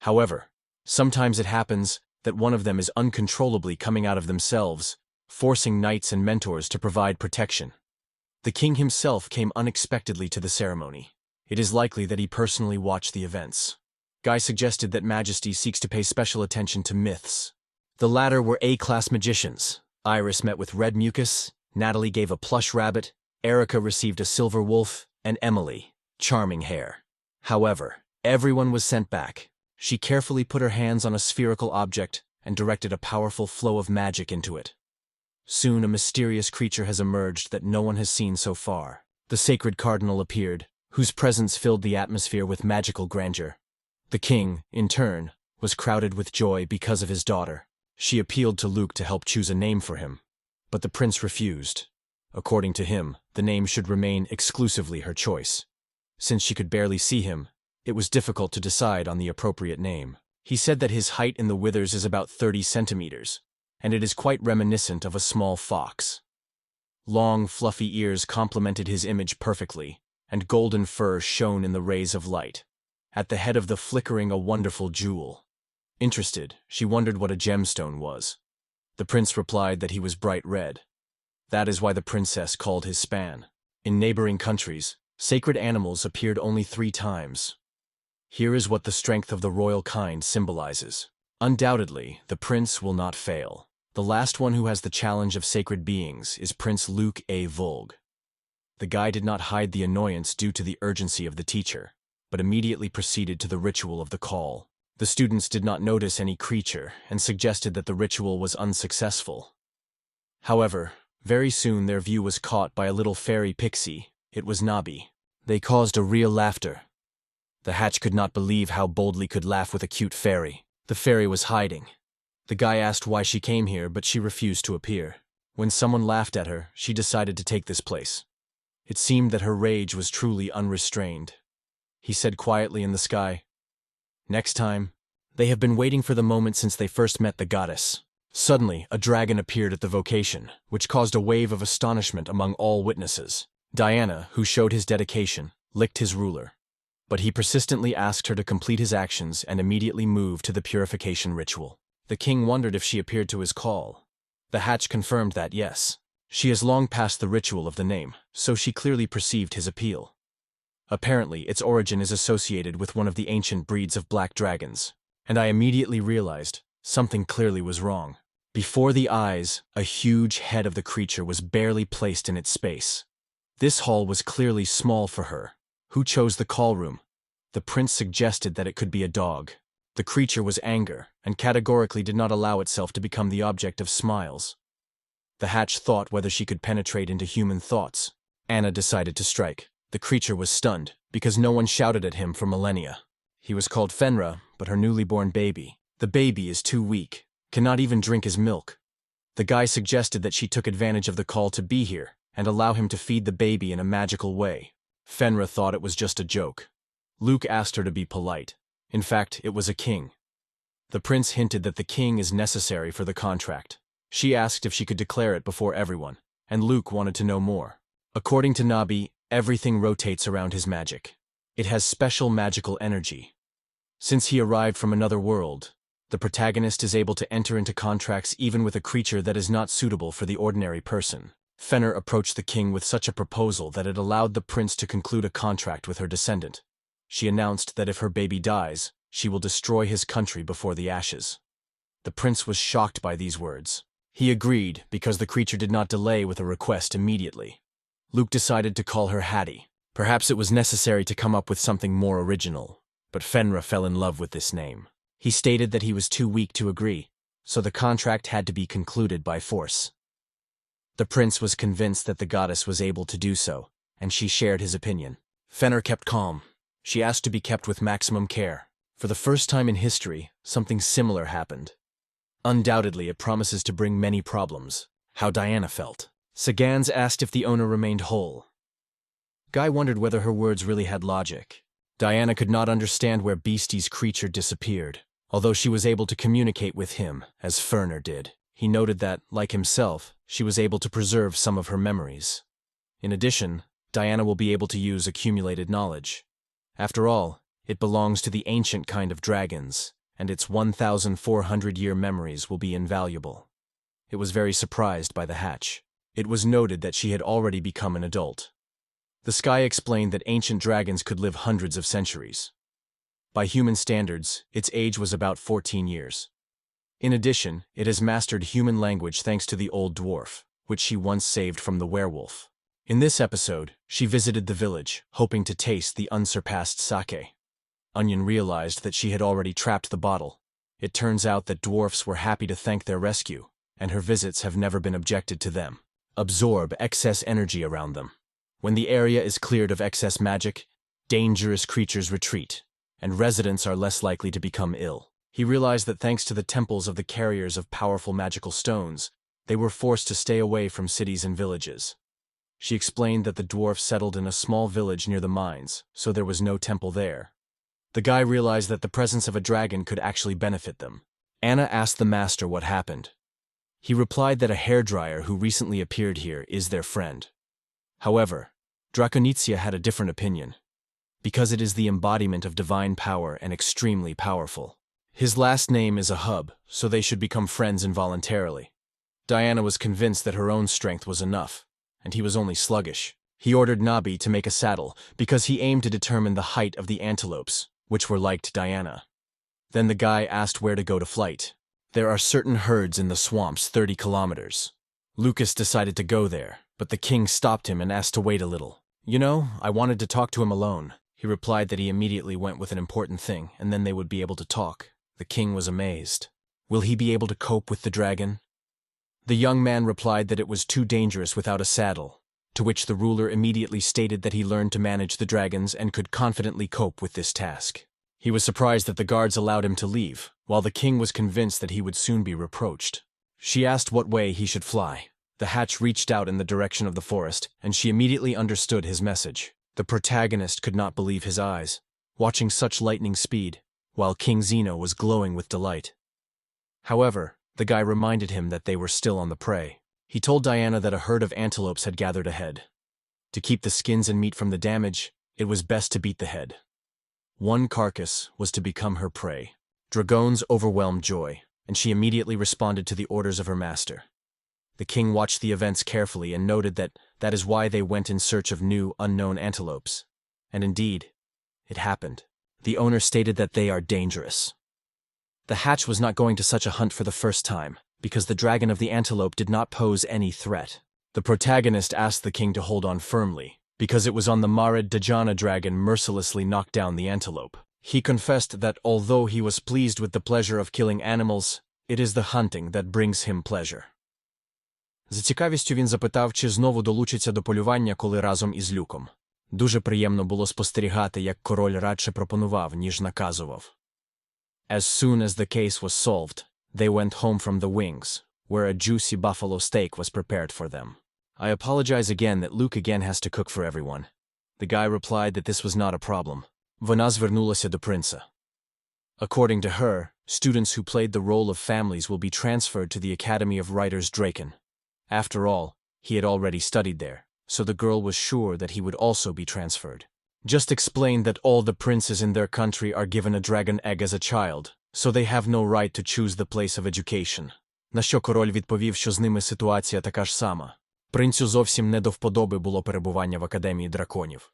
However, sometimes it happens that one of them is uncontrollably coming out of themselves, forcing knights and mentors to provide protection. The king himself came unexpectedly to the ceremony. It is likely that he personally watched the events. Guy suggested that Majesty seeks to pay special attention to myths. The latter were A-class magicians. Iris met with red mucus, Natalie gave a plush rabbit, Erica received a silver wolf, and Emily, charming hair. However, everyone was sent back. She carefully put her hands on a spherical object and directed a powerful flow of magic into it. Soon a mysterious creature has emerged that no one has seen so far. The sacred cardinal appeared, whose presence filled the atmosphere with magical grandeur. The king, in turn, was crowded with joy because of his daughter. She appealed to Luke to help choose a name for him, but the prince refused. According to him, the name should remain exclusively her choice. Since she could barely see him, it was difficult to decide on the appropriate name. He said that his height in the withers is about 30 centimeters, and it is quite reminiscent of a small fox. Long, fluffy ears complemented his image perfectly, and golden fur shone in the rays of light. At the head of the flickering a wonderful jewel. Interested, she wondered what a gemstone was. The prince replied that he was bright red. That is why the princess called his span. In neighboring countries, sacred animals appeared only 3 times. Here is what the strength of the royal kind symbolizes. Undoubtedly, the prince will not fail. The last one who has the challenge of sacred beings is Prince Luke A. Volg. The guy did not hide the annoyance due to the urgency of the teacher, but immediately proceeded to the ritual of the call. The students did not notice any creature and suggested that the ritual was unsuccessful. However, very soon their view was caught by a little fairy pixie. It was Nabi. They caused a real laughter. The hatch could not believe how boldly could laugh with a cute fairy. The fairy was hiding. The guy asked why she came here, but she refused to appear. When someone laughed at her, she decided to take this place. It seemed that her rage was truly unrestrained. He said quietly in the sky, "Next time." They have been waiting for the moment since they first met the goddess. Suddenly, a dragon appeared at the vocation, which caused a wave of astonishment among all witnesses. Diana, who showed his dedication, licked his ruler. But he persistently asked her to complete his actions and immediately moved to the purification ritual. The king wondered if she appeared to his call. The hatch confirmed that yes. She has long passed the ritual of the name, so she clearly perceived his appeal. Apparently, its origin is associated with one of the ancient breeds of black dragons, and I immediately realized something clearly was wrong. Before the eyes, a huge head of the creature was barely placed in its space. This hall was clearly small for her. Who chose the call room? The prince suggested that it could be a dog. The creature was anger, and categorically did not allow itself to become the object of smiles. The hatch thought whether she could penetrate into human thoughts. Anna decided to strike. The creature was stunned, because no one shouted at him for millennia. He was called Fenra, but her newly born baby. The baby is too weak, cannot even drink his milk. The guy suggested that she took advantage of the call to be here, and allow him to feed the baby in a magical way. Fenra thought it was just a joke. Luke asked her to be polite. In fact, it was a king. The prince hinted that the king is necessary for the contract. She asked if she could declare it before everyone, and Luke wanted to know more. According to Nabi, everything rotates around his magic. It has special magical energy. Since he arrived from another world, the protagonist is able to enter into contracts even with a creature that is not suitable for the ordinary person. Fenner approached the king with such a proposal that it allowed the prince to conclude a contract with her descendant. She announced that if her baby dies, she will destroy his country before the ashes. The prince was shocked by these words. He agreed because the creature did not delay with a request immediately. Luke decided to call her Hattie. Perhaps it was necessary to come up with something more original, but Fenra fell in love with this name. He stated that he was too weak to agree, so the contract had to be concluded by force. The prince was convinced that the goddess was able to do so, and she shared his opinion. Fenner kept calm. She asked to be kept with maximum care. For the first time in history, something similar happened. Undoubtedly, it promises to bring many problems. How Diana felt. Sagans asked if the owner remained whole. Guy wondered whether her words really had logic. Diana could not understand where Beastie's creature disappeared, although she was able to communicate with him, as Ferner did. He noted that, like himself, she was able to preserve some of her memories. In addition, Diana will be able to use accumulated knowledge. After all, it belongs to the ancient kind of dragons, and its 1,400-year memories will be invaluable. It was very surprised by the hatch. It was noted that she had already become an adult. The sky explained that ancient dragons could live hundreds of centuries. By human standards, its age was about 14 years. In addition, it has mastered human language thanks to the old dwarf, which she once saved from the werewolf. In this episode, she visited the village, hoping to taste the unsurpassed sake. Onion realized that she had already trapped the bottle. It turns out that dwarfs were happy to thank their rescue, and her visits have never been objected to them. Absorb excess energy around them. When the area is cleared of excess magic, dangerous creatures retreat, and residents are less likely to become ill. He realized that thanks to the temples of the carriers of powerful magical stones, they were forced to stay away from cities and villages. She explained that the dwarf settled in a small village near the mines, so there was no temple there. The guy realized that the presence of a dragon could actually benefit them. Anna asked the master what happened. He replied that a hairdryer who recently appeared here is their friend. However, Drakonitsia had a different opinion, because it is the embodiment of divine power and extremely powerful. His last name is a hub, so they should become friends involuntarily. Diana was convinced that her own strength was enough, and he was only sluggish. He ordered Nabi to make a saddle, because he aimed to determine the height of the antelopes, which were like Diana. Then the guy asked where to go to flight. There are certain herds in the swamps 30 kilometers. Lucas decided to go there, but the king stopped him and asked to wait a little. You know, I wanted to talk to him alone. He replied that he immediately went with an important thing, and then they would be able to talk. The king was amazed. Will he be able to cope with the dragon? The young man replied that it was too dangerous without a saddle, to which the ruler immediately stated that he learned to manage the dragons and could confidently cope with this task. He was surprised that the guards allowed him to leave, while the king was convinced that he would soon be reproached. She asked what way he should fly. The hatch reached out in the direction of the forest, and she immediately understood his message. The protagonist could not believe his eyes, watching such lightning speed, while King Zeno was glowing with delight. However, the guy reminded him that they were still on the prey. He told Diana that a herd of antelopes had gathered ahead. To keep the skins and meat from the damage, it was best to beat the head. One carcass was to become her prey. Dragones overwhelmed joy, and she immediately responded to the orders of her master. The king watched the events carefully and noted that that is why they went in search of new, unknown antelopes. And indeed, it happened. The owner stated that they are dangerous. The hatch was not going to such a hunt for the first time, because the dragon of the antelope did not pose any threat. The protagonist asked the king to hold on firmly, because it was on the Marid Dajana dragon mercilessly knocked down the antelope. He confessed that although he was pleased with the pleasure of killing animals, it is the hunting that brings him pleasure. За цікавістю він запитав, чи знову долучиться до полювання, коли разом із Люком. Дуже приємно було спостерігати, як король радше пропонував, ніж наказував. As soon as the case was solved, they went home from the wings, where a juicy buffalo steak was prepared for them. I apologize again that Luke again has to cook for everyone. The guy replied that this was not a problem. Вона звернулася до принца. According to her, students who played the role of families will be transferred to the Academy of Writers Draken. After all, he had already studied there, so the girl was sure that he would also be transferred. Just explain that all the princes in their country are given a dragon egg as a child, so they have no right to choose the place of education. На що король відповів, що з ними ситуація така ж сама. Принцю зовсім не до вподоби було перебування в Академії драконів.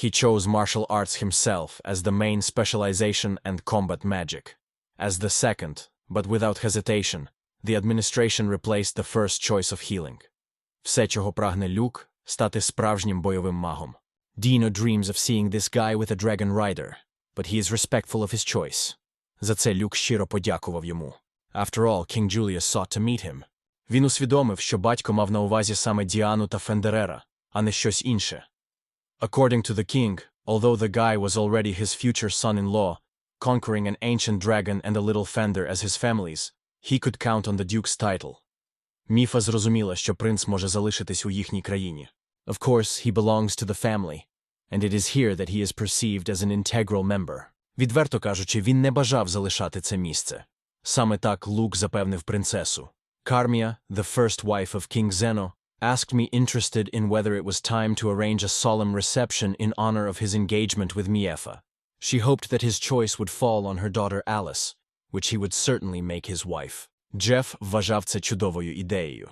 He chose martial arts himself as the main specialization and combat magic. As the second, but without hesitation, the administration replaced the first choice of healing. Все, чого прагне Люк, стати справжнім бойовим магом. Dino dreams of seeing this guy with a dragon rider, but he is respectful of his choice. За це Люк щиро подякував йому. After all, King Julius sought to meet him. Він усвідомив, що батько мав на увазі саме Діану та Фендерера, а не щось інше. According to the king, although the guy was already his future son-in-law, conquering an ancient dragon and a little Fender as his families, he could count on the duke's title. Міфа зрозуміла, що принц може залишитись у їхній країні. Of course, he belongs to the family, and it is here that he is perceived as an integral member. Відверто кажучи, він не бажав залишати це місце. Саме так Лук запевнив принцесу. Carmia, the first wife of King Zeno, asked me interested in whether it was time to arrange a solemn reception in honor of his engagement with Miefa. She hoped that his choice would fall on her daughter Alice, which he would certainly make his wife. Jeff вважав це чудовою ідеєю.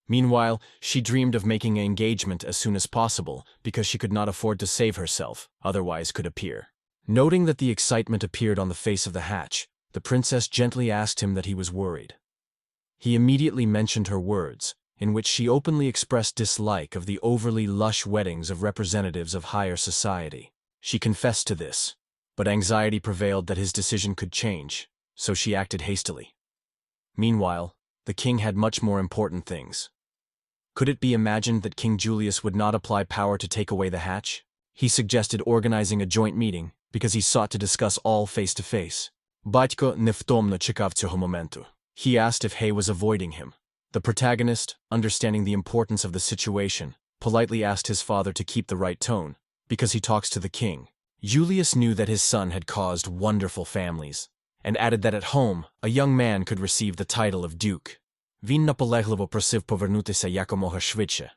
Meanwhile, she dreamed of making an engagement as soon as possible because she could not afford to save herself, otherwise could appear. Noting that the excitement appeared on the face of the hatch, the princess gently asked him that he was worried. He immediately mentioned her words, in which she openly expressed dislike of the overly lush weddings of representatives of higher society. She confessed to this, but anxiety prevailed that his decision could change, so she acted hastily. Meanwhile, the king had much more important things. Could it be imagined that King Julius would not apply power to take away the hatch? He suggested organizing a joint meeting, because he sought to discuss all face-to-face. Батько невтомно чекав цього моменту. He asked if Hay was avoiding him. The protagonist, understanding the importance of the situation, politely asked his father to keep the right tone, because he talks to the king. Julius knew that his son had caused wonderful families, and added that at home, a young man could receive the title of duke. Він наполегливо просив повернутися якомога швидше.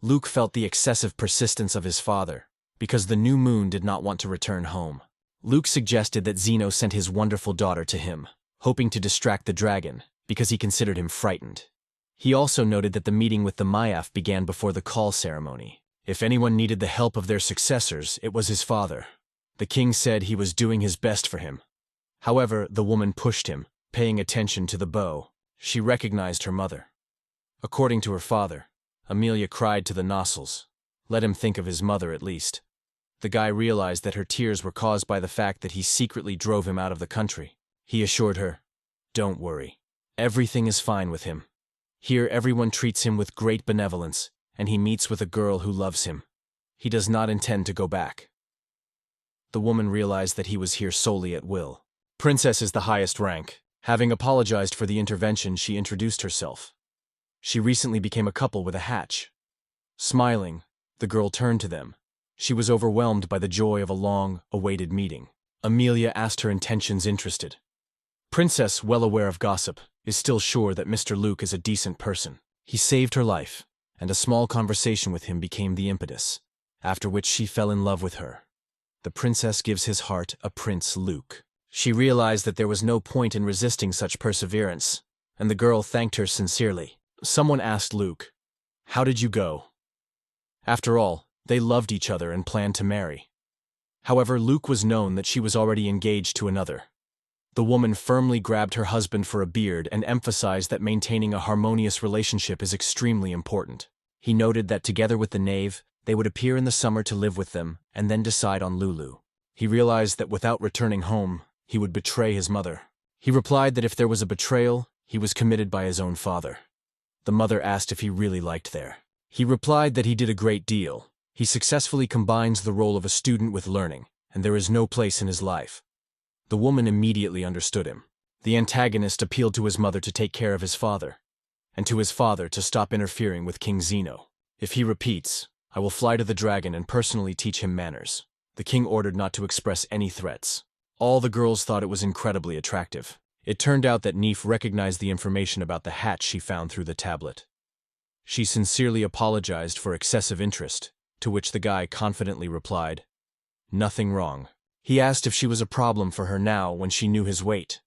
Luke felt the excessive persistence of his father, because the new moon did not want to return home. Luke suggested that Zeno sent his wonderful daughter to him, hoping to distract the dragon, because he considered him frightened. He also noted that the meeting with the Myaf began before the call ceremony. If anyone needed the help of their successors, it was his father. The king said he was doing his best for him. However, the woman pushed him, paying attention to the bow. She recognized her mother. According to her father, Amelia cried to the nostrils. Let him think of his mother at least. The guy realized that her tears were caused by the fact that he secretly drove him out of the country. He assured her, "Don't worry. Everything is fine with him. Here everyone treats him with great benevolence, and he meets with a girl who loves him. He does not intend to go back." The woman realized that he was here solely at will. Princess is the highest rank. Having apologized for the intervention, she introduced herself. She recently became a couple with a hatch. Smiling, the girl turned to them. She was overwhelmed by the joy of a long-awaited meeting. Amelia asked her intentions interested. Princess, well aware of gossip, is still sure that Mr. Luke is a decent person. He saved her life, and a small conversation with him became the impetus, after which she fell in love with her. The princess gives his heart a Prince Luke. She realized that there was no point in resisting such perseverance, and the girl thanked her sincerely. Someone asked Luke, "How did you go?" After all, they loved each other and planned to marry. However, Luke was known that she was already engaged to another. The woman firmly grabbed her husband for a beard and emphasized that maintaining a harmonious relationship is extremely important. He noted that together with the knave, they would appear in the summer to live with them and then decide on Lulu. He realized that without returning home, he would betray his mother. He replied that if there was a betrayal, he was committed by his own father. The mother asked if he really liked there. He replied that he did a great deal. He successfully combines the role of a student with learning, and there is no place in his life. The woman immediately understood him. The antagonist appealed to his mother to take care of his father, and to his father to stop interfering with King Zeno. If he repeats, I will fly to the dragon and personally teach him manners. The king ordered not to express any threats. All the girls thought it was incredibly attractive. It turned out that Neef recognized the information about the hatch she found through the tablet. She sincerely apologized for excessive interest, to which the guy confidently replied, "Nothing wrong." He asked if she was a problem for her now when she knew his weight.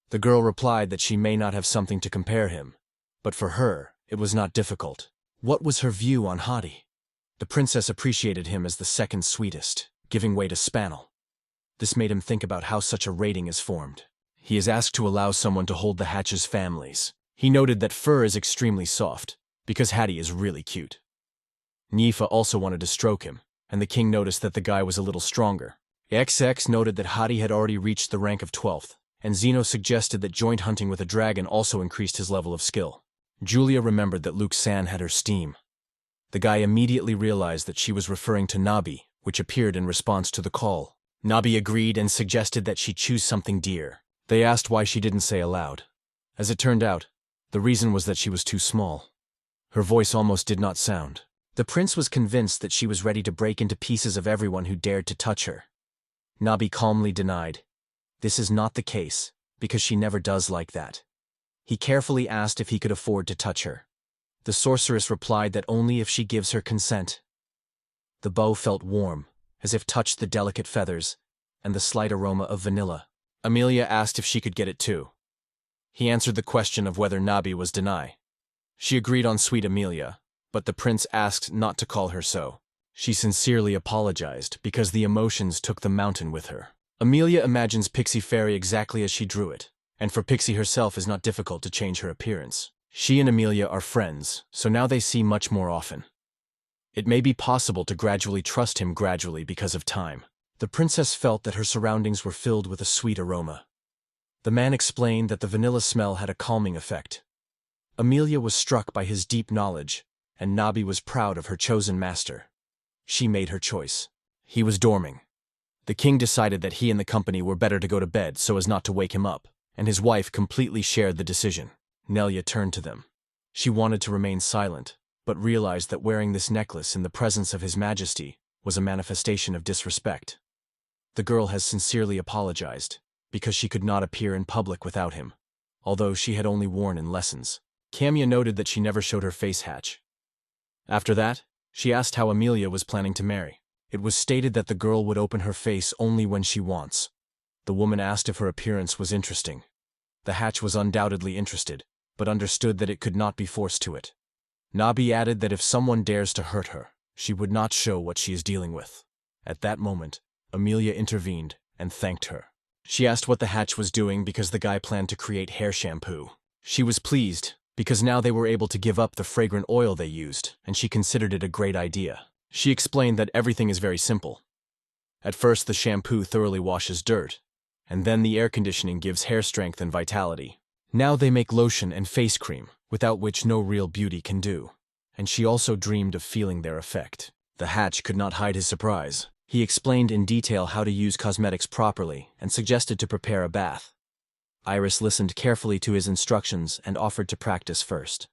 The girl replied that she may not have something to compare him, but for her, it was not difficult. What was her view on Hadi? The princess appreciated him as the second sweetest, giving way to Spaniel. This made him think about how such a rating is formed. He is asked to allow someone to hold the hatch's families. He noted that fur is extremely soft, because Hattie is really cute. Nifa also wanted to stroke him, and the king noticed that the guy was a little stronger. XX noted that Hadi had already reached the rank of 12th, and Zeno suggested that joint hunting with a dragon also increased his level of skill. Julia remembered that Luke San had her steam. The guy immediately realized that she was referring to Nabi, which appeared in response to the call. Nabi agreed and suggested that she choose something dear. They asked why she didn't say aloud. As it turned out, the reason was that she was too small. Her voice almost did not sound. The prince was convinced that she was ready to break into pieces of everyone who dared to touch her. Nabi calmly denied, "This is not the case, because she never does like that." He carefully asked if he could afford to touch her. The sorceress replied that only if she gives her consent. The bow felt warm, as if touched the delicate feathers, and the slight aroma of vanilla. Amelia asked if she could get it too. He answered the question of whether Nabi was deny. She agreed on sweet Amelia, but the prince asked not to call her so. She sincerely apologized because the emotions took the mountain with her. Amelia imagines Pixie Fairy exactly as she drew it, and for Pixie herself is not difficult to change her appearance. She and Amelia are friends, so now they see much more often. It may be possible to gradually trust him gradually because of time. The princess felt that her surroundings were filled with a sweet aroma. The man explained that the vanilla smell had a calming effect. Amelia was struck by his deep knowledge, and Nabi was proud of her chosen master. She made her choice. He was dorming. The king decided that he and the company were better to go to bed so as not to wake him up, and his wife completely shared the decision. Nelia turned to them. She wanted to remain silent, but realized that wearing this necklace in the presence of His Majesty was a manifestation of disrespect. The girl has sincerely apologized, because she could not appear in public without him, although she had only worn in lessons. Camia noted that she never showed her face hatch. After that, she asked how Amelia was planning to marry. It was stated that the girl would open her face only when she wants. The woman asked if her appearance was interesting. The hatch was undoubtedly interested, but understood that it could not be forced to it. Nabi added that if someone dares to hurt her, she would not show what she is dealing with. At that moment, Amelia intervened and thanked her. She asked what the hatch was doing because the guy planned to create hair shampoo. She was pleased, because now they were able to give up the fragrant oil they used, and she considered it a great idea. She explained that everything is very simple. At first, the shampoo thoroughly washes dirt, and then the air conditioning gives hair strength and vitality. Now they make lotion and face cream, without which no real beauty can do. And she also dreamed of feeling their effect. The hatch could not hide his surprise. He explained in detail how to use cosmetics properly and suggested to prepare a bath. Iris listened carefully to his instructions and offered to practice first.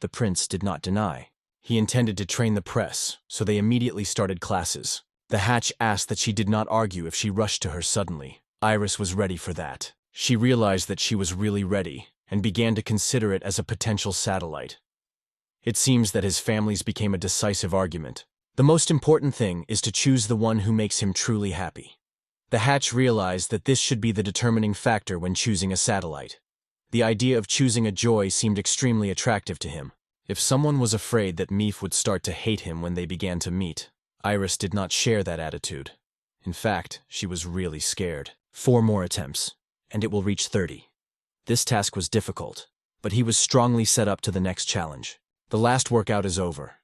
The prince did not deny. He intended to train the press, so they immediately started classes. The hatch asked that she did not argue if she rushed to her suddenly. Iris was ready for that. She realized that she was really ready and began to consider it as a potential satellite. It seems that his family's became a decisive argument. The most important thing is to choose the one who makes him truly happy. The hatch realized that this should be the determining factor when choosing a satellite. The idea of choosing a joy seemed extremely attractive to him. If someone was afraid that Meef would start to hate him when they began to meet, Iris did not share that attitude. In fact, she was really scared. 4 more attempts, and it will reach 30. This task was difficult, but he was strongly set up to the next challenge. The last workout is over.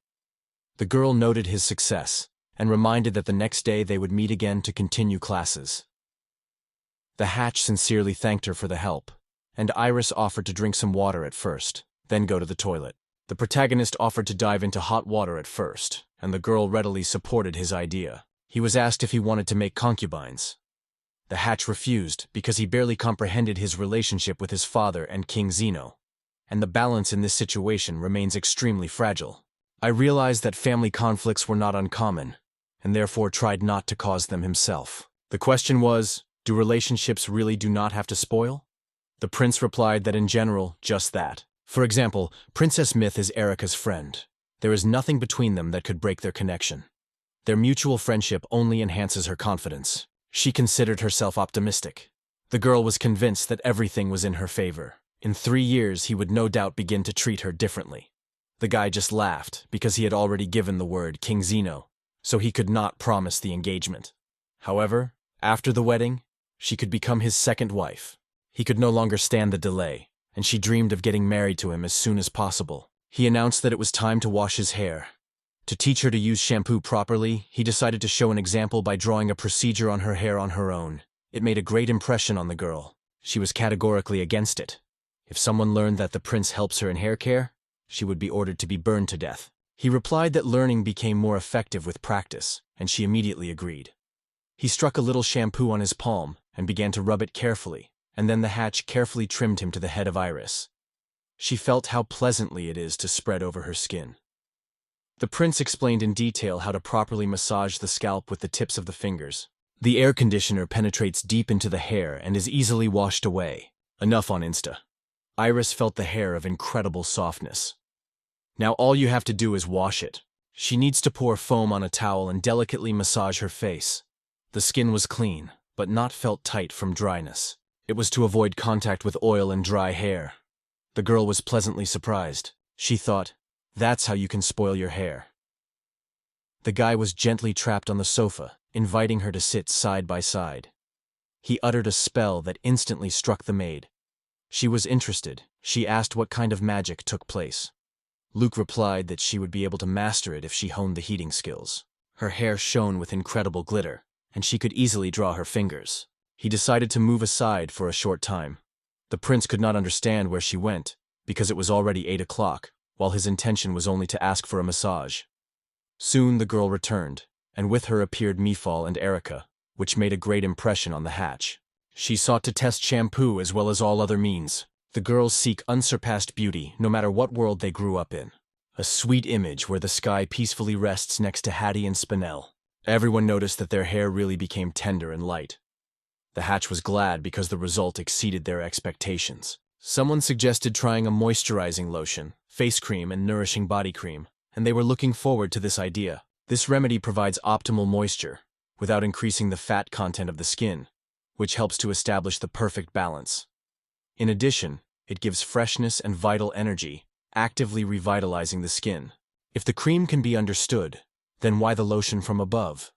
The girl noted his success and reminded that the next day they would meet again to continue classes. The hatch sincerely thanked her for the help, and Iris offered to drink some water at first, then go to the toilet. The protagonist offered to dive into hot water at first, and the girl readily supported his idea. He was asked if he wanted to make concubines. The hatch refused because he barely comprehended his relationship with his father and King Zeno, and the balance in this situation remains extremely fragile. I realized that family conflicts were not uncommon, and therefore tried not to cause them himself. The question was, do relationships really do not have to spoil? The prince replied that in general, just that. For example, Princess Myth is Erika's friend. There is nothing between them that could break their connection. Their mutual friendship only enhances her confidence. She considered herself optimistic. The girl was convinced that everything was in her favor. In 3 years, he would no doubt begin to treat her differently. The guy just laughed because he had already given the word King Zeno, so he could not promise the engagement. However, after the wedding, she could become his second wife. He could no longer stand the delay, and she dreamed of getting married to him as soon as possible. He announced that it was time to wash his hair. To teach her to use shampoo properly, he decided to show an example by drawing a procedure on her hair on her own. It made a great impression on the girl. She was categorically against it. If someone learned that the prince helps her in hair care, she would be ordered to be burned to death. He replied that learning became more effective with practice, and she immediately agreed. He struck a little shampoo on his palm and began to rub it carefully, and then the hatch carefully trimmed him to the head of Iris. She felt how pleasantly it is to spread over her skin. The prince explained in detail how to properly massage the scalp with the tips of the fingers. The air conditioner penetrates deep into the hair and is easily washed away. Enough on Insta. Iris felt the hair of incredible softness. Now all you have to do is wash it. She needs to pour foam on a towel and delicately massage her face. The skin was clean, but not felt tight from dryness. It was to avoid contact with oil and dry hair. The girl was pleasantly surprised. She thought, that's how you can spoil your hair. The guy was gently trapped on the sofa, inviting her to sit side by side. He uttered a spell that instantly struck the maid. She was interested. She asked what kind of magic took place. Luke replied that she would be able to master it if she honed the heating skills. Her hair shone with incredible glitter, and she could easily draw her fingers. He decided to move aside for a short time. The prince could not understand where she went, because it was already 8 o'clock, while his intention was only to ask for a massage. Soon the girl returned, and with her appeared Mifal and Erika, which made a great impression on the hatch. She sought to test shampoo as well as all other means. The girls seek unsurpassed beauty, no matter what world they grew up in. A sweet image where the sky peacefully rests next to Hattie and Spinel. Everyone noticed that their hair really became tender and light. The hatch was glad because the result exceeded their expectations. Someone suggested trying a moisturizing lotion, face cream, and nourishing body cream, and they were looking forward to this idea. This remedy provides optimal moisture, without increasing the fat content of the skin, which helps to establish the perfect balance. In addition, it gives freshness and vital energy, actively revitalizing the skin. If the cream can be understood, then why the lotion from above?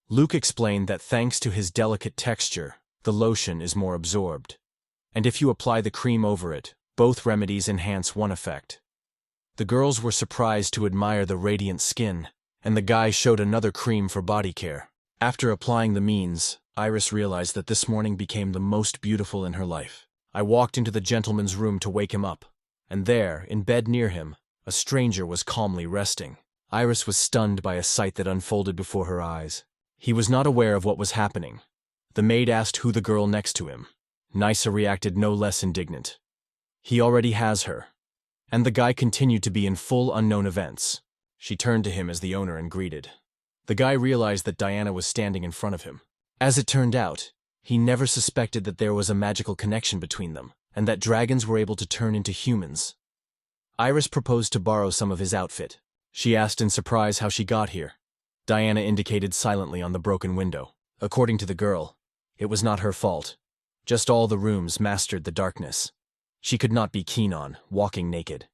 Luke explained that thanks to his delicate texture, the lotion is more absorbed. And if you apply the cream over it, both remedies enhance one effect. The girls were surprised to admire the radiant skin, and the guy showed another cream for body care. After applying the means, Iris realized that this morning became the most beautiful in her life. I walked into the gentleman's room to wake him up, and there, in bed near him, a stranger was calmly resting. Iris was stunned by a sight that unfolded before her eyes. He was not aware of what was happening. The maid asked who the girl next to him. Nysa reacted no less indignant. He already has her. And the guy continued to be in full unknown events. She turned to him as the owner and greeted. The guy realized that Diana was standing in front of him. As it turned out, he never suspected that there was a magical connection between them, and that dragons were able to turn into humans. Iris proposed to borrow some of his outfit. She asked in surprise how she got here. Diana indicated silently on the broken window. According to the girl, it was not her fault. Just all the rooms mastered the darkness. She could not be keen on walking naked.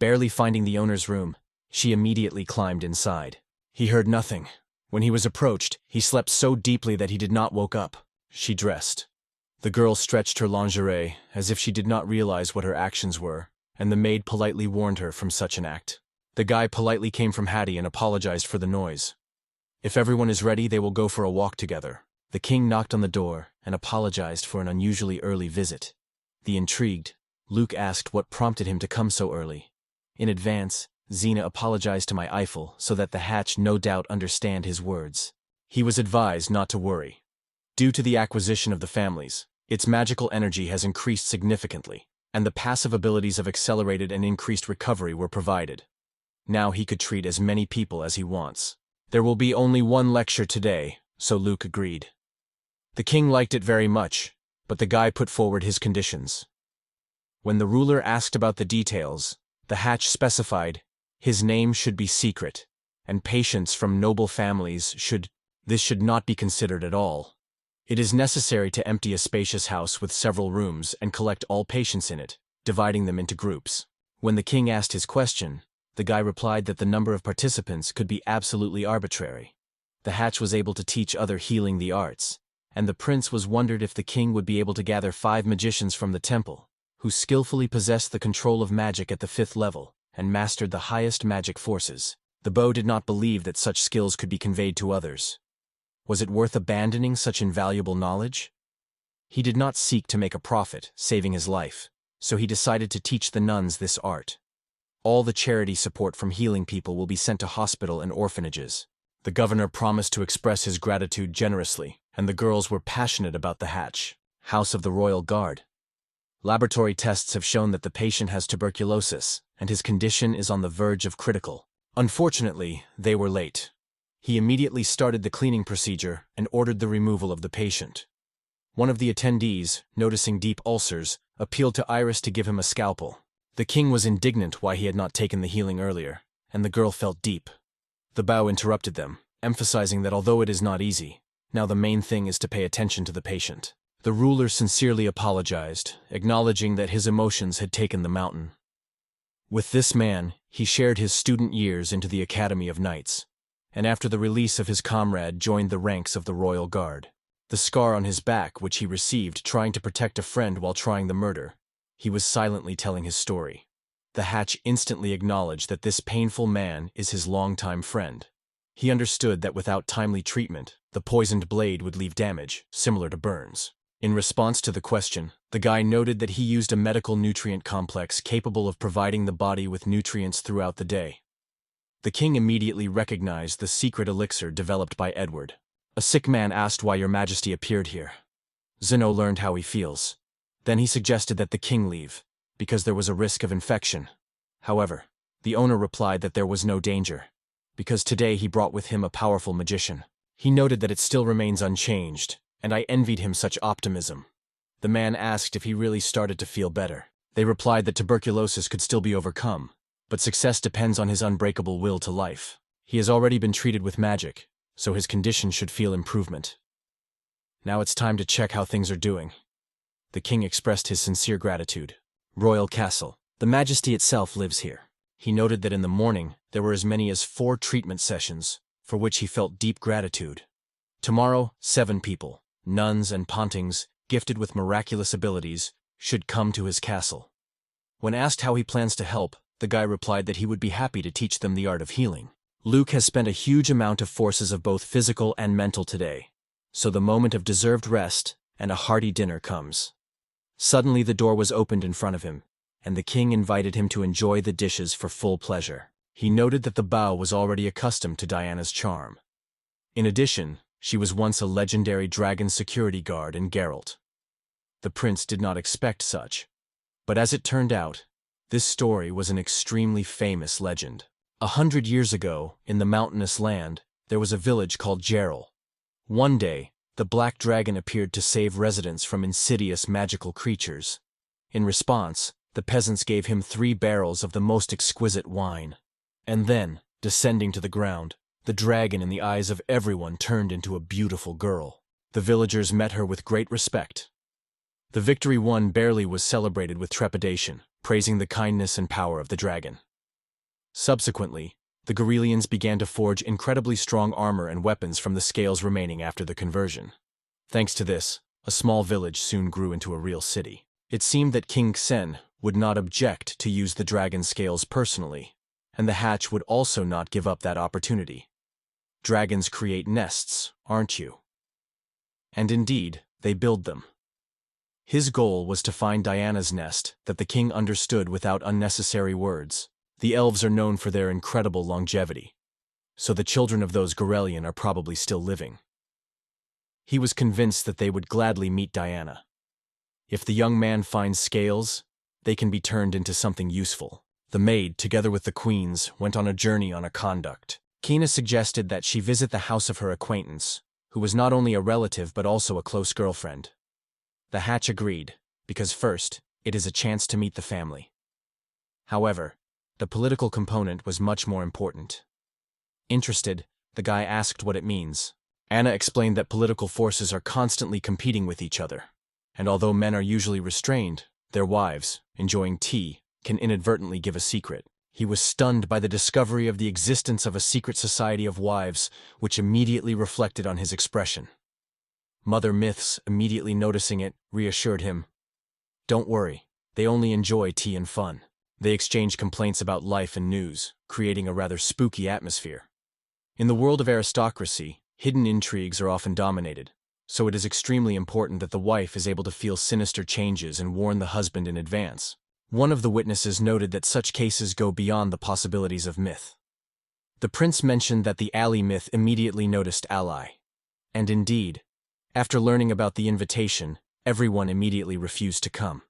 Barely finding the owner's room, she immediately climbed inside. He heard nothing. When he was approached, he slept so deeply that he did not woke up. She dressed. The girl stretched her lingerie as if she did not realize what her actions were, and the maid politely warned her from such an act. The guy politely came from Hattie and apologized for the noise. If everyone is ready, they will go for a walk together. The king knocked on the door and apologized for an unusually early visit. The intrigued, Luke asked what prompted him to come so early. In advance, Xena apologized to my Eiffel so that the hatch no doubt understand his words. He was advised not to worry. Due to the acquisition of the families, its magical energy has increased significantly, and the passive abilities of accelerated and increased recovery were provided. Now he could treat as many people as he wants. There will be only one lecture today, so Luke agreed. The king liked it very much, but the guy put forward his conditions. When the ruler asked about the details, the hatch specified his name should be secret, and patients from noble families this should not be considered at all. It is necessary to empty a spacious house with several rooms and collect all patients in it, dividing them into groups. When the king asked his question, the guy replied that the number of participants could be absolutely arbitrary. The hatch was able to teach other healing the arts, and the prince was wondered if the king would be able to gather 5 magicians from the temple, who skillfully possessed the control of magic at the 5th level, and mastered the highest magic forces. The beau did not believe that such skills could be conveyed to others. Was it worth abandoning such invaluable knowledge? He did not seek to make a profit, saving his life, so he decided to teach the nuns this art. All the charity support from healing people will be sent to hospital and orphanages. The governor promised to express his gratitude generously, and the girls were passionate about the hatch, House of the Royal Guard. Laboratory tests have shown that the patient has tuberculosis, and his condition is on the verge of critical. Unfortunately, they were late. He immediately started the cleaning procedure and ordered the removal of the patient. One of the attendees, noticing deep ulcers, appealed to Iris to give him a scalpel. The king was indignant why he had not taken the healing earlier, and the girl felt deep. The beau interrupted them, emphasizing that although it is not easy, now the main thing is to pay attention to the patient. The ruler sincerely apologized, acknowledging that his emotions had taken the mountain. With this man, he shared his student years into the Academy of Knights, and after the release of his comrade joined the ranks of the Royal Guard. The scar on his back which he received trying to protect a friend while trying the murder, he was silently telling his story. The hatch instantly acknowledged that this painful man is his longtime friend. He understood that without timely treatment, the poisoned blade would leave damage, similar to burns. In response to the question, the guy noted that he used a medical nutrient complex capable of providing the body with nutrients throughout the day. The king immediately recognized the secret elixir developed by Edward. A sick man asked why your majesty appeared here. Zeno learned how he feels. Then he suggested that the king leave, because there was a risk of infection. However, the owner replied that there was no danger, because today he brought with him a powerful magician. He noted that it still remains unchanged, and I envied him such optimism. The man asked if he really started to feel better. They replied that tuberculosis could still be overcome, but success depends on his unbreakable will to life. He has already been treated with magic, so his condition should feel improvement. Now it's time to check how things are doing. The king expressed his sincere gratitude. Royal Castle. The majesty itself lives here. He noted that in the morning, there were as many as 4 treatment sessions, for which he felt deep gratitude. Tomorrow, 7 people, nuns and pontings, gifted with miraculous abilities, should come to his castle. When asked how he plans to help, the guy replied that he would be happy to teach them the art of healing. Luke has spent a huge amount of forces of both physical and mental today, so the moment of deserved rest and a hearty dinner comes. Suddenly the door was opened in front of him, and the king invited him to enjoy the dishes for full pleasure. He noted that the bow was already accustomed to Diana's charm. In addition, she was once a legendary dragon security guard in Geralt. The prince did not expect such, but as it turned out, this story was an extremely famous legend. 100 years ago, in the mountainous land, there was a village called Geralt. One day, the black dragon appeared to save residents from insidious magical creatures. In response, the peasants gave him 3 barrels of the most exquisite wine. And then, descending to the ground, the dragon in the eyes of everyone turned into a beautiful girl. The villagers met her with great respect. The victory won barely was celebrated with trepidation, praising the kindness and power of the dragon. Subsequently, the Garelians began to forge incredibly strong armor and weapons from the scales remaining after the conversion. Thanks to this, a small village soon grew into a real city. It seemed that King Sen would not object to use the dragon scales personally, and the hatch would also not give up that opportunity. Dragons create nests, aren't you? And indeed, they build them. His goal was to find Diana's nest that the king understood without unnecessary words. The elves are known for their incredible longevity, so the children of those Garelian are probably still living. He was convinced that they would gladly meet Diana. If the young man finds scales, they can be turned into something useful. The maid, together with the queens, went on a journey on a conduct. Kina suggested that she visit the house of her acquaintance, who was not only a relative but also a close girlfriend. The hatch agreed, because first, it is a chance to meet the family. However, the political component was much more important. Interested, the guy asked what it means. Anna explained that political forces are constantly competing with each other, and although men are usually restrained, their wives, enjoying tea, can inadvertently give a secret. He was stunned by the discovery of the existence of a secret society of wives, which immediately reflected on his expression. Mother Myths, immediately noticing it, reassured him. Don't worry, they only enjoy tea and fun. They exchange complaints about life and news, creating a rather spooky atmosphere. In the world of aristocracy, hidden intrigues are often dominated, so it is extremely important that the wife is able to feel sinister changes and warn the husband in advance. One of the witnesses noted that such cases go beyond the possibilities of myth. The prince mentioned that the alley myth immediately noticed Ally. And indeed, after learning about the invitation, everyone immediately refused to come.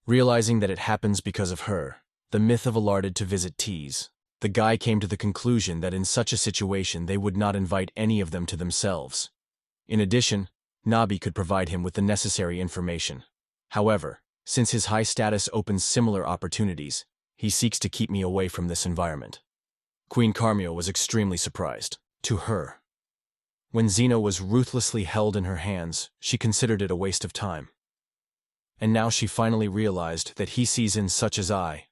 Realizing that it happens because of her, the myth of alerted to visit tease, the guy came to the conclusion that in such a situation they would not invite any of them to themselves. In addition, Nabi could provide him with the necessary information. However, since his high status opens similar opportunities, he seeks to keep me away from this environment. Queen Carmio was extremely surprised. To her, when Xeno was ruthlessly held in her hands, she considered it a waste of time. And now she finally realized that he sees in such as I,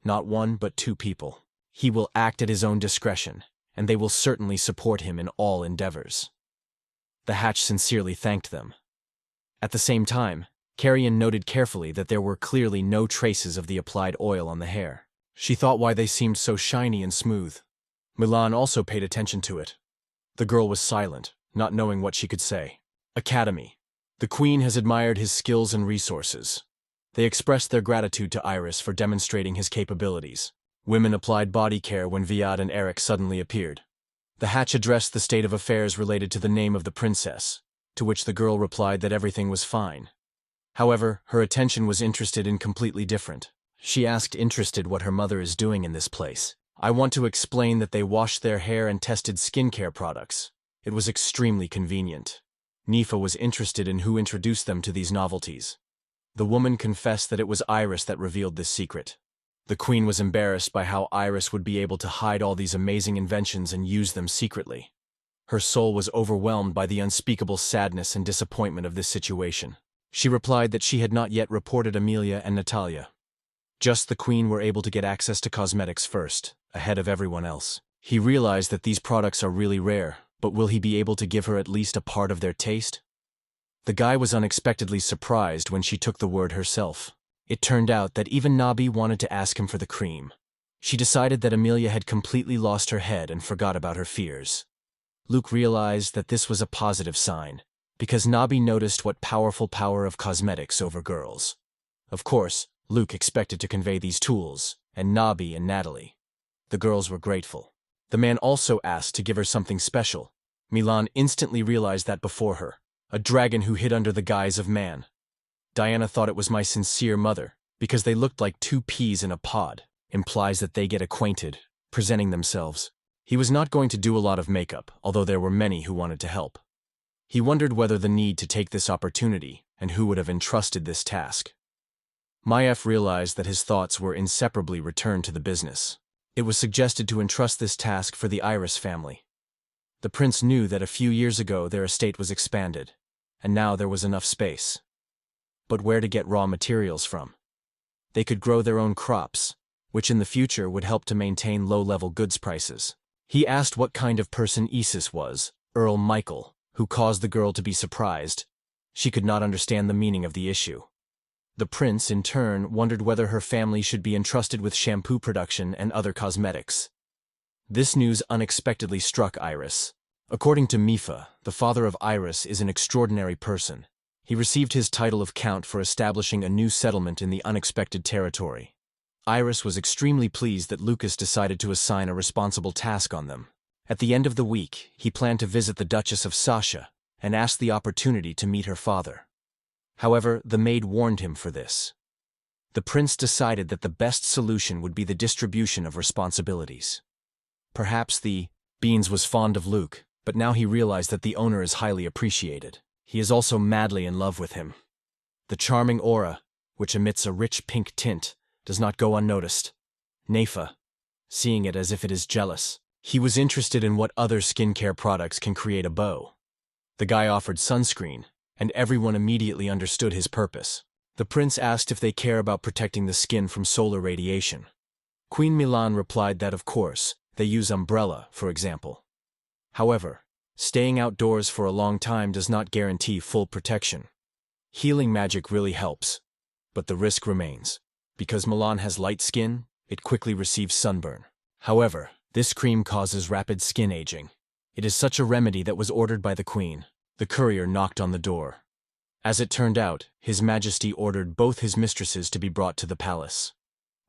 not 1 but 2 people. He will act at his own discretion, and they will certainly support him in all endeavors. The hatch sincerely thanked them. At the same time, Carrion noted carefully that there were clearly no traces of the applied oil on the hair. She thought why they seemed so shiny and smooth. Milan also paid attention to it. The girl was silent, not knowing what she could say. Academy. The queen has admired his skills and resources. They expressed their gratitude to Iris for demonstrating his capabilities. Women applied body care when Viad and Eric suddenly appeared. The hatch addressed the state of affairs related to the name of the princess, to which the girl replied that everything was fine. However, her attention was interested in completely different. She asked interested what her mother is doing in this place. I want to explain that they washed their hair and tested skincare products. It was extremely convenient. Nifa was interested in who introduced them to these novelties. The woman confessed that it was Iris that revealed this secret. The queen was embarrassed by how Iris would be able to hide all these amazing inventions and use them secretly. Her soul was overwhelmed by the unspeakable sadness and disappointment of this situation. She replied that she had not yet reported Amelia and Natalia. Just the queen were able to get access to cosmetics first, ahead of everyone else. He realized that these products are really rare, but will he be able to give her at least a part of their taste? The guy was unexpectedly surprised when she took the word herself. It turned out that even Nabi wanted to ask him for the cream. She decided that Amelia had completely lost her head and forgot about her fears. Luke realized that this was a positive sign, because Nabi noticed what powerful power of cosmetics over girls. Of course, Luke expected to convey these tools, and Nabi and Natalie. The girls were grateful. The man also asked to give her something special. Milan instantly realized that before her, a dragon who hid under the guise of man. Diana thought it was my sincere mother, because they looked like two peas in a pod, implies that they get acquainted, presenting themselves. He was not going to do a lot of makeup, although there were many who wanted to help. He wondered whether the need to take this opportunity, and who would have entrusted this task. Mayef realized that his thoughts were inseparably returned to the business. It was suggested to entrust this task for the Iris family. The prince knew that a few years ago their estate was expanded, and now there was enough space. But where to get raw materials from? They could grow their own crops, which in the future would help to maintain low-level goods prices. He asked what kind of person Isis was, Earl Michael, who caused the girl to be surprised. She could not understand the meaning of the issue. The prince, in turn, wondered whether her family should be entrusted with shampoo production and other cosmetics. This news unexpectedly struck Iris. According to Mifa, the father of Iris is an extraordinary person. He received his title of count for establishing a new settlement in the unexpected territory. Iris was extremely pleased that Lucas decided to assign a responsible task on them. At the end of the week, he planned to visit the Duchess of Sasha and asked the opportunity to meet her father. However, the maid warned him for this. The prince decided that the best solution would be the distribution of responsibilities. Perhaps the Beans was fond of Luke, but now he realized that the owner is highly appreciated. He is also madly in love with him. The charming aura, which emits a rich pink tint, does not go unnoticed. Nefa, seeing it as if it is jealous, he was interested in what other skincare products can create a bow. The guy offered sunscreen, and everyone immediately understood his purpose. The prince asked if they care about protecting the skin from solar radiation. Queen Milan replied that of course, they use umbrella, for example. However, staying outdoors for a long time does not guarantee full protection. Healing magic really helps, but the risk remains. Because Milan has light skin, it quickly receives sunburn. However, this cream causes rapid skin aging. It is such a remedy that was ordered by the queen. The courier knocked on the door. As it turned out, His Majesty ordered both his mistresses to be brought to the palace.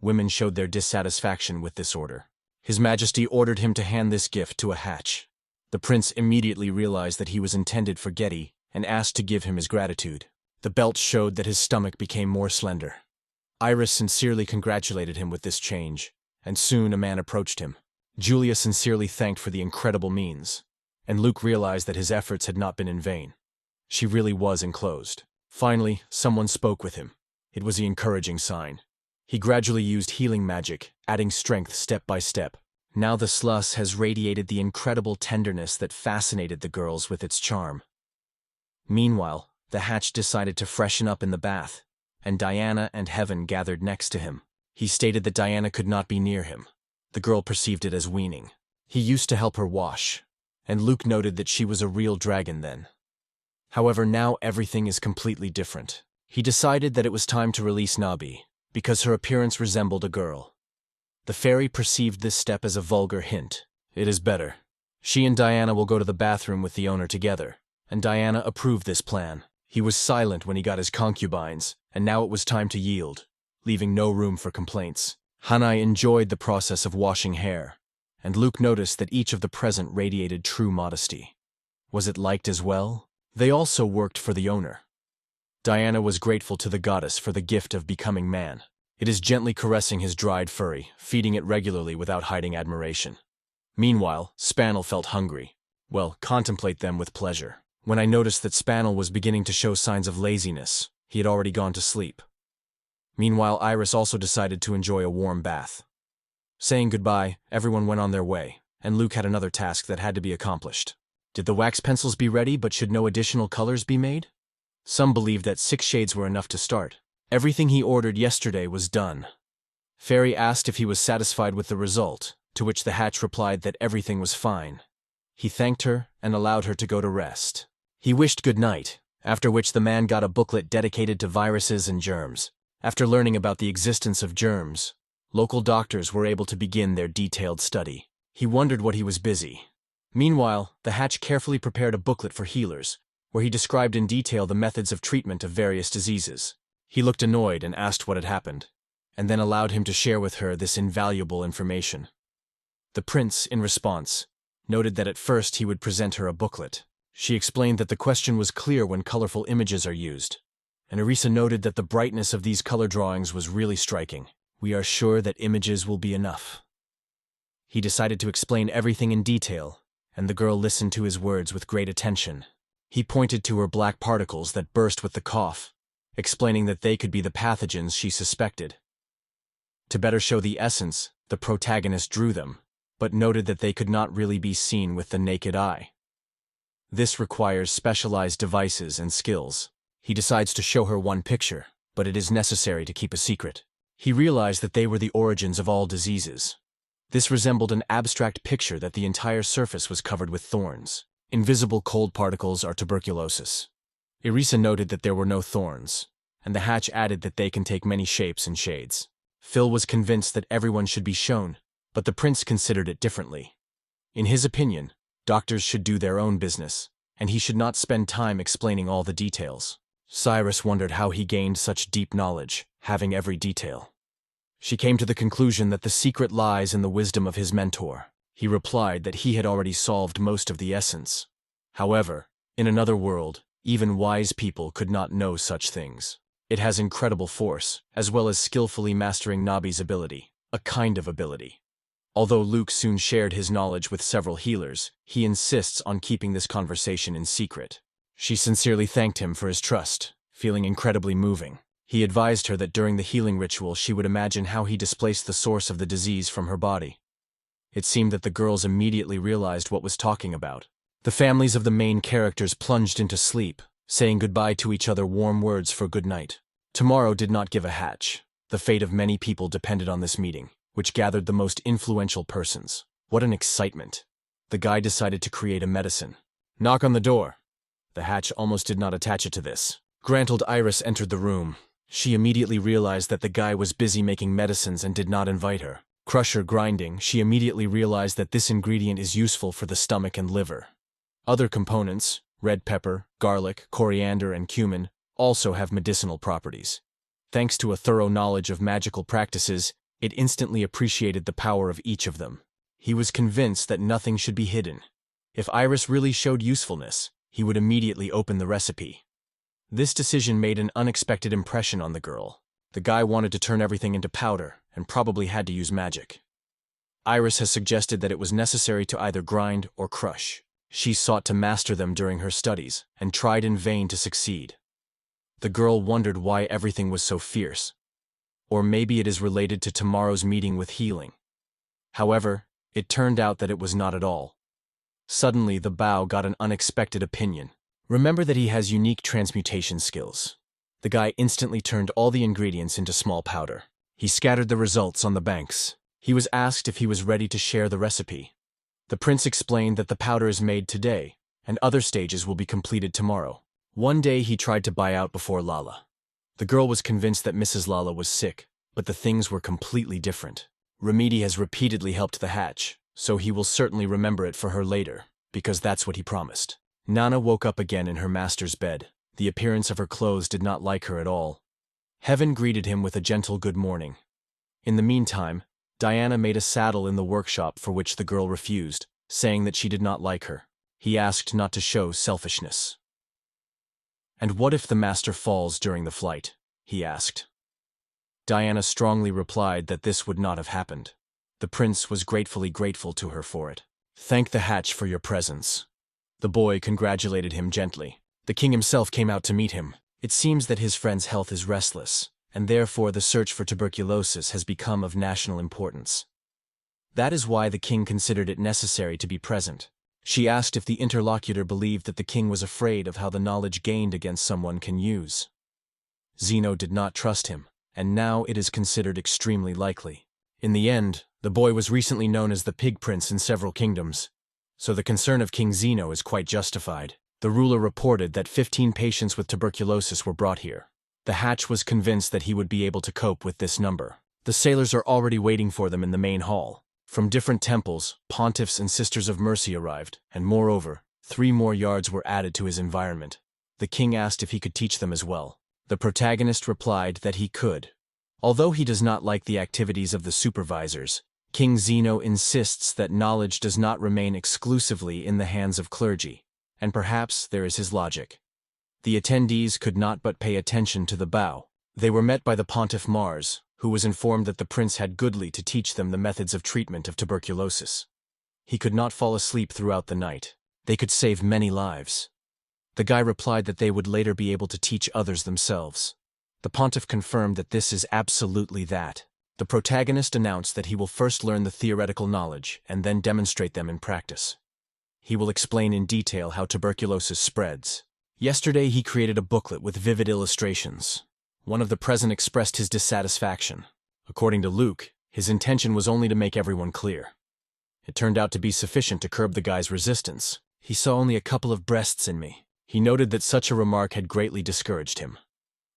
Women showed their dissatisfaction with this order. His Majesty ordered him to hand this gift to a hatch. The prince immediately realized that he was intended for Getty and asked to give him his gratitude. The belt showed that his stomach became more slender. Iris sincerely congratulated him with this change, and soon a man approached him. Julia sincerely thanked for the incredible means, and Luke realized that his efforts had not been in vain. She really was enclosed. Finally, someone spoke with him. It was the encouraging sign. He gradually used healing magic, adding strength step by step. Now the sluss has radiated the incredible tenderness that fascinated the girls with its charm. Meanwhile, the hatch decided to freshen up in the bath, and Diana and Heaven gathered next to him. He stated that Diana could not be near him. The girl perceived it as weaning. He used to help her wash, and Luke noted that she was a real dragon then. However, now everything is completely different. He decided that it was time to release Nabi, because her appearance resembled a girl. The fairy perceived this step as a vulgar hint. It is better. She and Diana will go to the bathroom with the owner together, and Diana approved this plan. He was silent when he got his concubines, and now it was time to yield, leaving no room for complaints. Hanai enjoyed the process of washing hair, and Luke noticed that each of the present radiated true modesty. Was it liked as well? They also worked for the owner. Diana was grateful to the goddess for the gift of becoming man. It is gently caressing his dried furry, feeding it regularly without hiding admiration. Meanwhile, Spanel felt hungry. Well, contemplate them with pleasure. When I noticed that Spannel was beginning to show signs of laziness, he had already gone to sleep. Meanwhile, Iris also decided to enjoy a warm bath. Saying goodbye, everyone went on their way, and Luke had another task that had to be accomplished. Did the wax pencils be ready, but should no additional colors be made? Some believed that 6 shades were enough to start. Everything he ordered yesterday was done. Fairy asked if he was satisfied with the result, to which the Hatch replied that everything was fine. He thanked her and allowed her to go to rest. He wished good night, after which the man got a booklet dedicated to viruses and germs. After learning about the existence of germs, local doctors were able to begin their detailed study. He wondered what he was busy. Meanwhile, the Hatch carefully prepared a booklet for healers, where he described in detail the methods of treatment of various diseases. He looked annoyed and asked what had happened, and then allowed him to share with her this invaluable information. The prince, in response, noted that at first he would present her a booklet. She explained that the question was clear when colorful images are used, and Arisa noted that the brightness of these color drawings was really striking. We are sure that images will be enough. He decided to explain everything in detail, and the girl listened to his words with great attention. He pointed to her black particles that burst with the cough, explaining that they could be the pathogens she suspected. To better show the essence, the protagonist drew them, but noted that they could not really be seen with the naked eye. This requires specialized devices and skills. He decides to show her one picture, but it is necessary to keep a secret. He realized that they were the origins of all diseases. This resembled an abstract picture that the entire surface was covered with thorns. Invisible cold particles are tuberculosis. Arisa noted that there were no thorns, and the Hatch added that they can take many shapes and shades. Phil was convinced that everyone should be shown, but the prince considered it differently. In his opinion, doctors should do their own business, and he should not spend time explaining all the details. Cyrus wondered how he gained such deep knowledge, having every detail. She came to the conclusion that the secret lies in the wisdom of his mentor. He replied that he had already solved most of the essence. However, in another world, even wise people could not know such things. It has incredible force, as well as skillfully mastering Nabi's ability, a kind of ability. Although Luke soon shared his knowledge with several healers, he insists on keeping this conversation in secret. She sincerely thanked him for his trust, feeling incredibly moving. He advised her that during the healing ritual she would imagine how he displaced the source of the disease from her body. It seemed that the girls immediately realized what was talking about. The families of the main characters plunged into sleep, saying goodbye to each other warm words for good night. Tomorrow did not give a Hatch. The fate of many people depended on this meeting, which gathered the most influential persons. What an excitement! The guy decided to create a medicine. Knock on the door. The Hatch almost did not attach it to this. Grantled Iris entered the room. She immediately realized that the guy was busy making medicines and did not invite her. Crusher grinding, she immediately realized that this ingredient is useful for the stomach and liver. Other components, red pepper, garlic, coriander, and cumin, also have medicinal properties. Thanks to a thorough knowledge of magical practices, it instantly appreciated the power of each of them. He was convinced that nothing should be hidden. If Iris really showed usefulness, he would immediately open the recipe. This decision made an unexpected impression on the girl. The guy wanted to turn everything into powder, and probably had to use magic. Iris has suggested that it was necessary to either grind or crush. She sought to master them during her studies, and tried in vain to succeed. The girl wondered why everything was so fierce. Or maybe it is related to tomorrow's meeting with healing. However, it turned out that it was not at all. Suddenly, the Bao got an unexpected opinion. Remember that he has unique transmutation skills. The guy instantly turned all the ingredients into small powder. He scattered the results on the banks. He was asked if he was ready to share the recipe. The prince explained that the powder is made today, and other stages will be completed tomorrow. One day he tried to buy out before Lala. The girl was convinced that Mrs. Lala was sick, but the things were completely different. Remedi has repeatedly helped the Hatch, so he will certainly remember it for her later, because that's what he promised. Nana woke up again in her master's bed. The appearance of her clothes did not like her at all. Heaven greeted him with a gentle good morning. In the meantime, Diana made a saddle in the workshop for which the girl refused, saying that she did not like her. He asked not to show selfishness. And what if the master falls during the flight? He asked. Diana strongly replied that this would not have happened. The prince was grateful to her for it. Thank the Hatch for your presence. The boy congratulated him gently. The king himself came out to meet him. It seems that his friend's health is restless, and therefore the search for tuberculosis has become of national importance. That is why the king considered it necessary to be present. She asked if the interlocutor believed that the king was afraid of how the knowledge gained against someone can use. Zeno did not trust him, and now it is considered extremely likely. In the end, the boy was recently known as the Pig Prince in several kingdoms, so the concern of King Zeno is quite justified. The ruler reported that 15 patients with tuberculosis were brought here. The Hatch was convinced that he would be able to cope with this number. The sailors are already waiting for them in the main hall. From different temples, pontiffs and sisters of mercy arrived, and moreover, 3 more yards were added to his environment. The king asked if he could teach them as well. The protagonist replied that he could. Although he does not like the activities of the supervisors, King Zeno insists that knowledge does not remain exclusively in the hands of clergy, and perhaps there is his logic. The attendees could not but pay attention to the bow. They were met by the Pontiff Mars, who was informed that the prince had goodly to teach them the methods of treatment of tuberculosis. He could not fall asleep throughout the night. They could save many lives. The guy replied that they would later be able to teach others themselves. The pontiff confirmed that this is absolutely that. The protagonist announced that he will first learn the theoretical knowledge and then demonstrate them in practice. He will explain in detail how tuberculosis spreads. Yesterday he created a booklet with vivid illustrations. One of the present expressed his dissatisfaction. According to Luke, his intention was only to make everyone clear. It turned out to be sufficient to curb the guy's resistance. He saw only a couple of breasts in me. He noted that such a remark had greatly discouraged him.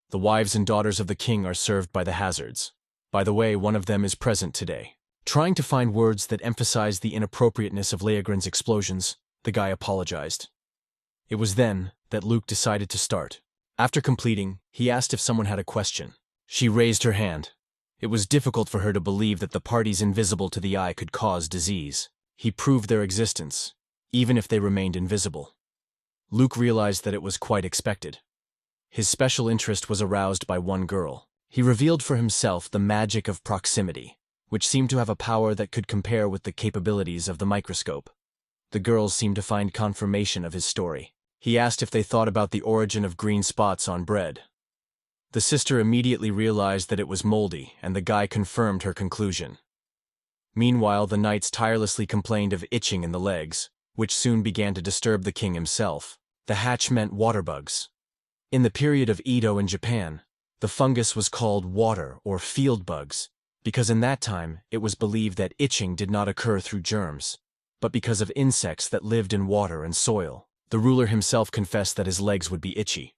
The wives and daughters of the king are served by the Hazards. By the way, one of them is present today. Trying to find words that emphasize the inappropriateness of Leogrin's explosions, the guy apologized. It was then that Luke decided to start. After completing, he asked if someone had a question. She raised her hand. It was difficult for her to believe that the parties invisible to the eye could cause disease. He proved their existence, even if they remained invisible. Luke realized that it was quite expected. His special interest was aroused by one girl. He revealed for himself the magic of proximity, which seemed to have a power that could compare with the capabilities of the microscope. The girls seemed to find confirmation of his story. He asked if they thought about the origin of green spots on bread. The sister immediately realized that it was moldy, and the guy confirmed her conclusion. Meanwhile, the knights tirelessly complained of itching in the legs, which soon began to disturb the king himself. The hatch meant water bugs. In the period of Edo in Japan, the fungus was called water or field bugs, because in that time it was believed that itching did not occur through germs, but because of insects that lived in water and soil. The ruler himself confessed that his legs would be itchy.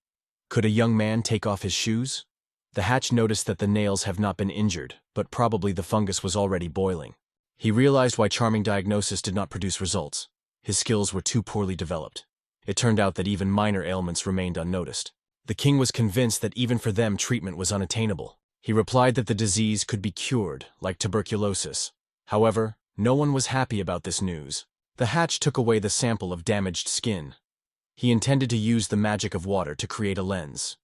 Could a young man take off his shoes? The hatch noticed that the nails have not been injured, but probably the fungus was already boiling. He realized why charming diagnosis did not produce results. His skills were too poorly developed. It turned out that even minor ailments remained unnoticed. The king was convinced that even for them treatment was unattainable. He replied that the disease could be cured, like tuberculosis. However, no one was happy about this news. The hatch took away the sample of damaged skin. He intended to use the magic of water to create a lens.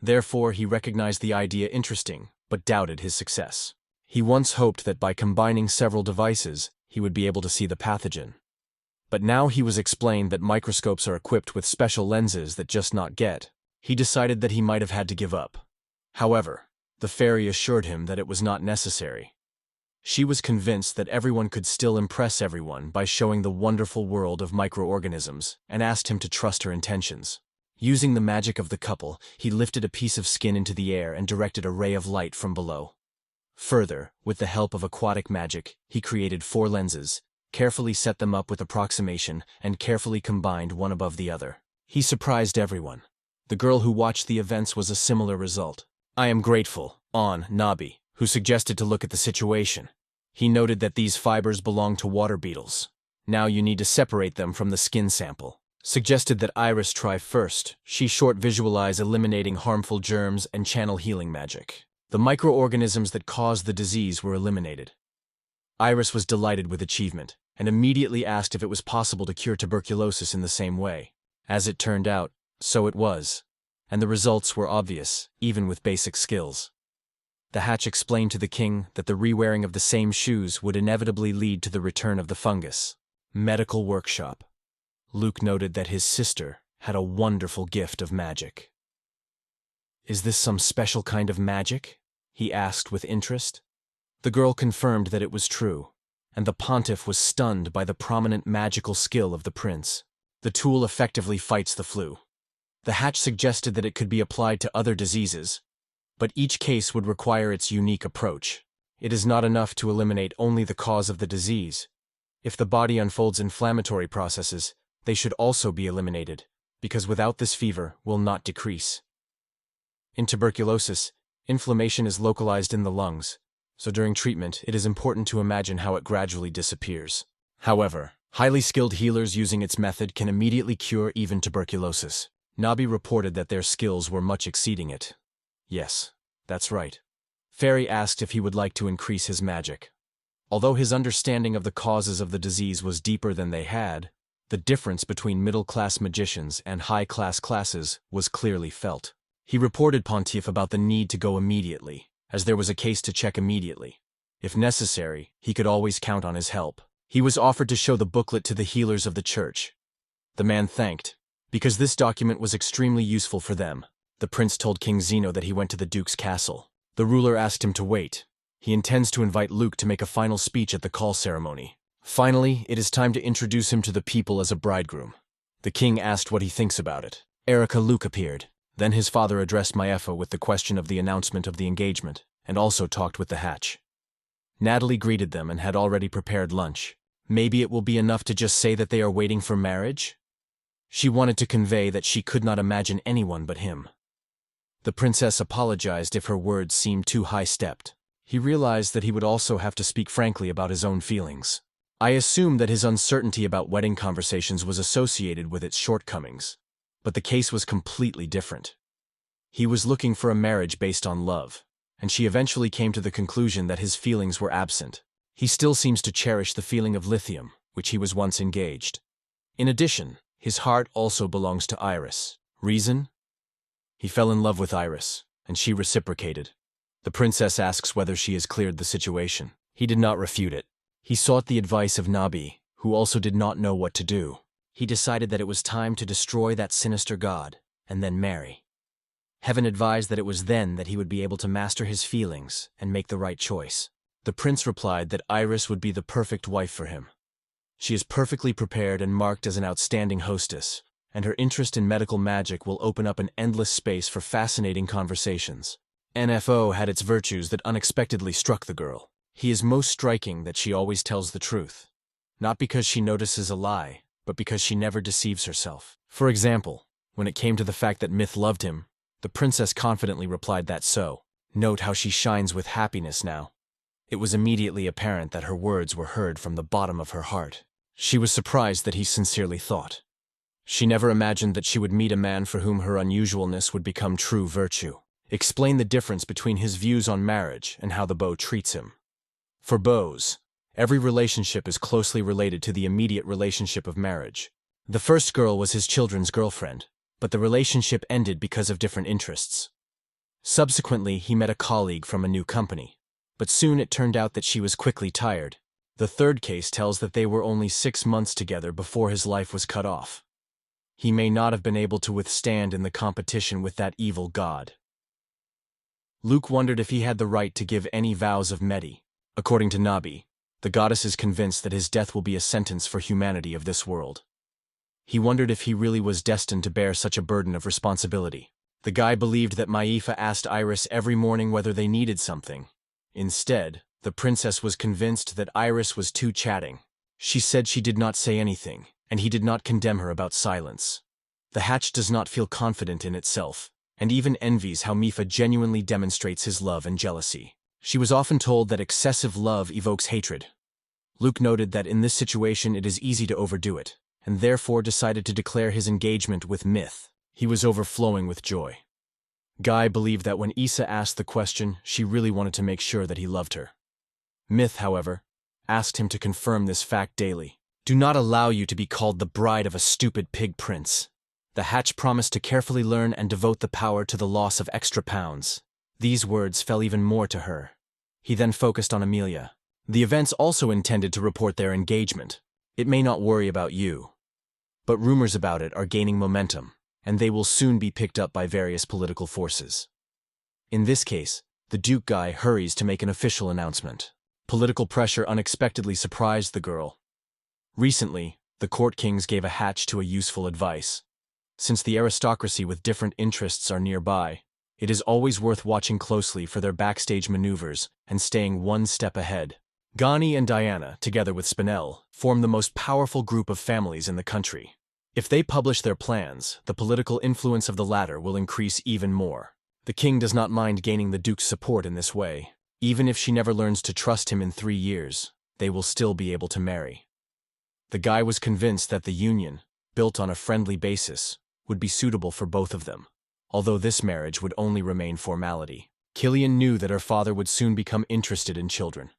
Therefore, he recognized the idea interesting, but doubted his success. He once hoped that by combining several devices, he would be able to see the pathogen. But now he was explained that microscopes are equipped with special lenses that just not get. He decided that he might have had to give up. However, the fairy assured him that it was not necessary. She was convinced that everyone could still impress everyone by showing the wonderful world of microorganisms and asked him to trust her intentions. Using the magic of the couple, he lifted a piece of skin into the air and directed a ray of light from below. Further, with the help of aquatic magic, he created 4 lenses, carefully set them up with approximation, and carefully combined one above the other. He surprised everyone. The girl who watched the events was a similar result. I am grateful, Nabi, who suggested to look at the situation. He noted that these fibers belong to water beetles. Now you need to separate them from the skin sample. Suggested that Iris try first. She short visualize eliminating harmful germs and channel healing magic. The microorganisms that caused the disease were eliminated. Iris was delighted with achievement, and immediately asked if it was possible to cure tuberculosis in the same way. As it turned out, so it was, and the results were obvious, even with basic skills. The hatch explained to the king that the re-wearing of the same shoes would inevitably lead to the return of the fungus. Medical workshop. Luke noted that his sister had a wonderful gift of magic. "Is this some special kind of magic?" he asked with interest. The girl confirmed that it was true, and the pontiff was stunned by the prominent magical skill of the prince. The tool effectively fights the flu. The hatch suggested that it could be applied to other diseases, but each case would require its unique approach. It is not enough to eliminate only the cause of the disease. If the body unfolds inflammatory processes, they should also be eliminated, because without this fever will not decrease. In tuberculosis, inflammation is localized in the lungs, so during treatment it is important to imagine how it gradually disappears. However, highly skilled healers using its method can immediately cure even tuberculosis. Nabi reported that their skills were much exceeding it. Yes, that's right. Fairy asked if he would like to increase his magic. Although his understanding of the causes of the disease was deeper than they had, the difference between middle-class magicians and high-class classes was clearly felt. He reported Pontiff about the need to go immediately, as there was a case to check immediately. If necessary, he could always count on his help. He was offered to show the booklet to the healers of the church. The man thanked, because this document was extremely useful for them. The prince told King Zeno that he went to the duke's castle. The ruler asked him to wait. He intends to invite Luke to make a final speech at the call ceremony. Finally, it is time to introduce him to the people as a bridegroom. The king asked what he thinks about it. Luke appeared. Then his father addressed Maefa with the question of the announcement of the engagement, and also talked with the hatch. Natalie greeted them and had already prepared lunch. Maybe it will be enough to just say that they are waiting for marriage? She wanted to convey that she could not imagine anyone but him. The princess apologized if her words seemed too high-stepped. He realized that he would also have to speak frankly about his own feelings. I assumed that his uncertainty about wedding conversations was associated with its shortcomings. But the case was completely different. He was looking for a marriage based on love, and she eventually came to the conclusion that his feelings were absent. He still seems to cherish the feeling of lithium, which he was once engaged. In addition, his heart also belongs to Iris. Reason? He fell in love with Iris, and she reciprocated. The princess asks whether she has cleared the situation. He did not refute it. He sought the advice of Nabi, who also did not know what to do. He decided that it was time to destroy that sinister god, and then marry. Heaven advised that it was then that he would be able to master his feelings and make the right choice. The prince replied that Iris would be the perfect wife for him. She is perfectly prepared and marked as an outstanding hostess, and her interest in medical magic will open up an endless space for fascinating conversations. NFO had its virtues that unexpectedly struck the girl. He is most striking that she always tells the truth, not because she notices a lie, but because she never deceives herself. For example, when it came to the fact that Myth loved him, the princess confidently replied that so. Note how she shines with happiness now. It was immediately apparent that her words were heard from the bottom of her heart. She was surprised that he sincerely thought. She never imagined that she would meet a man for whom her unusualness would become true virtue. Explain the difference between his views on marriage and how the beau treats him. For beaux, every relationship is closely related to the immediate relationship of marriage. The first girl was his children's girlfriend, but the relationship ended because of different interests. Subsequently, he met a colleague from a new company, but soon it turned out that she was quickly tired. The third case tells that they were only 6 months together before his life was cut off. He may not have been able to withstand in the competition with that evil god. Luke wondered if he had the right to give any vows of Medi. According to Nabi, the goddess is convinced that his death will be a sentence for humanity of this world. He wondered if he really was destined to bear such a burden of responsibility. The guy believed that Maefa asked Iris every morning whether they needed something. Instead, the princess was convinced that Iris was too chatting. She said she did not say anything, and he did not condemn her about silence. The hatch does not feel confident in itself, and even envies how Mifa genuinely demonstrates his love and jealousy. She was often told that excessive love evokes hatred. Luke noted that in this situation it is easy to overdo it, and therefore decided to declare his engagement with Myth. He was overflowing with joy. Guy believed that when Issa asked the question, she really wanted to make sure that he loved her. Myth, however, asked him to confirm this fact daily. Do not allow you to be called the bride of a stupid pig prince. The hatch promised to carefully learn and devote the power to the loss of extra pounds. These words fell even more to her. He then focused on Amelia. The events also intended to report their engagement. It may not worry about you. But rumors about it are gaining momentum, and they will soon be picked up by various political forces. In this case, the Duke guy hurries to make an official announcement. Political pressure unexpectedly surprised the girl. Recently, the court kings gave a hatch to a useful advice. Since the aristocracy with different interests are nearby, it is always worth watching closely for their backstage maneuvers and staying one step ahead. Ghani and Diana, together with Spinel, form the most powerful group of families in the country. If they publish their plans, the political influence of the latter will increase even more. The king does not mind gaining the Duke's support in this way. Even if she never learns to trust him in 3 years, they will still be able to marry. The guy was convinced that the union, built on a friendly basis, would be suitable for both of them, although this marriage would only remain formality. Killian knew that her father would soon become interested in children.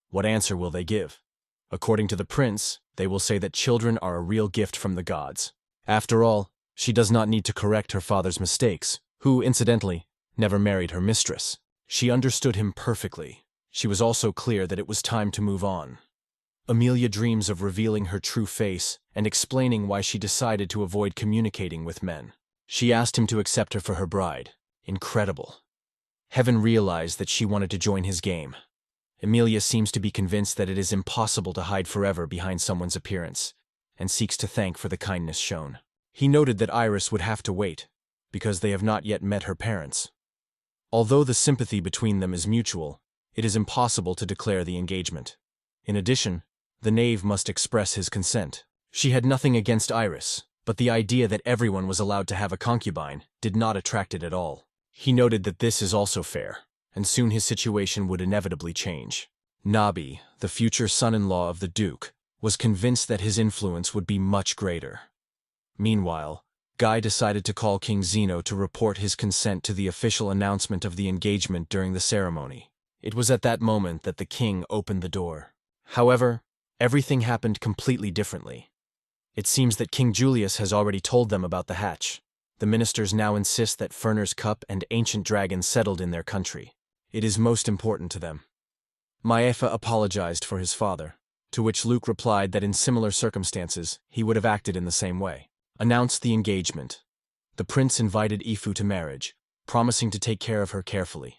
What answer will they give? According to the prince, they will say that children are a real gift from the gods. After all, she does not need to correct her father's mistakes, who, incidentally, never married her mistress. She understood him perfectly. She was also clear that it was time to move on. Amelia dreams of revealing her true face and explaining why she decided to avoid communicating with men. She asked him to accept her for her bride. Incredible. Heaven realized that she wanted to join his game. Amelia seems to be convinced that it is impossible to hide forever behind someone's appearance, and seeks to thank for the kindness shown. He noted that Iris would have to wait, because they have not yet met her parents. Although the sympathy between them is mutual, it is impossible to declare the engagement. In addition, the knave must express his consent. She had nothing against Iris, but the idea that everyone was allowed to have a concubine did not attract it at all. He noted that this is also fair, and soon his situation would inevitably change. Nabi, the future son-in-law of the Duke, was convinced that his influence would be much greater. Meanwhile, Guy decided to call King Zeno to report his consent to the official announcement of the engagement during the ceremony. It was at that moment that the king opened the door. However, everything happened completely differently. It seems that King Julius has already told them about the hatch. The ministers now insist that Furner's cup and ancient dragon settled in their country. It is most important to them. Maefa apologized for his father, to which Luke replied that in similar circumstances he would have acted in the same way. Announced the engagement. The prince invited Ifu to marriage, promising to take care of her carefully.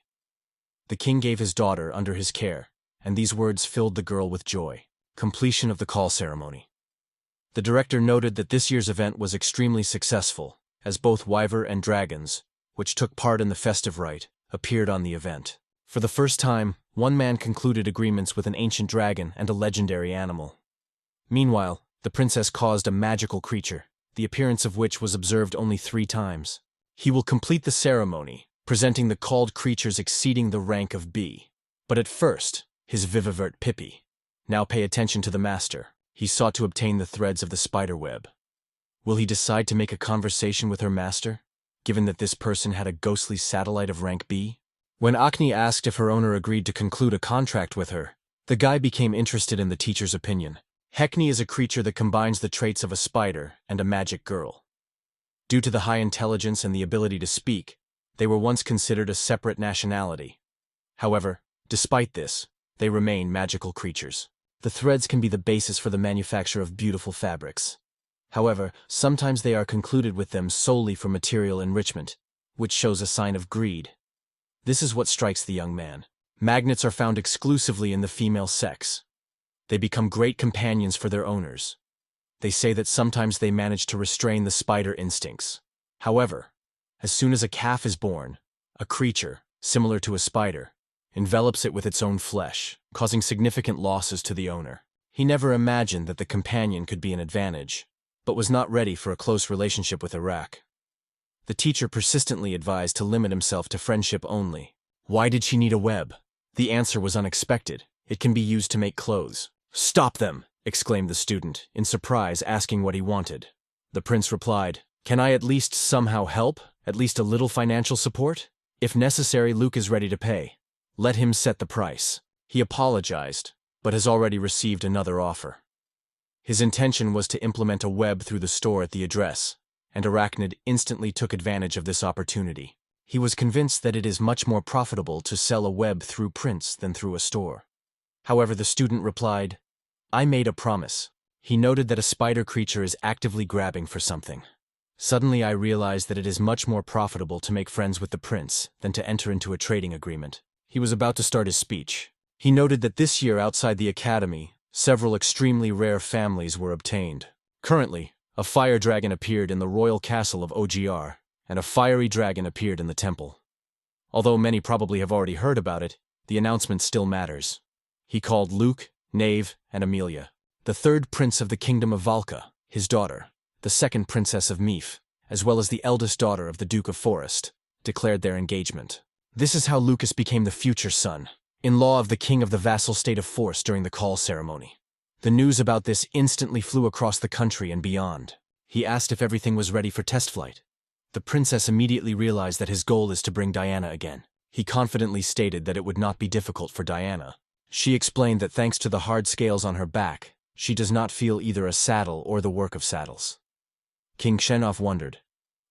The king gave his daughter under his care, and these words filled the girl with joy. Completion of the call ceremony. The director noted that this year's event was extremely successful, as both Wyver and dragons, which took part in the festive rite, appeared on the event. For the first time, one man concluded agreements with an ancient dragon and a legendary animal. Meanwhile, the princess caused a magical creature, the appearance of which was observed only 3 times. He will complete the ceremony, presenting the called creatures exceeding the rank of B. But at first, his vivivert Pippi. Now pay attention to the master. He sought to obtain the threads of the spider web. Will he decide to make a conversation with her master, given that this person had a ghostly satellite of rank B? When Acne asked if her owner agreed to conclude a contract with her, the guy became interested in the teacher's opinion. Hekni is a creature that combines the traits of a spider and a magic girl. Due to the high intelligence and the ability to speak, they were once considered a separate nationality. However, despite this, they remain magical creatures. The threads can be the basis for the manufacture of beautiful fabrics. However, sometimes they are concluded with them solely for material enrichment, which shows a sign of greed. This is what strikes the young man. Magnets are found exclusively in the female sex. They become great companions for their owners. They say that sometimes they manage to restrain the spider instincts. However, as soon as a calf is born, a creature, similar to a spider, envelops it with its own flesh, causing significant losses to the owner. He never imagined that the companion could be an advantage, but was not ready for a close relationship with Iraq. The teacher persistently advised to limit himself to friendship only. Why did she need a web? The answer was unexpected. It can be used to make clothes. "Stop them!" exclaimed the student, in surprise, asking what he wanted. The prince replied, "Can I at least somehow help? At least a little financial support? If necessary, Luke is ready to pay. Let him set the price." He apologized, but has already received another offer. His intention was to implement a web through the store at the address, and Arachnid instantly took advantage of this opportunity. He was convinced that it is much more profitable to sell a web through Prince than through a store. However, the student replied, "I made a promise. He noted that a spider creature is actively grabbing for something. Suddenly I realized that it is much more profitable to make friends with the prince than to enter into a trading agreement. He was about to start his speech. He noted that this year outside the academy, several extremely rare families were obtained. Currently, a fire dragon appeared in the royal castle of OGR, and a fiery dragon appeared in the temple. Although many probably have already heard about it, the announcement still matters. He called Luke, Nave, and Amelia, the third prince of the kingdom of Valka, his daughter, the second princess of Meath, as well as the eldest daughter of the Duke of Forest, declared their engagement. This is how Lucas became the future son-in-law of the king of the vassal state of Force during the call ceremony. The news about this instantly flew across the country and beyond. He asked if everything was ready for test flight. The princess immediately realized that his goal is to bring Diana again. He confidently stated that it would not be difficult for Diana. She explained that thanks to the hard scales on her back, she does not feel either a saddle or the work of saddles. King Shenov wondered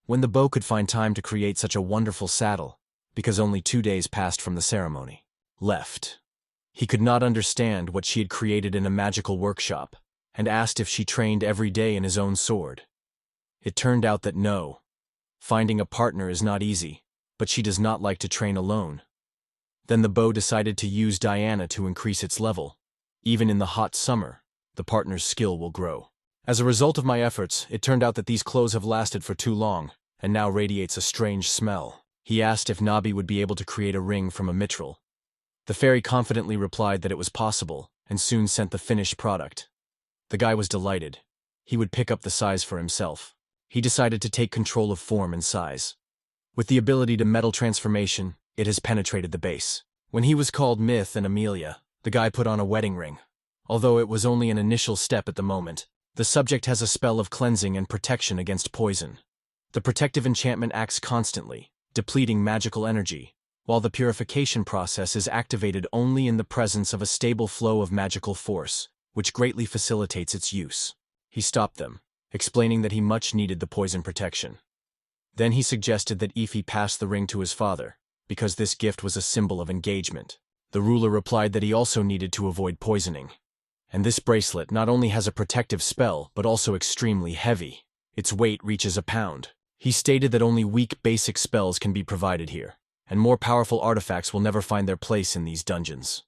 when the bow could find time to create such a wonderful saddle, because only 2 days passed from the ceremony left. He could not understand what she had created in a magical workshop, and asked if she trained every day in his own sword. It turned out that no. Finding a partner is not easy, but she does not like to train alone. Then the bow decided to use Diana to increase its level. Even in the hot summer, the partner's skill will grow. As a result of my efforts, it turned out that these clothes have lasted for too long, and now radiates a strange smell. He asked if Nabi would be able to create a ring from a mithril. The fairy confidently replied that it was possible, and soon sent the finished product. The guy was delighted. He would pick up the size for himself. He decided to take control of form and size. With the ability to metal transformation, it has penetrated the base. When he was called Myth and Amelia, the guy put on a wedding ring. Although it was only an initial step at the moment, the subject has a spell of cleansing and protection against poison. The protective enchantment acts constantly, depleting magical energy, while the purification process is activated only in the presence of a stable flow of magical force, which greatly facilitates its use. He stopped them, explaining that he much needed the poison protection. Then he suggested that Ify pass the ring to his father, because this gift was a symbol of engagement. The ruler replied that he also needed to avoid poisoning. And this bracelet not only has a protective spell, but also extremely heavy. Its weight reaches a pound. He stated that only weak basic spells can be provided here, and more powerful artifacts will never find their place in these dungeons.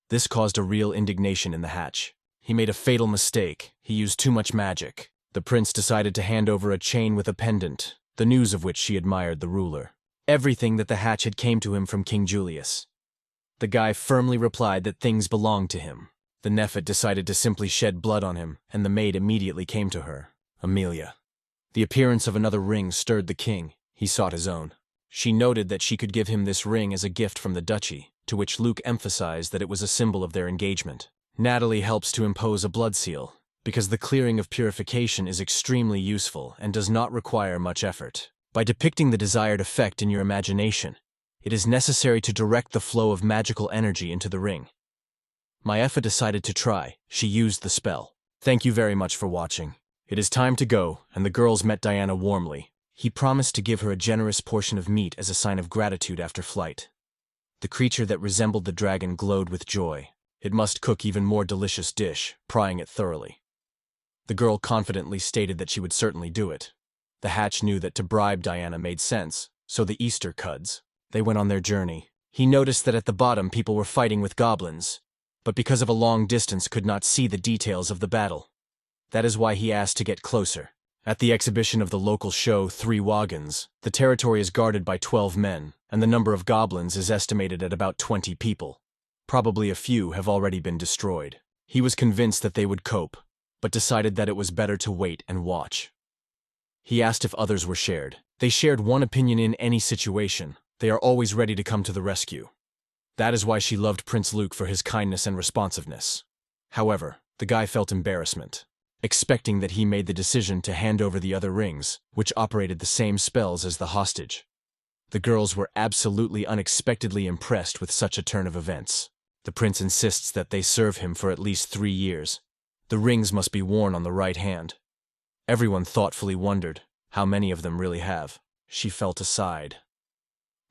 This caused a real indignation in the hatch. He made a fatal mistake. He used too much magic. The prince decided to hand over a chain with a pendant, the news of which she admired the ruler. Everything that the hatch had came to him from King Julius. The guy firmly replied that things belonged to him. The Nephit decided to simply shed blood on him, and the maid immediately came to her, Amelia. The appearance of another ring stirred the king. He sought his own. She noted that she could give him this ring as a gift from the duchy, to which Luke emphasized that it was a symbol of their engagement. Natalie helps to impose a blood seal, because the clearing of purification is extremely useful and does not require much effort. By depicting the desired effect in your imagination, it is necessary to direct the flow of magical energy into the ring. Maifa decided to try. She used the spell. Thank you very much for watching. It is time to go, and the girls met Diana warmly. He promised to give her a generous portion of meat as a sign of gratitude after flight. The creature that resembled the dragon glowed with joy. It must cook even more delicious dish, prying it thoroughly. The girl confidently stated that she would certainly do it. The hatch knew that to bribe Diana made sense, so the Easter cuds. They went on their journey. He noticed that at the bottom people were fighting with goblins, but because of a long distance could not see the details of the battle. That is why he asked to get closer. At the exhibition of the local show Three Wagons, the territory is guarded by 12 men, and the number of goblins is estimated at about 20 people. Probably a few have already been destroyed. He was convinced that they would cope, but decided that it was better to wait and watch. He asked if others were shared. They shared one opinion in any situation. They are always ready to come to the rescue. That is why she loved Prince Luke for his kindness and responsiveness. However, the guy felt embarrassment, expecting that he made the decision to hand over the other rings, which operated the same spells as the hostage. The girls were absolutely unexpectedly impressed with such a turn of events. The prince insists that they serve him for at least 3 years. The rings must be worn on the right hand. Everyone thoughtfully wondered how many of them really have. She felt aside.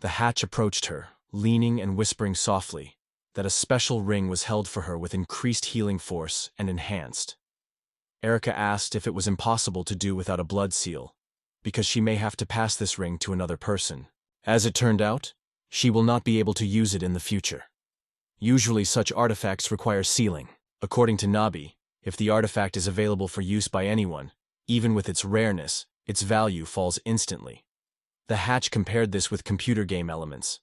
The hatch approached her, leaning and whispering softly that a special ring was held for her with increased healing force and enhanced. Erica asked if it was impossible to do without a blood seal, because she may have to pass this ring to another person. As it turned out, she will not be able to use it in the future. Usually such artifacts require sealing. According to Nabi, if the artifact is available for use by anyone, even with its rareness, its value falls instantly. The hatch compared this with computer game elements.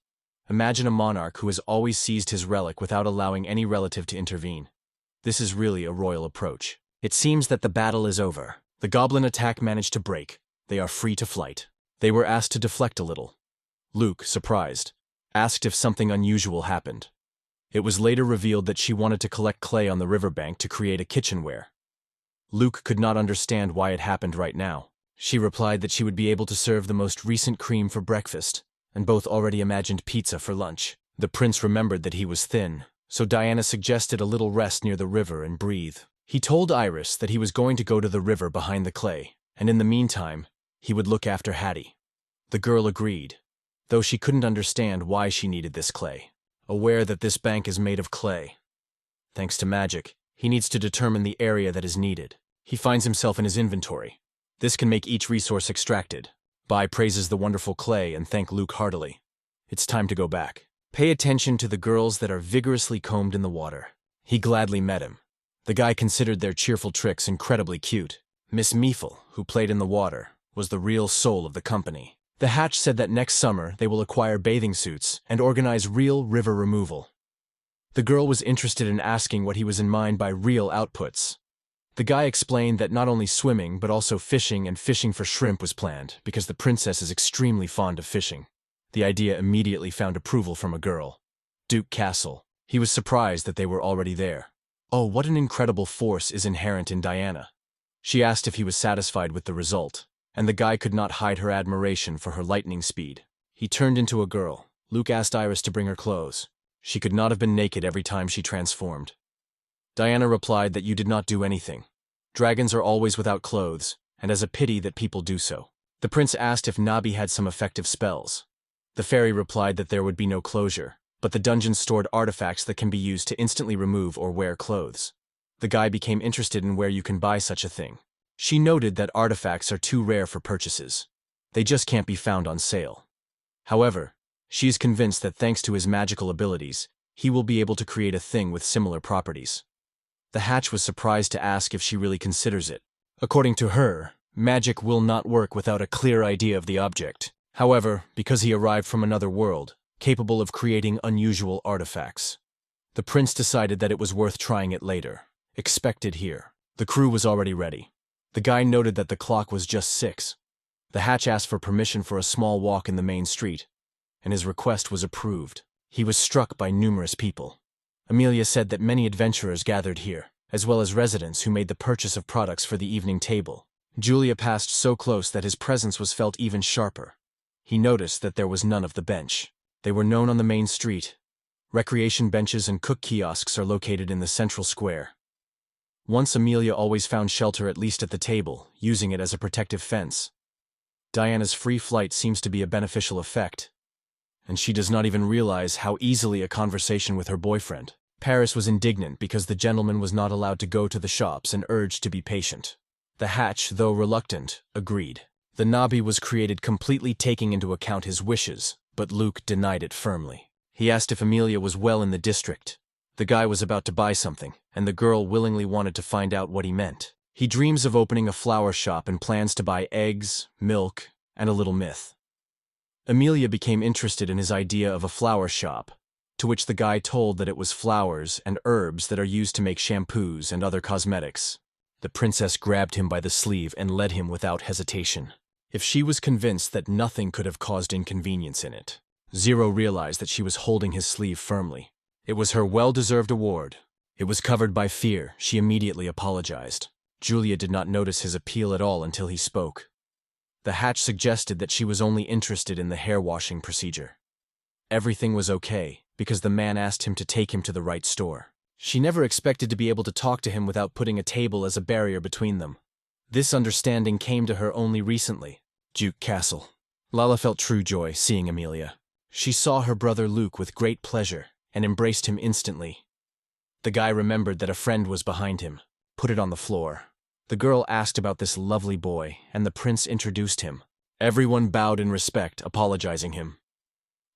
Imagine a monarch who has always seized his relic without allowing any relative to intervene. This is really a royal approach. It seems that the battle is over. The goblin attack managed to break. They are free to flight. They were asked to deflect a little. Luke, surprised, asked if something unusual happened. It was later revealed that she wanted to collect clay on the riverbank to create a kitchenware. Luke could not understand why it happened right now. She replied that she would be able to serve the most recent cream for breakfast, and both already imagined pizza for lunch. The prince remembered that he was thin, so Diana suggested a little rest near the river and breathe. He told Iris that he was going to go to the river behind the clay, and in the meantime, he would look after Hattie. The girl agreed, though she couldn't understand why she needed this clay. Aware that this bank is made of clay. Thanks to magic, he needs to determine the area that is needed. He finds himself in his inventory. This can make each resource extracted. Bai praises the wonderful clay and thank Luke heartily. It's time to go back. Pay attention to the girls that are vigorously combed in the water. He gladly met him. The guy considered their cheerful tricks incredibly cute. Miss Meefle, who played in the water, was the real soul of the company. The hatch said that next summer they will acquire bathing suits and organize real river removal. The girl was interested in asking what he was in mind by real outputs. The guy explained that not only swimming but also fishing and fishing for shrimp was planned because the princess is extremely fond of fishing. The idea immediately found approval from a girl, Duke Castle. He was surprised that they were already there. Oh, what an incredible force is inherent in Diana. She asked if he was satisfied with the result, and the guy could not hide her admiration for her lightning speed. He turned into a girl. Luke asked Iris to bring her clothes. She could not have been naked every time she transformed. Diana replied that you did not do anything. Dragons are always without clothes, and as a pity that people do so. The prince asked if Nabi had some effective spells. The fairy replied that there would be no closure, but the dungeon stored artifacts that can be used to instantly remove or wear clothes. The guy became interested in where you can buy such a thing. She noted that artifacts are too rare for purchases. They just can't be found on sale. However, she is convinced that thanks to his magical abilities, he will be able to create a thing with similar properties. The hatch was surprised to ask if she really considers it. According to her, magic will not work without a clear idea of the object. However, because he arrived from another world, capable of creating unusual artifacts, the prince decided that it was worth trying it later. Expected here. The crew was already ready. The guy noted that the clock was just 6. The hatch asked for permission for a small walk in the main street, and his request was approved. He was struck by numerous people. Amelia said that many adventurers gathered here, as well as residents who made the purchase of products for the evening table. Julia passed so close that his presence was felt even sharper. He noticed that there was none of the bench. They were known on the main street. Recreation benches and cook kiosks are located in the central square. Once Amelia always found shelter at least at the table, using it as a protective fence. Diana's free flight seems to be a beneficial effect, and she does not even realize how easily a conversation with her boyfriend. Paris was indignant because the gentleman was not allowed to go to the shops and urged to be patient. The hatch, though reluctant, agreed. The Nabi was created completely taking into account his wishes, but Luke denied it firmly. He asked if Amelia was well in the district. The guy was about to buy something, and the girl willingly wanted to find out what he meant. He dreams of opening a flower shop and plans to buy eggs, milk, and a little myth. Amelia became interested in his idea of a flower shop, to which the guy told that it was flowers and herbs that are used to make shampoos and other cosmetics. The princess grabbed him by the sleeve and led him without hesitation. If she was convinced that nothing could have caused inconvenience in it, Zero realized that she was holding his sleeve firmly. It was her well-deserved award. It was covered by fear. She immediately apologized. Julia did not notice his appeal at all until he spoke. The hatch suggested that she was only interested in the hair-washing procedure. Everything was okay, because the man asked him to take him to the right store. She never expected to be able to talk to him without putting a table as a barrier between them. This understanding came to her only recently. Duke Castle. Lala felt true joy seeing Amelia. She saw her brother Luke with great pleasure and embraced him instantly. The guy remembered that a friend was behind him, put it on the floor. The girl asked about this lovely boy, and the prince introduced him. Everyone bowed in respect, apologizing him.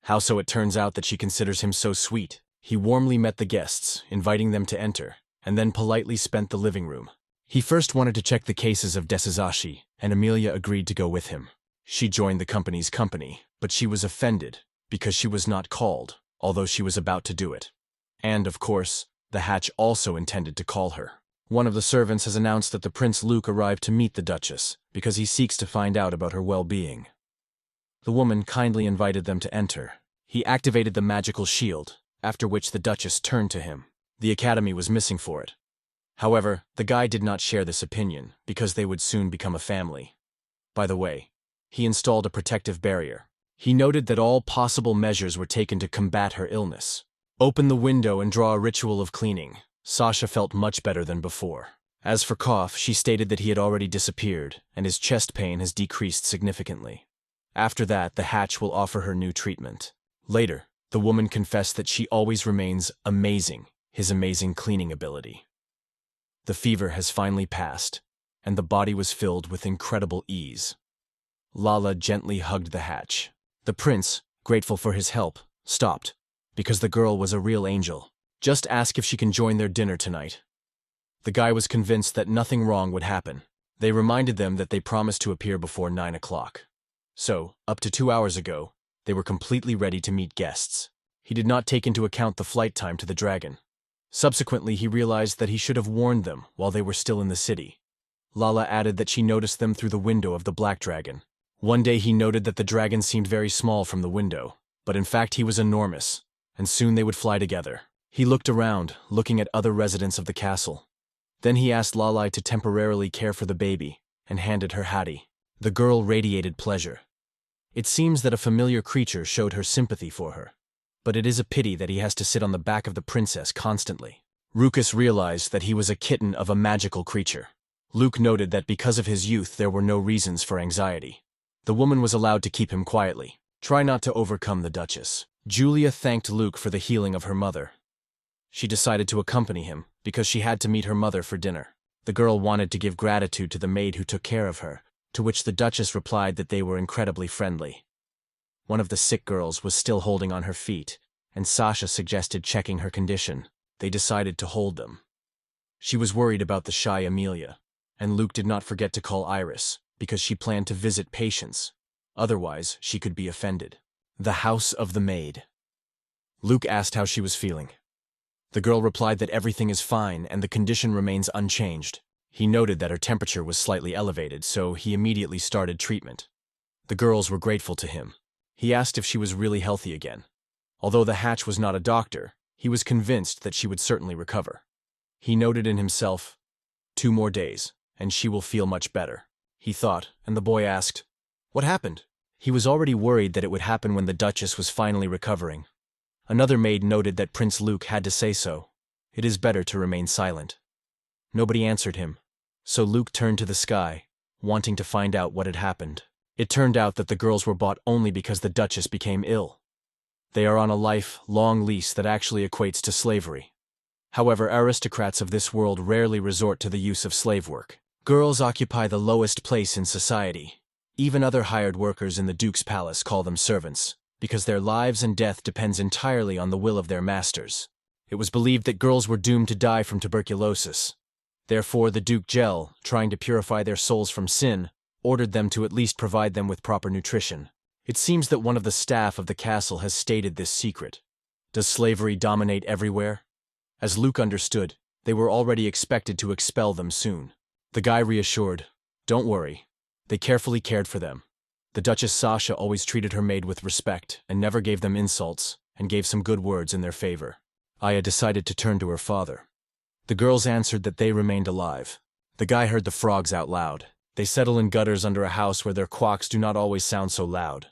How so it turns out that she considers him so sweet. He warmly met the guests, inviting them to enter, and then politely spent the living room. He first wanted to check the cases of Desazashi, and Amelia agreed to go with him. She joined the company's company, but she was offended because she was not called, although she was about to do it. And, of course, the hatch also intended to call her. One of the servants has announced that the Prince Luke arrived to meet the Duchess because he seeks to find out about her well-being. The woman kindly invited them to enter. He activated the magical shield, after which the Duchess turned to him. The Academy was missing for it. However, the guy did not share this opinion because they would soon become a family. By the way, he installed a protective barrier. He noted that all possible measures were taken to combat her illness. Open the window and draw a ritual of cleaning. Sasha felt much better than before. As for cough, she stated that he had already disappeared, and his chest pain has decreased significantly. After that, the hatch will offer her new treatment. Later, the woman confessed that she always remains amazing, his amazing cleaning ability. The fever has finally passed, and the body was filled with incredible ease. Lala gently hugged the hatch. The prince, grateful for his help, stopped, because the girl was a real angel. Just ask if she can join their dinner tonight. The guy was convinced that nothing wrong would happen. They reminded them that they promised to appear before 9 o'clock. So, up to 2 hours ago, they were completely ready to meet guests. He did not take into account the flight time to the dragon. Subsequently, he realized that he should have warned them while they were still in the city. Lala added that she noticed them through the window of the black dragon. One day he noted that the dragon seemed very small from the window, but in fact he was enormous, and soon they would fly together. He looked around, looking at other residents of the castle. Then he asked Lalai to temporarily care for the baby, and handed her Hattie. The girl radiated pleasure. It seems that a familiar creature showed her sympathy for her. But it is a pity that he has to sit on the back of the princess constantly. Rucus realized that he was a kitten of a magical creature. Luke noted that because of his youth there were no reasons for anxiety. The woman was allowed to keep him quietly. Try not to overcome the Duchess. Julia thanked Luke for the healing of her mother. She decided to accompany him, because she had to meet her mother for dinner. The girl wanted to give gratitude to the maid who took care of her, to which the Duchess replied that they were incredibly friendly. One of the sick girls was still holding on her feet, and Sasha suggested checking her condition. They decided to hold them. She was worried about the shy Amelia, and Luke did not forget to call Iris, because she planned to visit patients. Otherwise, she could be offended. The house of the maid. Luke asked how she was feeling. The girl replied that everything is fine and the condition remains unchanged. He noted that her temperature was slightly elevated, so he immediately started treatment. The girls were grateful to him. He asked if she was really healthy again. Although the hatch was not a doctor, he was convinced that she would certainly recover. He noted in himself, 2 more days, and she will feel much better. He thought, and the boy asked, "What happened?" He was already worried that it would happen when the Duchess was finally recovering. Another maid noted that Prince Luke had to say so. It is better to remain silent. Nobody answered him, so Luke turned to the sky, wanting to find out what had happened. It turned out that the girls were bought only because the Duchess became ill. They are on a life-long lease that actually equates to slavery. However, aristocrats of this world rarely resort to the use of slave work. Girls occupy the lowest place in society. Even other hired workers in the Duke's palace call them servants, because their lives and death depends entirely on the will of their masters. It was believed that girls were doomed to die from tuberculosis. Therefore, the Duke Gel, trying to purify their souls from sin, ordered them to at least provide them with proper nutrition. It seems that one of the staff of the castle has stated this secret. Does slavery dominate everywhere? As Luke understood, they were already expected to expel them soon. The guy reassured, "Don't worry. They carefully cared for them." The Duchess Sasha always treated her maid with respect and never gave them insults, and gave some good words in their favor. Aya decided to turn to her father. The girls answered that they remained alive. The guy heard the frogs out loud. They settle in gutters under a house where their quacks do not always sound so loud.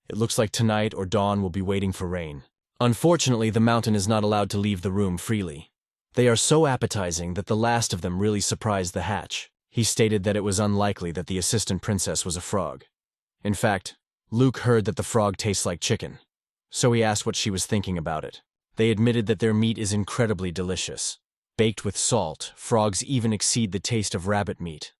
It looks like tonight or dawn will be waiting for rain. Unfortunately, the mountain is not allowed to leave the room freely. They are so appetizing that the last of them really surprised the hatch. He stated that it was unlikely that the assistant princess was a frog. In fact, Luke heard that the frog tastes like chicken, so he asked what she was thinking about it. They admitted that their meat is incredibly delicious. Baked with salt, frogs even exceed the taste of rabbit meat.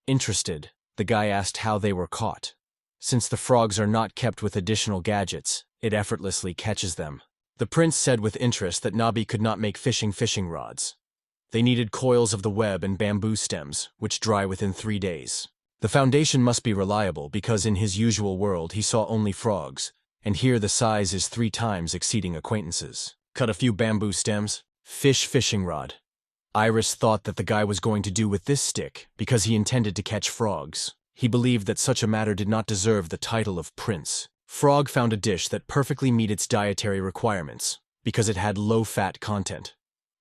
Interested, the guy asked how they were caught. Since the frogs are not kept with additional gadgets, it effortlessly catches them. The prince said with interest that Nabi could not make fishing rods. They needed coils of the web and bamboo stems, which dry within 3 days. The foundation must be reliable because in his usual world he saw only frogs, and here the size is 3 times exceeding acquaintances. Cut a few bamboo stems. Fishing rod. Iris thought that the guy was going to do with this stick because he intended to catch frogs. He believed that such a matter did not deserve the title of prince. Frog found a dish that perfectly met its dietary requirements because it had low-fat content.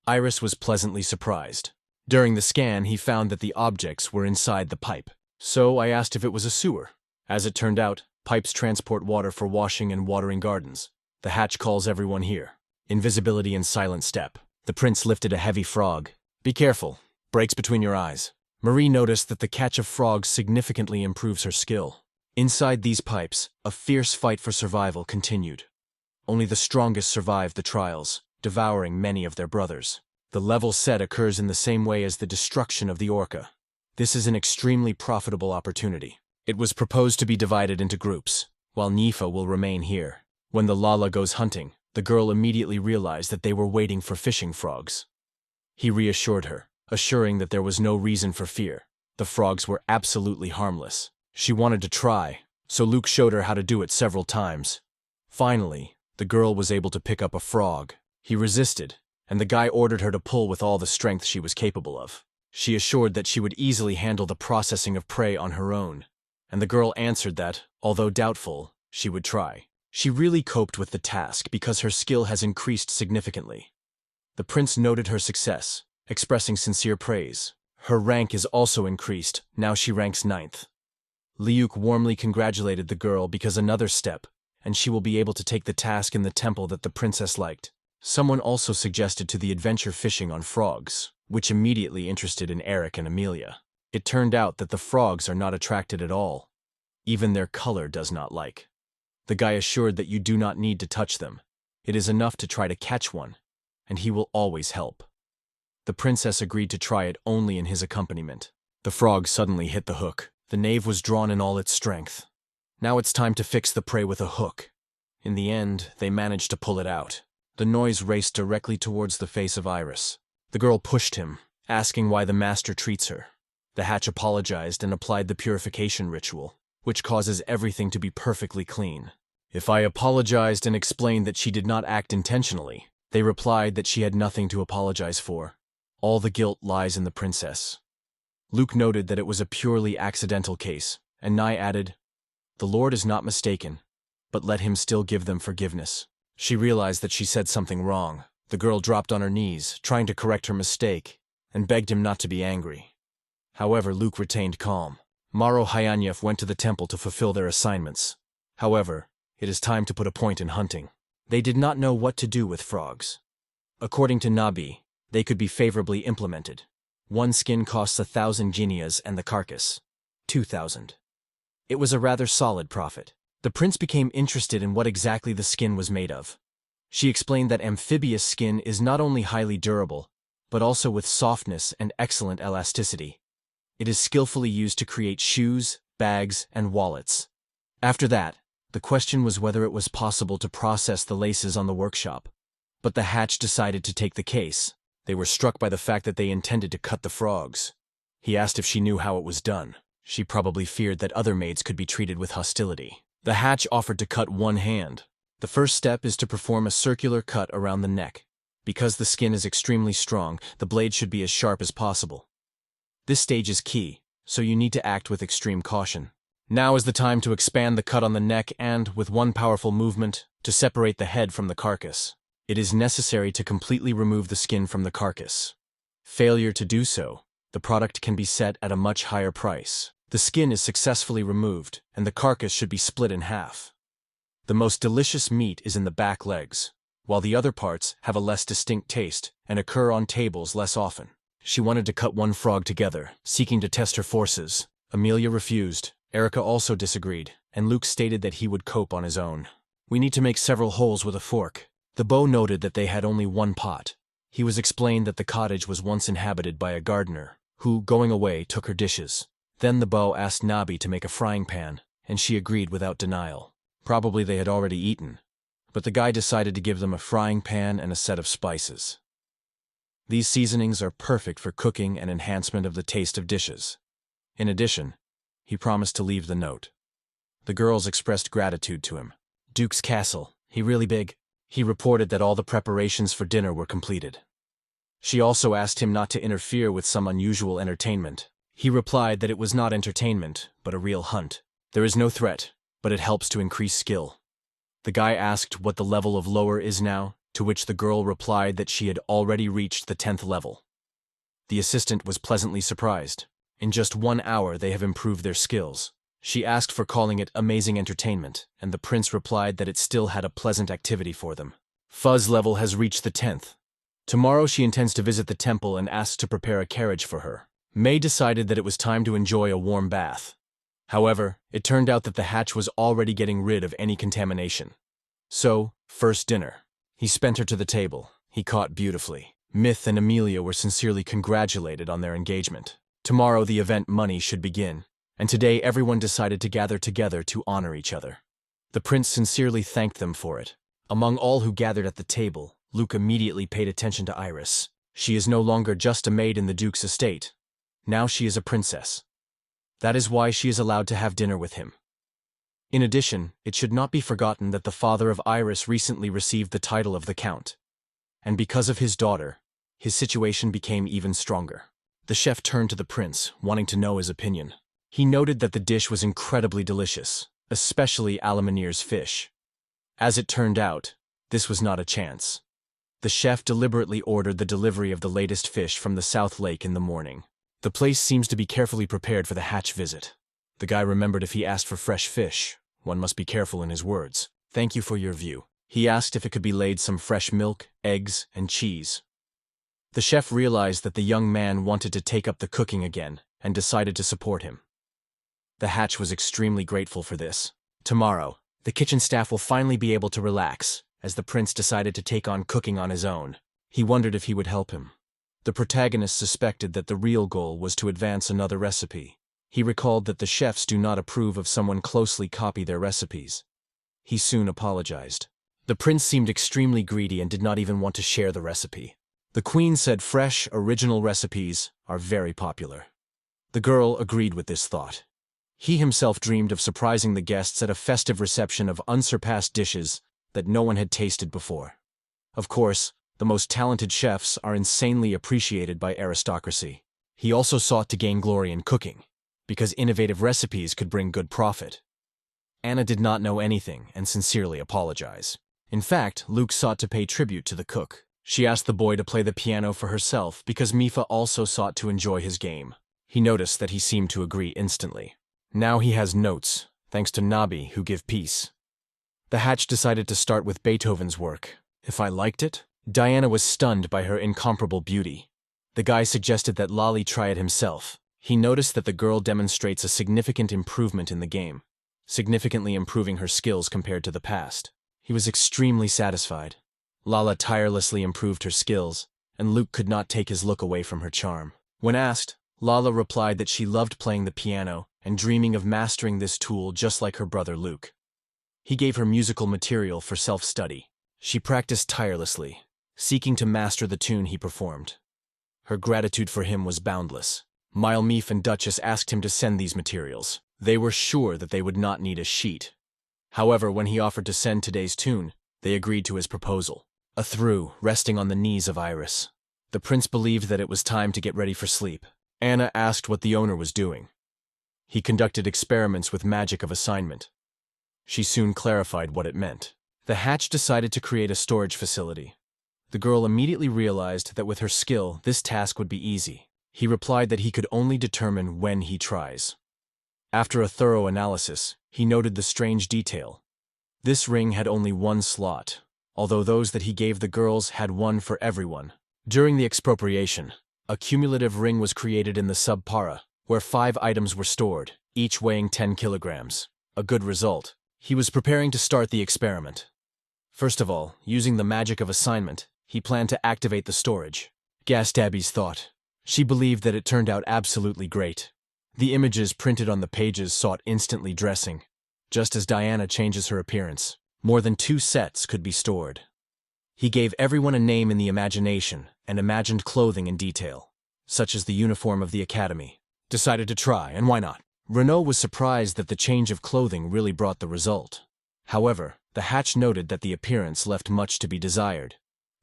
Iris was pleasantly surprised. During the scan, he found that the objects were inside the pipe. So I asked if it was a sewer. As it turned out, pipes transport water for washing and watering gardens. The hatch calls everyone here. Invisibility and silent step. The prince lifted a heavy frog. Be careful. Breaks between your eyes. Marie noticed that the catch of frogs significantly improves her skill. Inside these pipes, a fierce fight for survival continued. Only the strongest survived the trials, devouring many of their brothers. The level set occurs in the same way as the destruction of the orca. This is an extremely profitable opportunity. It was proposed to be divided into groups, while Nifa will remain here. When the Lala goes hunting, the girl immediately realized that they were waiting for fishing frogs. He reassured her, assuring that there was no reason for fear. The frogs were absolutely harmless. She wanted to try, so Luke showed her how to do it several times. Finally, the girl was able to pick up a frog. He resisted, and the guy ordered her to pull with all the strength she was capable of. She assured that she would easily handle the processing of prey on her own, and the girl answered that, although doubtful, she would try. She really coped with the task because her skill has increased significantly. The prince noted her success, expressing sincere praise. Her rank is also increased, now she ranks 9th. Liuk warmly congratulated the girl because another step, and she will be able to take the task in the temple that the princess liked. Someone also suggested to the adventure fishing on frogs, which immediately interested in Eric and Amelia. It turned out that the frogs are not attracted at all. Even their color does not like. The guy assured that you do not need to touch them. It is enough to try to catch one, and he will always help. The princess agreed to try it only in his accompaniment. The frog suddenly hit the hook. The knave was drawn in all its strength. Now it's time to fix the prey with a hook. In the end, they managed to pull it out. The noise raced directly towards the face of Iris. The girl pushed him, asking why the master treats her. The hatch apologized and applied the purification ritual, which causes everything to be perfectly clean. If I apologized and explained that she did not act intentionally, they replied that she had nothing to apologize for. All the guilt lies in the princess. Luke noted that it was a purely accidental case, and Nai added, "The Lord is not mistaken, but let him still give them forgiveness." She realized that she said something wrong. The girl dropped on her knees, trying to correct her mistake, and begged him not to be angry. However, Luke retained calm. Maro Hyanyev went to the temple to fulfill their assignments. However, it is time to put a point in hunting. They did not know what to do with frogs. According to Nabi, they could be favorably implemented. One skin costs 1,000 guineas and the carcass, 2,000. It was a rather solid profit. The prince became interested in what exactly the skin was made of. She explained that amphibious skin is not only highly durable, but also with softness and excellent elasticity. It is skillfully used to create shoes, bags, and wallets. After that, the question was whether it was possible to process the laces on the workshop. But the hatch decided to take the case. They were struck by the fact that they intended to cut the frogs. He asked if she knew how it was done. She probably feared that other maids could be treated with hostility. The hatch offered to cut one hand. The first step is to perform a circular cut around the neck. Because the skin is extremely strong, the blade should be as sharp as possible. This stage is key, so you need to act with extreme caution. Now is the time to expand the cut on the neck and, with one powerful movement, to separate the head from the carcass. It is necessary to completely remove the skin from the carcass. Failure to do so, the product can be set at a much higher price. The skin is successfully removed, and the carcass should be split in half. The most delicious meat is in the back legs, while the other parts have a less distinct taste and occur on tables less often. She wanted to cut one frog together, seeking to test her forces. Amelia refused, Erica also disagreed, and Luke stated that he would cope on his own. We need to make several holes with a fork. The beau noted that they had only one pot. He was explained that the cottage was once inhabited by a gardener, who, going away, took her dishes. Then the beau asked Nabi to make a frying pan, and she agreed without denial. Probably they had already eaten, but the guy decided to give them a frying pan and a set of spices. These seasonings are perfect for cooking and enhancement of the taste of dishes. In addition, he promised to leave the note. The girls expressed gratitude to him. Duke's castle, he really big? He reported that all the preparations for dinner were completed. She also asked him not to interfere with some unusual entertainment. He replied that it was not entertainment, but a real hunt. There is no threat, but it helps to increase skill. The guy asked what the level of lower is now, to which the girl replied that she had already reached the 10th level. The assistant was pleasantly surprised. In just 1 hour they have improved their skills. She asked for calling it amazing entertainment, and the prince replied that it still had a pleasant activity for them. Fuzz level has reached the 10th. Tomorrow she intends to visit the temple and asks to prepare a carriage for her. May decided that it was time to enjoy a warm bath. However, it turned out that the hatch was already getting rid of any contamination. So, first dinner. He spent her to the table. He caught beautifully. Myth and Amelia were sincerely congratulated on their engagement. Tomorrow the event money should begin, and today everyone decided to gather together to honor each other. The prince sincerely thanked them for it. Among all who gathered at the table, Luke immediately paid attention to Iris. She is no longer just a maid in the duke's estate. Now she is a princess. That is why she is allowed to have dinner with him. In addition, it should not be forgotten that the father of Iris recently received the title of the Count. And because of his daughter, his situation became even stronger. The chef turned to the prince, wanting to know his opinion. He noted that the dish was incredibly delicious, especially Alamanir's fish. As it turned out, this was not a chance. The chef deliberately ordered the delivery of the latest fish from the South Lake in the morning. The place seems to be carefully prepared for the hatch visit. The guy remembered if he asked for fresh fish, one must be careful in his words. Thank you for your view. He asked if it could be laid some fresh milk, eggs, and cheese. The chef realized that the young man wanted to take up the cooking again and decided to support him. The hatch was extremely grateful for this. Tomorrow, the kitchen staff will finally be able to relax, as the prince decided to take on cooking on his own. He wondered if he would help him. The protagonist suspected that the real goal was to advance another recipe. He recalled that the chefs do not approve of someone closely copy their recipes. He soon apologized. The prince seemed extremely greedy and did not even want to share the recipe. The queen said fresh, original recipes are very popular. The girl agreed with this thought. He himself dreamed of surprising the guests at a festive reception of unsurpassed dishes that no one had tasted before. Of course, the most talented chefs are insanely appreciated by aristocracy. He also sought to gain glory in cooking, because innovative recipes could bring good profit. Anna did not know anything and sincerely apologized. In fact, Luke sought to pay tribute to the cook. She asked the boy to play the piano for herself because Mifa also sought to enjoy his game. He noticed that he seemed to agree instantly. Now he has notes, thanks to Nabi, who give peace. The hatch decided to start with Beethoven's work. If I liked it? Diana was stunned by her incomparable beauty. The guy suggested that Lolly try it himself. He noticed that the girl demonstrates a significant improvement in the game, significantly improving her skills compared to the past. He was extremely satisfied. Lala tirelessly improved her skills, and Luke could not take his look away from her charm. When asked, Lala replied that she loved playing the piano and dreaming of mastering this tool just like her brother Luke. He gave her musical material for self-study. She practiced tirelessly, seeking to master the tune he performed. Her gratitude for him was boundless. Milemeef and Duchess asked him to send these materials. They were sure that they would not need a sheet. However, when he offered to send today's tune, they agreed to his proposal. A through, resting on the knees of Iris. The prince believed that it was time to get ready for sleep. Anna asked what the owner was doing. He conducted experiments with magic of assignment. She soon clarified what it meant. The hatch decided to create a storage facility. The girl immediately realized that with her skill, this task would be easy. He replied that he could only determine when he tries. After a thorough analysis, he noted the strange detail. This ring had only one slot, although those that he gave the girls had one for everyone. During the expropriation, a cumulative ring was created in the subpara, where 5 items were stored, each weighing 10 kilograms. A good result. He was preparing to start the experiment. First of all, using the magic of assignment, He planned to activate the storage. Gasped Abby's thought. She believed that it turned out absolutely great. The images printed on the pages sought instantly dressing. Just as Diana changes her appearance, more than 2 sets could be stored. He gave everyone a name in the imagination and imagined clothing in detail, such as the uniform of the academy. Decided to try, and why not? Renaud was surprised that the change of clothing really brought the result. However, the Hatch noted that the appearance left much to be desired.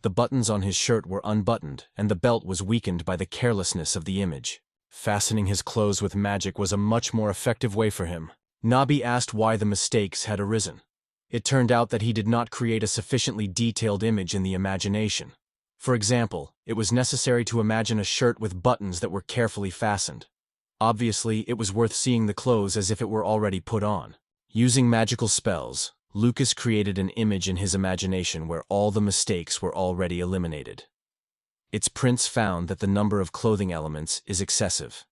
The buttons on his shirt were unbuttoned, and the belt was weakened by the carelessness of the image. Fastening his clothes with magic was a much more effective way for him. Nabi asked why the mistakes had arisen. It turned out that he did not create a sufficiently detailed image in the imagination. For example, it was necessary to imagine a shirt with buttons that were carefully fastened. Obviously, it was worth seeing the clothes as if it were already put on. Using magical spells, Lucas created an image in his imagination where all the mistakes were already eliminated. Its prince found that the number of clothing elements is excessive.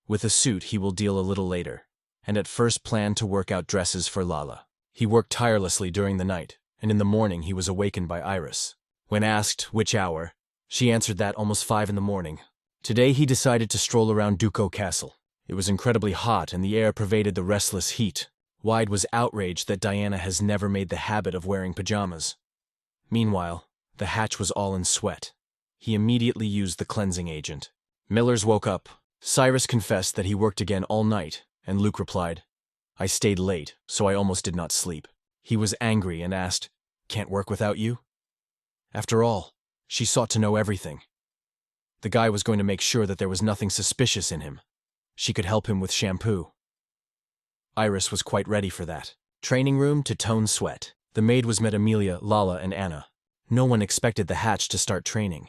With a suit he will deal a little later, and at first planned to work out dresses for Lala. He worked tirelessly during the night, and in the morning he was awakened by Iris. When asked which hour, she answered that almost 5 in the morning. Today he decided to stroll around Duco Castle. It was incredibly hot and the air pervaded the restless heat. Wide was outraged that Diana has never made the habit of wearing pajamas. Meanwhile, the Hatch was all in sweat. He immediately used the cleansing agent. Millers woke up. Cyrus confessed that he worked again all night, and Luke replied, "I stayed late, so I almost did not sleep." He was angry and asked, "Can't work without you?" After all, she sought to know everything. The guy was going to make sure that there was nothing suspicious in him. She could help him with shampoo. Iris was quite ready for that. Training room to tone sweat. The maid was met Amelia, Lala, and Anna. No one expected the Hatch to start training.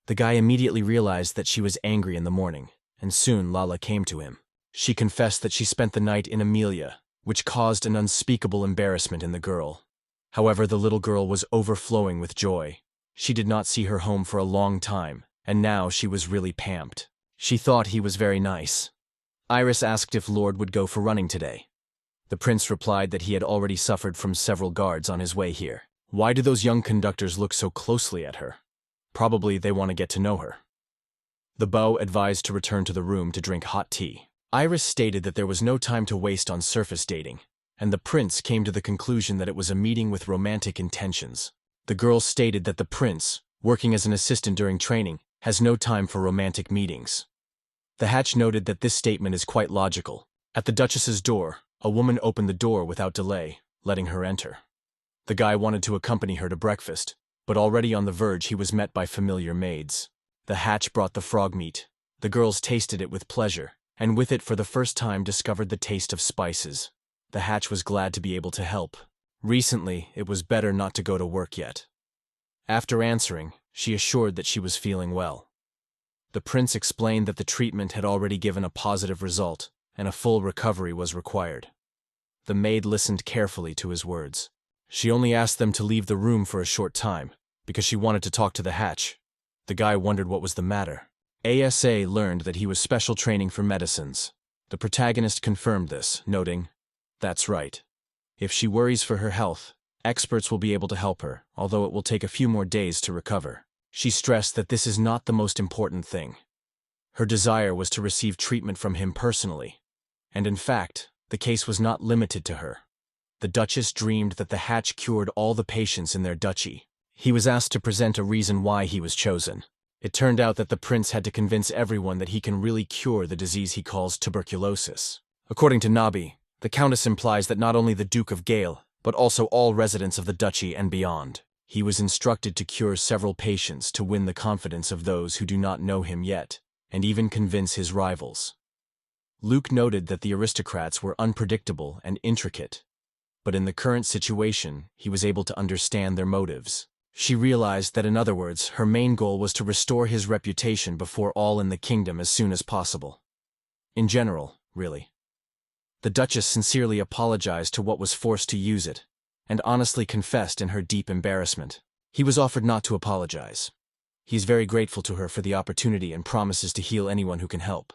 The guy immediately realized that she was angry in the morning, and soon Lala came to him. She confessed that she spent the night in Amelia, which caused an unspeakable embarrassment in the girl. However, the little girl was overflowing with joy. She did not see her home for a long time, and now she was really pamped. She thought he was very nice. Iris asked if Lord would go for running today. The prince replied that he had already suffered from several guards on his way here. Why do those young conductors look so closely at her? Probably they want to get to know her. The beau advised to return to the room to drink hot tea. Iris stated that there was no time to waste on surface dating, and the prince came to the conclusion that it was a meeting with romantic intentions. The girl stated that the prince, working as an assistant during training, has no time for romantic meetings. The Hatch noted that this statement is quite logical. At the Duchess's door, a woman opened the door without delay, letting her enter. The guy wanted to accompany her to breakfast, but already on the verge he was met by familiar maids. The Hatch brought the frog meat. The girls tasted it with pleasure, and with it for the first time discovered the taste of spices. The Hatch was glad to be able to help. Recently, it was better not to go to work yet. After answering, she assured that she was feeling well. The prince explained that the treatment had already given a positive result, and a full recovery was required. The maid listened carefully to his words. She only asked them to leave the room for a short time, because she wanted to talk to the Hatch. The guy wondered what was the matter. ASA learned that he was special training for medicines. The protagonist confirmed this, noting, "That's right. If she worries for her health, experts will be able to help her, although it will take a few more days to recover." She stressed that this is not the most important thing. Her desire was to receive treatment from him personally, and in fact, the case was not limited to her. The Duchess dreamed that the Hatch cured all the patients in their duchy. He was asked to present a reason why he was chosen. It turned out that the prince had to convince everyone that he can really cure the disease he calls tuberculosis. According to Nabi, the Countess implies that not only the Duke of Gale, but also all residents of the duchy and beyond. He was instructed to cure several patients to win the confidence of those who do not know him yet, and even convince his rivals. Luke noted that the aristocrats were unpredictable and intricate, but in the current situation, he was able to understand their motives. She realized that, in other words, her main goal was to restore his reputation before all in the kingdom as soon as possible. In general, really. The Duchess sincerely apologized to what was forced to use it, and honestly confessed in her deep embarrassment. He was offered not to apologize. He is very grateful to her for the opportunity and promises to heal anyone who can help.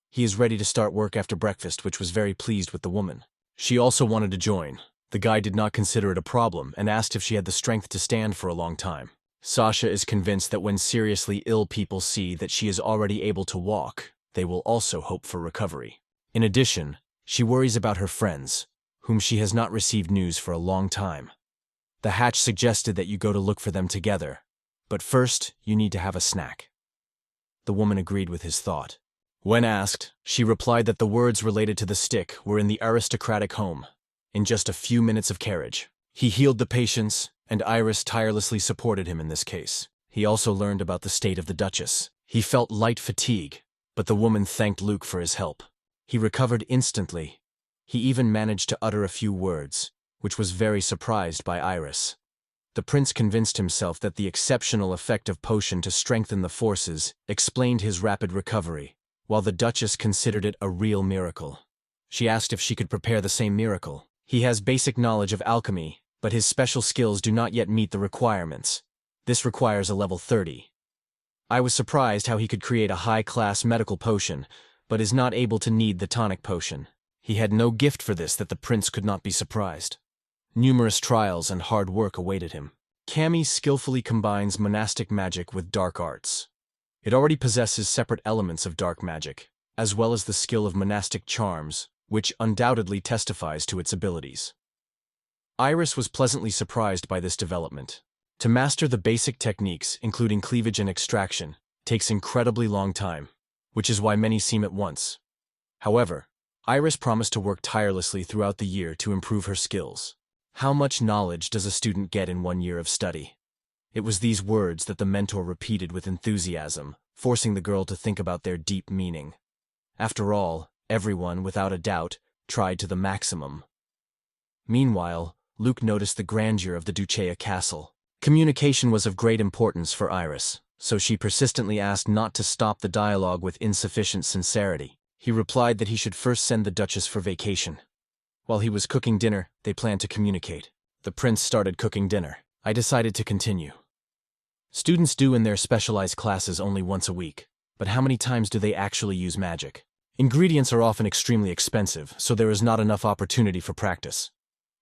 He is ready to start work after breakfast, which was very pleased with the woman. She also wanted to join. The guy did not consider it a problem and asked if she had the strength to stand for a long time. Sasha is convinced that when seriously ill people see that she is already able to walk, they will also hope for recovery. In addition, she worries about her friends, whom she has not received news for a long time. The hatch suggested that you go to look for them together, but first you need to have a snack. The woman agreed with his thought. When asked, she replied that the words related to the stick were in the aristocratic home. In just a few minutes of carriage, he healed the patients, and Iris tirelessly supported him in this case. He also learned about the state of the Duchess. He felt light fatigue, but the woman thanked Luke for his help. He recovered instantly. He even managed to utter a few words, which was very surprised by Iris. The prince convinced himself that the exceptional effect of potion to strengthen the forces explained his rapid recovery, while the Duchess considered it a real miracle. She asked if she could prepare the same miracle. He has basic knowledge of alchemy, but his special skills do not yet meet the requirements. This requires a level 30. I was surprised how he could create a high-class medical potion, but is not able to knead the tonic potion. He had no gift for this that the prince could not be surprised. Numerous trials and hard work awaited him. Kami skillfully combines monastic magic with dark arts. It already possesses separate elements of dark magic, as well as the skill of monastic charms, which undoubtedly testifies to its abilities. Iris was pleasantly surprised by this development. To master the basic techniques, including cleavage and extraction, takes incredibly long time, which is why many seem at once. However, Iris promised to work tirelessly throughout the year to improve her skills. How much knowledge does a student get in 1 year of study? It was these words that the mentor repeated with enthusiasm, forcing the girl to think about their deep meaning. After all, everyone, without a doubt, tried to the maximum. Meanwhile, Luke noticed the grandeur of the Ducea castle. Communication was of great importance for Iris, so she persistently asked not to stop the dialogue with insufficient sincerity. He replied that he should first send the Duchess for vacation. While he was cooking dinner, they planned to communicate. The prince started cooking dinner. I decided to continue. Students do in their specialized classes only once a week, but how many times do they actually use magic? Ingredients are often extremely expensive, so there is not enough opportunity for practice.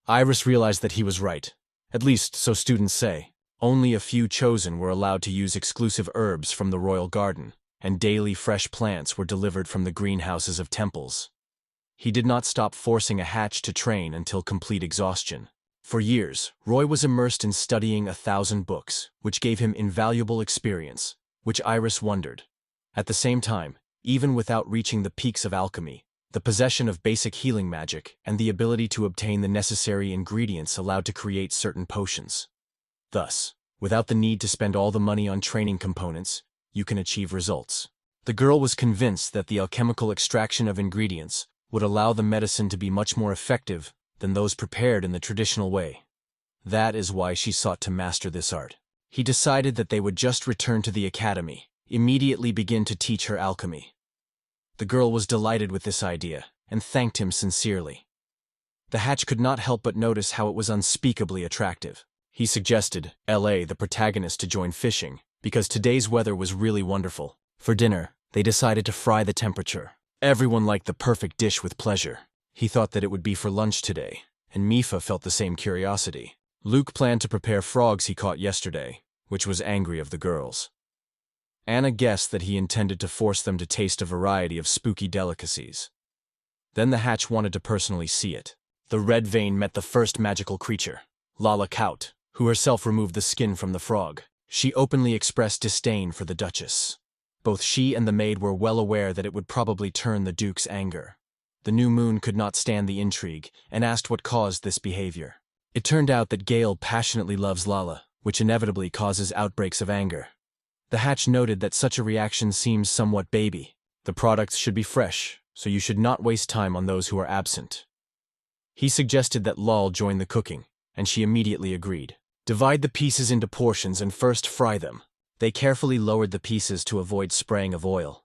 Iris realized that he was right. At least, so students say. Only a few chosen were allowed to use exclusive herbs from the royal garden, and daily fresh plants were delivered from the greenhouses of temples. He did not stop forcing a hatch to train until complete exhaustion. For years, Roy was immersed in studying 1,000 books, which gave him invaluable experience, which Iris wondered. At the same time, even without reaching the peaks of alchemy, the possession of basic healing magic and the ability to obtain the necessary ingredients allowed to create certain potions. Thus, without the need to spend all the money on training components, you can achieve results. The girl was convinced that the alchemical extraction of ingredients would allow the medicine to be much more effective than those prepared in the traditional way. That is why she sought to master this art. He decided that they would just return to the academy, immediately begin to teach her alchemy. The girl was delighted with this idea, and thanked him sincerely. The hatch could not help but notice how it was unspeakably attractive. He suggested the protagonist to join fishing, because today's weather was really wonderful. For dinner, they decided to fry the temperature. Everyone liked the perfect dish with pleasure. He thought that it would be for lunch today, and Mifa felt the same curiosity. Luke planned to prepare frogs he caught yesterday, which was angry of the girls. Anna guessed that he intended to force them to taste a variety of spooky delicacies. Then the hatch wanted to personally see it. The red vein met the first magical creature, Lala Kaut, who herself removed the skin from the frog. She openly expressed disdain for the Duchess. Both she and the maid were well aware that it would probably turn the Duke's anger. The new moon could not stand the intrigue, and asked what caused this behavior. It turned out that Gale passionately loves Lala, which inevitably causes outbreaks of anger. The hatch noted that such a reaction seems somewhat baby. The products should be fresh, so you should not waste time on those who are absent. He suggested that Lal join the cooking, and she immediately agreed. Divide the pieces into portions and first fry them. They carefully lowered the pieces to avoid spraying of oil.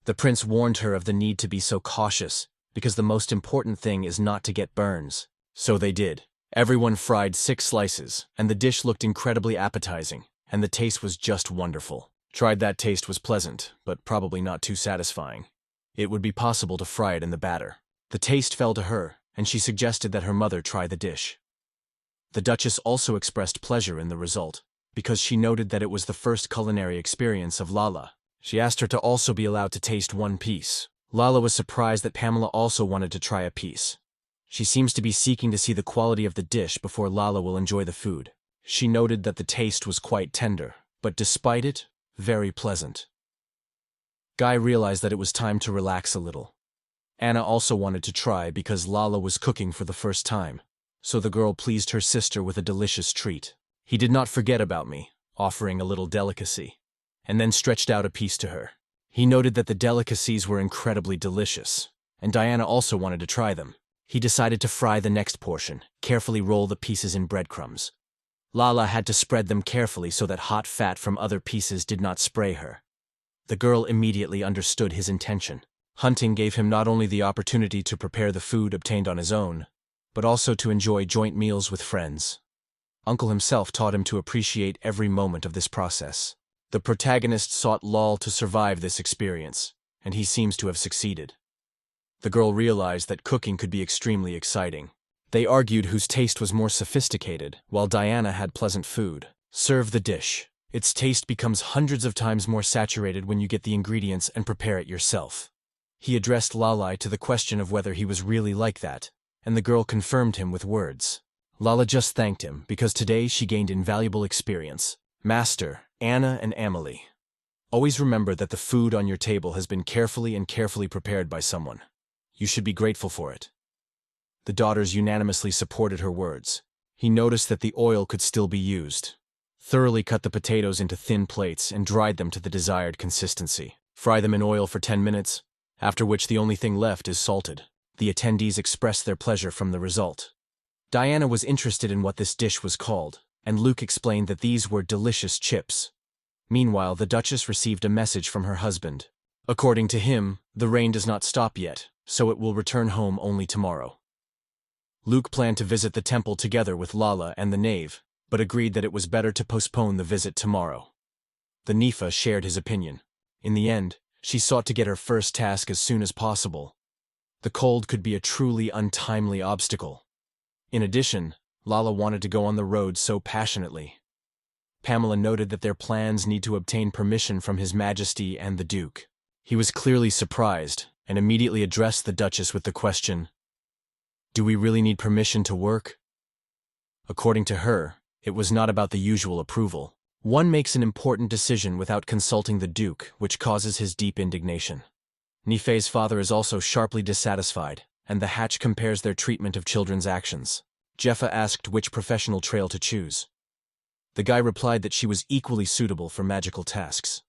The prince warned her of the need to be so cautious, because the most important thing is not to get burns. So they did. Everyone fried 6 slices, and the dish looked incredibly appetizing, and the taste was just wonderful. Tried that taste was pleasant, but probably not too satisfying. It would be possible to fry it in the batter. The taste fell to her, and she suggested that her mother try the dish. The Duchess also expressed pleasure in the result. because she noted that it was the first culinary experience of Lala. She asked her to also be allowed to taste one piece. Lala was surprised that Pamela also wanted to try a piece. She seems to be seeking to see the quality of the dish before Lala will enjoy the food. She noted that the taste was quite tender, but despite it, very pleasant. Guy realized that it was time to relax a little. Anna also wanted to try because Lala was cooking for the first time, so the girl pleased her sister with a delicious treat. He did not forget about me, offering a little delicacy, and then stretched out a piece to her. He noted that the delicacies were incredibly delicious, and Diana also wanted to try them. He decided to fry the next portion, carefully roll the pieces in breadcrumbs. Lala had to spread them carefully so that hot fat from other pieces did not spray her. The girl immediately understood his intention. Hunting gave him not only the opportunity to prepare the food obtained on his own, but also to enjoy joint meals with friends. Uncle himself taught him to appreciate every moment of this process. The protagonist sought Lal to survive this experience, and he seems to have succeeded. The girl realized that cooking could be extremely exciting. They argued whose taste was more sophisticated, while Diana had pleasant food. Serve the dish. Its taste becomes hundreds of times more saturated when you get the ingredients and prepare it yourself. He addressed Lalai to the question of whether he was really like that, and the girl confirmed him with words. Lala just thanked him because today she gained invaluable experience. Master, Anna and Amelie. Always remember that the food on your table has been carefully prepared by someone. You should be grateful for it. The daughters unanimously supported her words. He noticed that the oil could still be used. Thoroughly cut the potatoes into thin plates and dried them to the desired consistency. Fry them in oil for 10 minutes, after which the only thing left is salted. The attendees expressed their pleasure from the result. Diana was interested in what this dish was called, and Luke explained that these were delicious chips. Meanwhile, the Duchess received a message from her husband. According to him, the rain does not stop yet, so it will return home only tomorrow. Luke planned to visit the temple together with Lala and the knave, but agreed that it was better to postpone the visit tomorrow. The Nifa shared his opinion. In the end, she sought to get her first task as soon as possible. The cold could be a truly untimely obstacle. In addition, Lala wanted to go on the road so passionately. Pamela noted that their plans need to obtain permission from His Majesty and the Duke. He was clearly surprised and immediately addressed the Duchess with the question, "Do we really need permission to work?" According to her, it was not about the usual approval. One makes an important decision without consulting the Duke, which causes his deep indignation. Nifei's father is also sharply dissatisfied, and the Hatch compares their treatment of children's actions. Jeffa asked which professional trail to choose. The guy replied that she was equally suitable for magical tasks.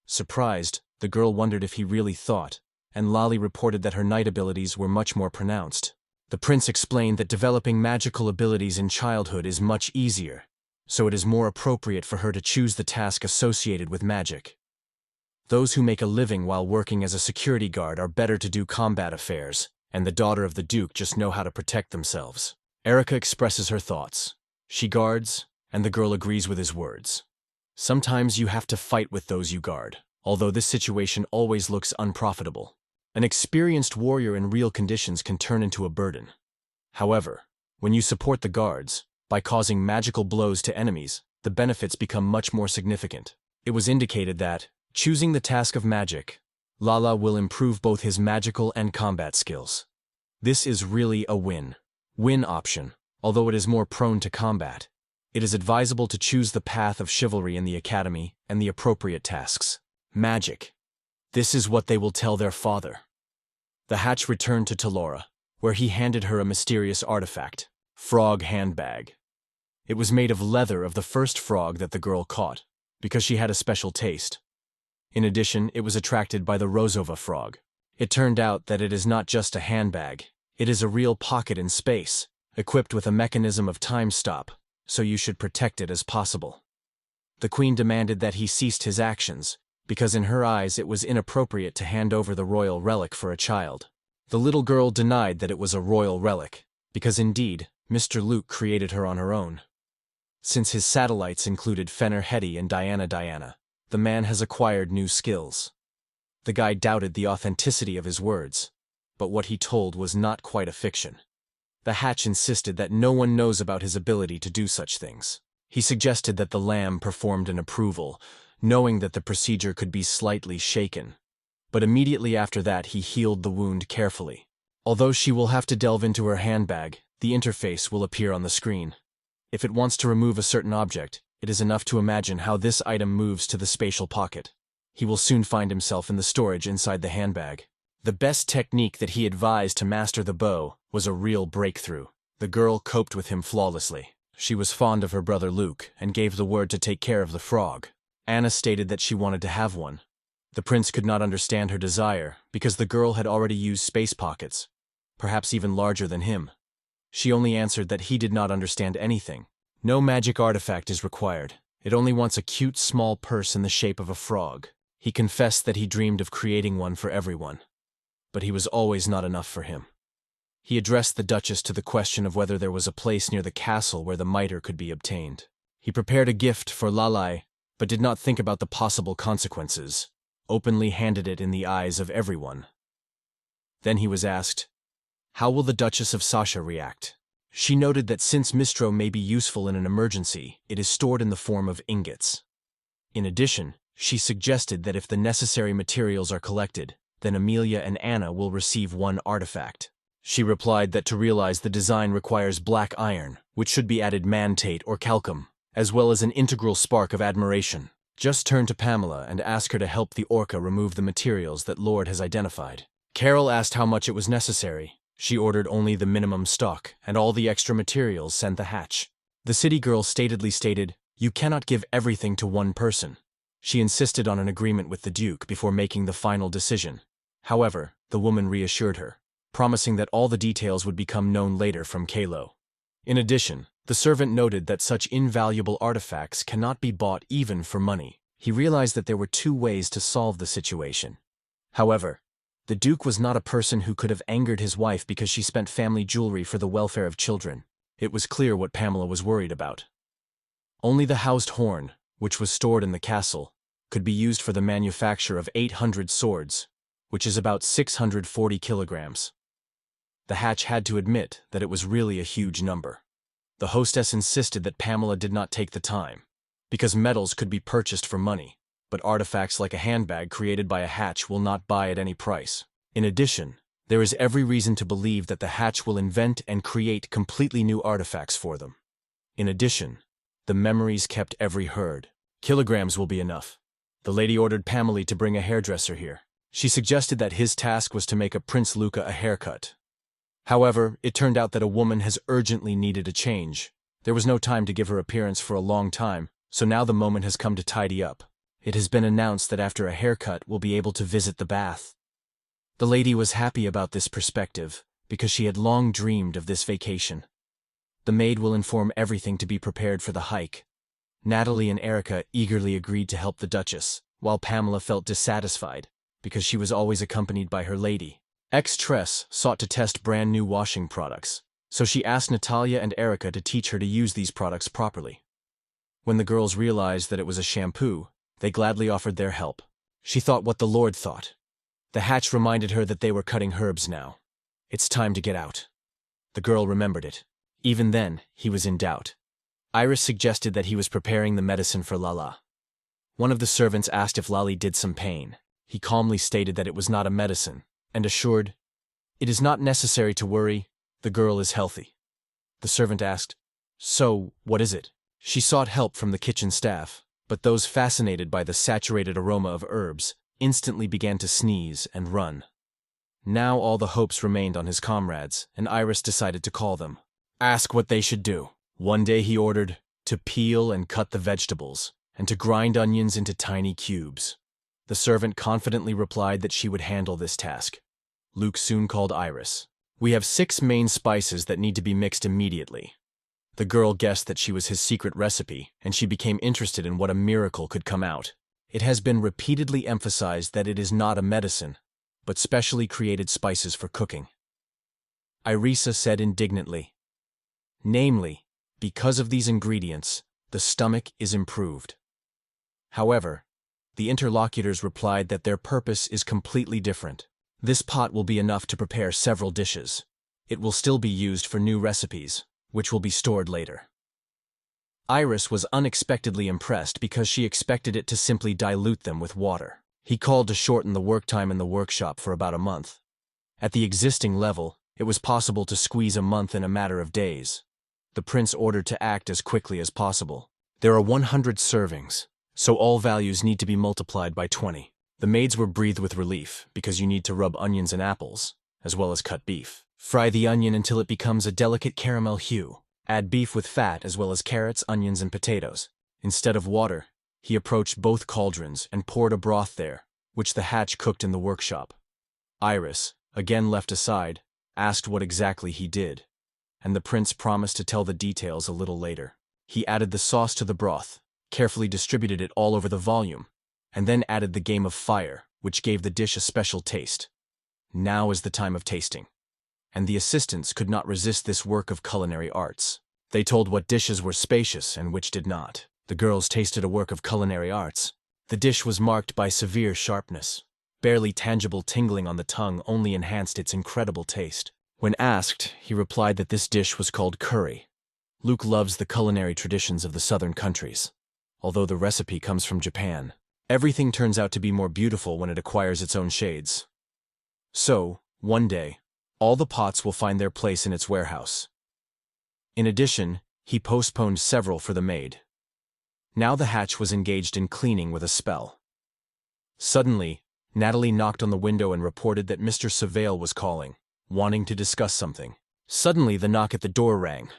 Surprised, the girl wondered if he really thought, and Lali reported that her night abilities were much more pronounced. The prince explained that developing magical abilities in childhood is much easier, so it is more appropriate for her to choose the task associated with magic. Those who make a living while working as a security guard are better to do combat affairs, and the daughter of the Duke just know how to protect themselves. Erica expresses her thoughts. She guards, and the girl agrees with his words. Sometimes you have to fight with those you guard, although this situation always looks unprofitable. An experienced warrior in real conditions can turn into a burden. However, when you support the guards, by causing magical blows to enemies, the benefits become much more significant. It was indicated that, choosing the task of magic, Lala will improve both his magical and combat skills. This is really a win option, although it is more prone to combat. It is advisable to choose the path of chivalry in the academy and the appropriate tasks. Magic. This is what they will tell their father. The Hatch returned to Talora, where he handed her a mysterious artifact, frog handbag. It was made of leather of the first frog that the girl caught, because she had a special taste. In addition, it was attracted by the Rozova frog. It turned out that it is not just a handbag, it is a real pocket in space, equipped with a mechanism of time stop, so you should protect it as possible. The queen demanded that he ceased his actions, because in her eyes it was inappropriate to hand over the royal relic for a child. The little girl denied that it was a royal relic, because indeed, Mr. Luke created her on her own. Since his satellites included Fenner Hetty and Diana, the man has acquired new skills. The guy doubted the authenticity of his words, but what he told was not quite a fiction. The Hatch insisted that no one knows about his ability to do such things. He suggested that the lamb performed an approval, knowing that the procedure could be slightly shaken. But immediately after that he healed the wound carefully. Although she will have to delve into her handbag, the interface will appear on the screen. If it wants to remove a certain object, it is enough to imagine how this item moves to the spatial pocket. He will soon find himself in the storage inside the handbag. The best technique that he advised to master the bow was a real breakthrough. The girl coped with him flawlessly. She was fond of her brother Luke and gave the word to take care of the frog. Anna stated that she wanted to have one. The prince could not understand her desire because the girl had already used space pockets, perhaps even larger than him. She only answered that he did not understand anything. No magic artifact is required. It only wants a cute small purse in the shape of a frog. He confessed that he dreamed of creating one for everyone. But he was always not enough for him. He addressed the Duchess to the question of whether there was a place near the castle where the mitre could be obtained. He prepared a gift for Lalai, but did not think about the possible consequences, openly handed it in the eyes of everyone. Then he was asked, how will the Duchess of Sasha react? She noted that since Mistro may be useful in an emergency, it is stored in the form of ingots. In addition, she suggested that if the necessary materials are collected, then Amelia and Anna will receive one artifact. She replied that to realize the design requires black iron, which should be added mantate or calcum, as well as an integral spark of admiration. Just turn to Pamela and ask her to help the Orca remove the materials that Lord has identified. Carol asked how much it was necessary. She ordered only the minimum stock, and all the extra materials sent the hatch. The city girl statedly stated, you cannot give everything to one person. She insisted on an agreement with the Duke before making the final decision. However, the woman reassured her, promising that all the details would become known later from Kalo. In addition, the servant noted that such invaluable artifacts cannot be bought even for money. He realized that there were two ways to solve the situation. However, the Duke was not a person who could have angered his wife because she spent family jewelry for the welfare of children. It was clear what Pamela was worried about. Only the housed horn, which was stored in the castle, could be used for the manufacture of 800 swords, which is about 640 kilograms. The hatch had to admit that it was really a huge number. The hostess insisted that Pamela did not take the time, because metals could be purchased for money, but artifacts like a handbag created by a hatch will not buy at any price. In addition, there is every reason to believe that the hatch will invent and create completely new artifacts for them. In addition, the memories kept every herd. Kilograms will be enough. The lady ordered Pamela to bring a hairdresser here. She suggested that his task was to make a Prince Luca a haircut. However, it turned out that a woman has urgently needed a change. There was no time to give her appearance for a long time, so now the moment has come to tidy up. It has been announced that after a haircut we'll be able to visit the bath. The lady was happy about this perspective, because she had long dreamed of this vacation. The maid will inform everything to be prepared for the hike. Natalie and Erica eagerly agreed to help the Duchess, while Pamela felt dissatisfied, because she was always accompanied by her lady. Ex-Tress sought to test brand new washing products, so she asked Natalia and Erica to teach her to use these products properly. When the girls realized that it was a shampoo, they gladly offered their help. She thought what the Lord thought. The hatch reminded her that they were cutting herbs now. It's time to get out. The girl remembered it. Even then, he was in doubt. Iris suggested that he was preparing the medicine for Lala. One of the servants asked if Lali did some pain. He calmly stated that it was not a medicine, and assured, "It is not necessary to worry, the girl is healthy." The servant asked, "So, what is it?" She sought help from the kitchen staff, but those fascinated by the saturated aroma of herbs instantly began to sneeze and run. Now all the hopes remained on his comrades, and Iris decided to call them. Ask what they should do. One day he ordered to peel and cut the vegetables, and to grind onions into tiny cubes. The servant confidently replied that she would handle this task. Luke soon called Iris. "We have 6 main spices that need to be mixed immediately." The girl guessed that she was his secret recipe, and she became interested in what a miracle could come out. It has been repeatedly emphasized that it is not a medicine, but specially created spices for cooking. Irisa said indignantly, "Namely, because of these ingredients, the stomach is improved." However, the interlocutors replied that their purpose is completely different. This pot will be enough to prepare several dishes. It will still be used for new recipes, which will be stored later. Iris was unexpectedly impressed because she expected it to simply dilute them with water. He called to shorten the work time in the workshop for about a month. At the existing level, it was possible to squeeze a month in a matter of days. The prince ordered to act as quickly as possible. There are 100 servings, so all values need to be multiplied by 20. The maids were breathed with relief because you need to rub onions and apples, as well as cut beef. Fry the onion until it becomes a delicate caramel hue. Add beef with fat as well as carrots, onions, and potatoes. Instead of water, he approached both cauldrons and poured a broth there, which the hatch cooked in the workshop. Iris, again left aside, asked what exactly he did, and the prince promised to tell the details a little later. He added the sauce to the broth, carefully distributed it all over the volume, and then added the game of fire, which gave the dish a special taste. Now is the time of tasting. And the assistants could not resist this work of culinary arts. They told what dishes were spacious and which did not. The girls tasted a work of culinary arts. The dish was marked by severe sharpness. Barely tangible tingling on the tongue only enhanced its incredible taste. When asked, he replied that this dish was called curry. Luke loves the culinary traditions of the southern countries. Although the recipe comes from Japan, everything turns out to be more beautiful when it acquires its own shades. So, one day, all the pots will find their place in its warehouse. In addition, he postponed several for the maid. Now the hatch was engaged in cleaning with a spell. Suddenly, Natalie knocked on the window and reported that Mr. Savale was calling, wanting to discuss something. Suddenly the knock at the door rang.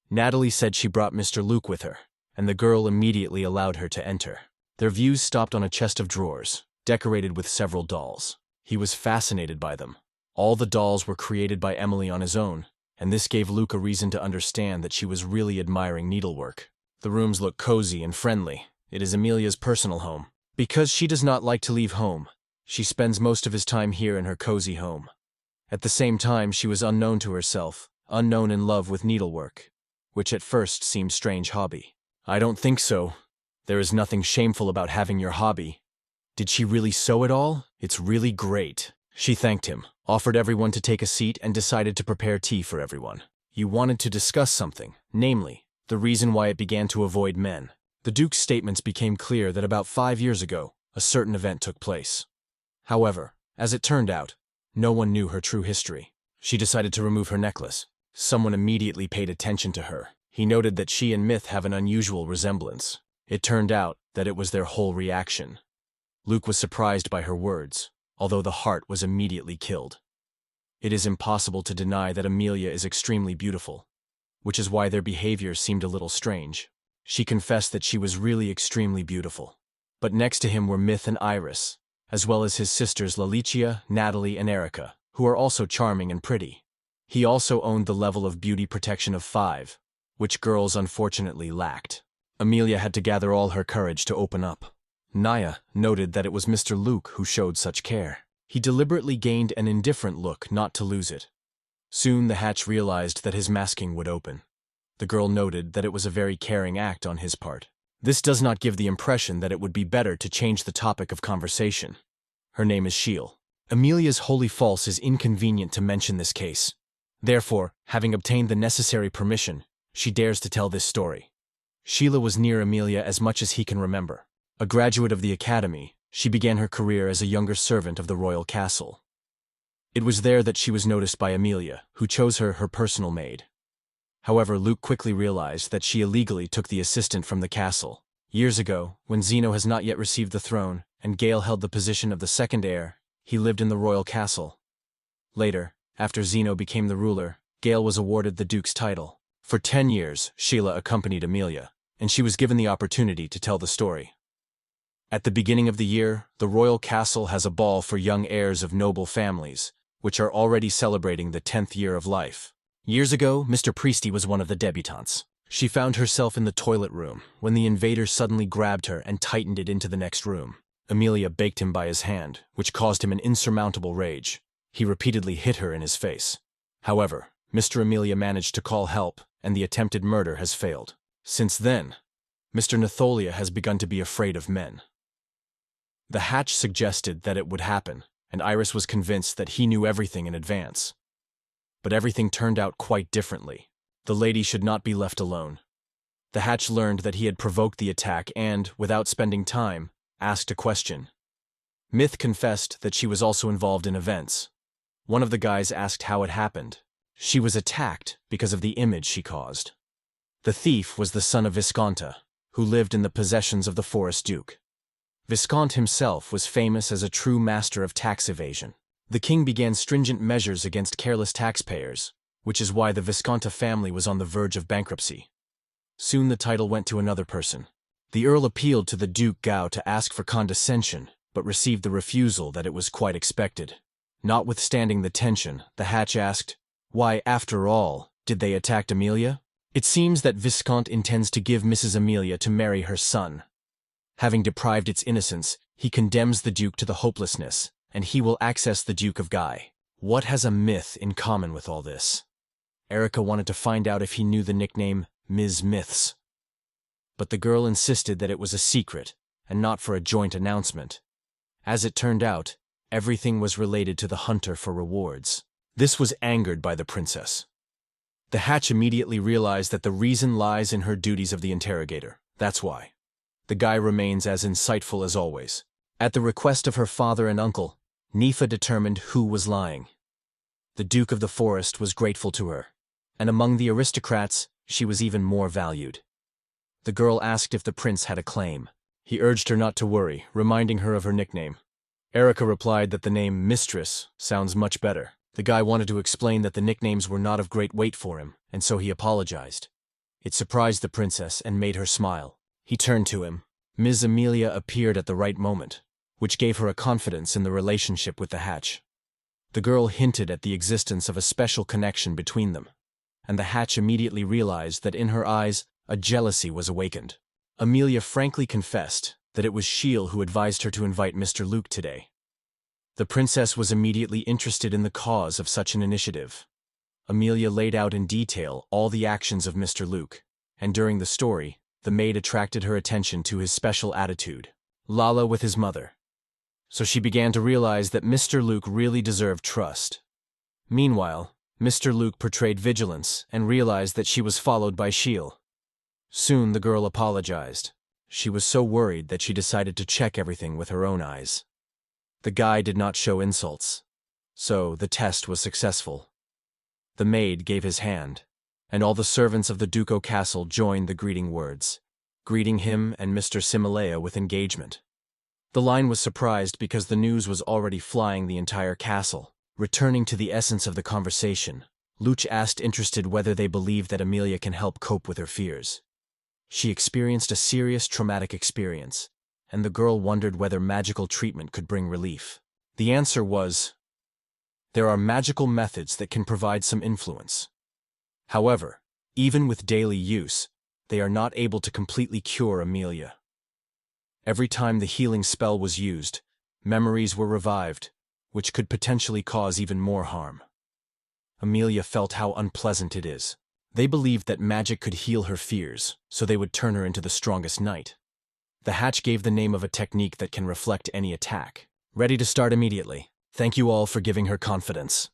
Natalie said she brought Mr. Luke with her, and the girl immediately allowed her to enter. Their views stopped on a chest of drawers, decorated with several dolls. He was fascinated by them. All the dolls were created by Emily on his own, and this gave Luke a reason to understand that she was really admiring needlework. The rooms look cozy and friendly. It is Amelia's personal home. Because she does not like to leave home, she spends most of his time here in her cozy home. At the same time, she was unknown to herself, unknown in love with needlework, which at first seemed strange hobby. I don't think so. There is nothing shameful about having your hobby. Did she really sew it all? It's really great. She thanked him, offered everyone to take a seat, and decided to prepare tea for everyone. You wanted to discuss something, namely, the reason why it began to avoid men. The Duke's statements became clear that about 5 years ago, a certain event took place. However, as it turned out, no one knew her true history. She decided to remove her necklace. Someone immediately paid attention to her. He noted that she and Myth have an unusual resemblance. It turned out that it was their whole reaction. Luke was surprised by her words, although the heart was immediately killed. It is impossible to deny that Amelia is extremely beautiful, which is why their behavior seemed a little strange. She confessed that she was really extremely beautiful. But next to him were Myth and Iris, as well as his sisters Lalicia, Natalie, and Erica, who are also charming and pretty. He also owned the level of beauty protection of 5, which girls unfortunately lacked. Amelia had to gather all her courage to open up. Naya noted that it was Mr. Luke who showed such care. He deliberately gained an indifferent look not to lose it. Soon the hatch realized that his masking would open. The girl noted that it was a very caring act on his part. This does not give the impression that it would be better to change the topic of conversation. Her name is Sheil. Amelia's holy false is inconvenient to mention this case. Therefore, having obtained the necessary permission, she dares to tell this story. Sheila was near Amelia as much as he can remember. A graduate of the academy, she began her career as a younger servant of the royal castle. It was there that she was noticed by Amelia, who chose her her personal maid. However, Luke quickly realized that she illegally took the assistant from the castle. Years ago, when Zeno has not yet received the throne, and Gale held the position of the second heir, he lived in the royal castle. Later, after Zeno became the ruler, Gale was awarded the duke's title. For 10 years, Sheila accompanied Amelia, and she was given the opportunity to tell the story. At the beginning of the year, the royal castle has a ball for young heirs of noble families, which are already celebrating the 10th year of life. Years ago, Mr. Priesty was one of the debutantes. She found herself in the toilet room when the invader suddenly grabbed her and tightened it into the next room. Amelia baked him by his hand, which caused him an insurmountable rage. He repeatedly hit her in his face. However, Mr. Amelia managed to call help, and the attempted murder has failed. Since then, Mr. Natholia has begun to be afraid of men. The hatch suggested that it would happen, and Iris was convinced that he knew everything in advance. But everything turned out quite differently. The lady should not be left alone. The hatch learned that he had provoked the attack and, without spending time, asked a question. Myth confessed that she was also involved in events. One of the guys asked how it happened. She was attacked because of the image she caused. The thief was the son of Visconta, who lived in the possessions of the Forest Duke. Viscount himself was famous as a true master of tax evasion. The king began stringent measures against careless taxpayers, which is why the Visconta family was on the verge of bankruptcy. Soon the title went to another person. The earl appealed to the Duke Gao to ask for condescension, but received the refusal that it was quite expected. Notwithstanding the tension, the hatch asked, why, after all, did they attack Amelia? It seems that Viscount intends to give Mrs. Amelia to marry her son. Having deprived its innocence, he condemns the Duke to the hopelessness, and he will access the Duke of Guy. What has a myth in common with all this? Erica wanted to find out if he knew the nickname Ms. Myths. But the girl insisted that it was a secret, and not for a joint announcement. As it turned out, everything was related to the hunter for rewards. This was angered by the princess. The hatch immediately realized that the reason lies in her duties of the interrogator. That's why. The guy remains as insightful as always. At the request of her father and uncle, Nifa determined who was lying. The Duke of the Forest was grateful to her, and among the aristocrats, she was even more valued. The girl asked if the prince had a claim. He urged her not to worry, reminding her of her nickname. Erica replied that the name Mistress sounds much better. The guy wanted to explain that the nicknames were not of great weight for him, and so he apologized. It surprised the princess and made her smile. He turned to him. Ms. Amelia appeared at the right moment, which gave her a confidence in the relationship with the hatch. The girl hinted at the existence of a special connection between them, and the hatch immediately realized that in her eyes, a jealousy was awakened. Amelia frankly confessed that it was Sheil who advised her to invite Mr. Luke today. The princess was immediately interested in the cause of such an initiative. Amelia laid out in detail all the actions of Mr. Luke, and during the story, the maid attracted her attention to his special attitude, Lala with his mother. So she began to realize that Mr. Luke really deserved trust. Meanwhile, Mr. Luke portrayed vigilance and realized that she was followed by Sheil. Soon the girl apologized. She was so worried that she decided to check everything with her own eyes. The guy did not show insults, so the test was successful. The maid gave his hand, and all the servants of the ducal castle joined the greeting words, greeting him and Mr. Simalea with engagement. The line was surprised because the news was already flying the entire castle. Returning to the essence of the conversation, Luch asked interested whether they believed that Amelia can help cope with her fears. She experienced a serious traumatic experience, and the girl wondered whether magical treatment could bring relief. The answer was, there are magical methods that can provide some influence. However, even with daily use, they are not able to completely cure Amelia. Every time the healing spell was used, memories were revived, which could potentially cause even more harm. Amelia felt how unpleasant it is. They believed that magic could heal her fears, so they would turn her into the strongest knight. The hatch gave the name of a technique that can reflect any attack. Ready to start immediately. Thank you all for giving her confidence.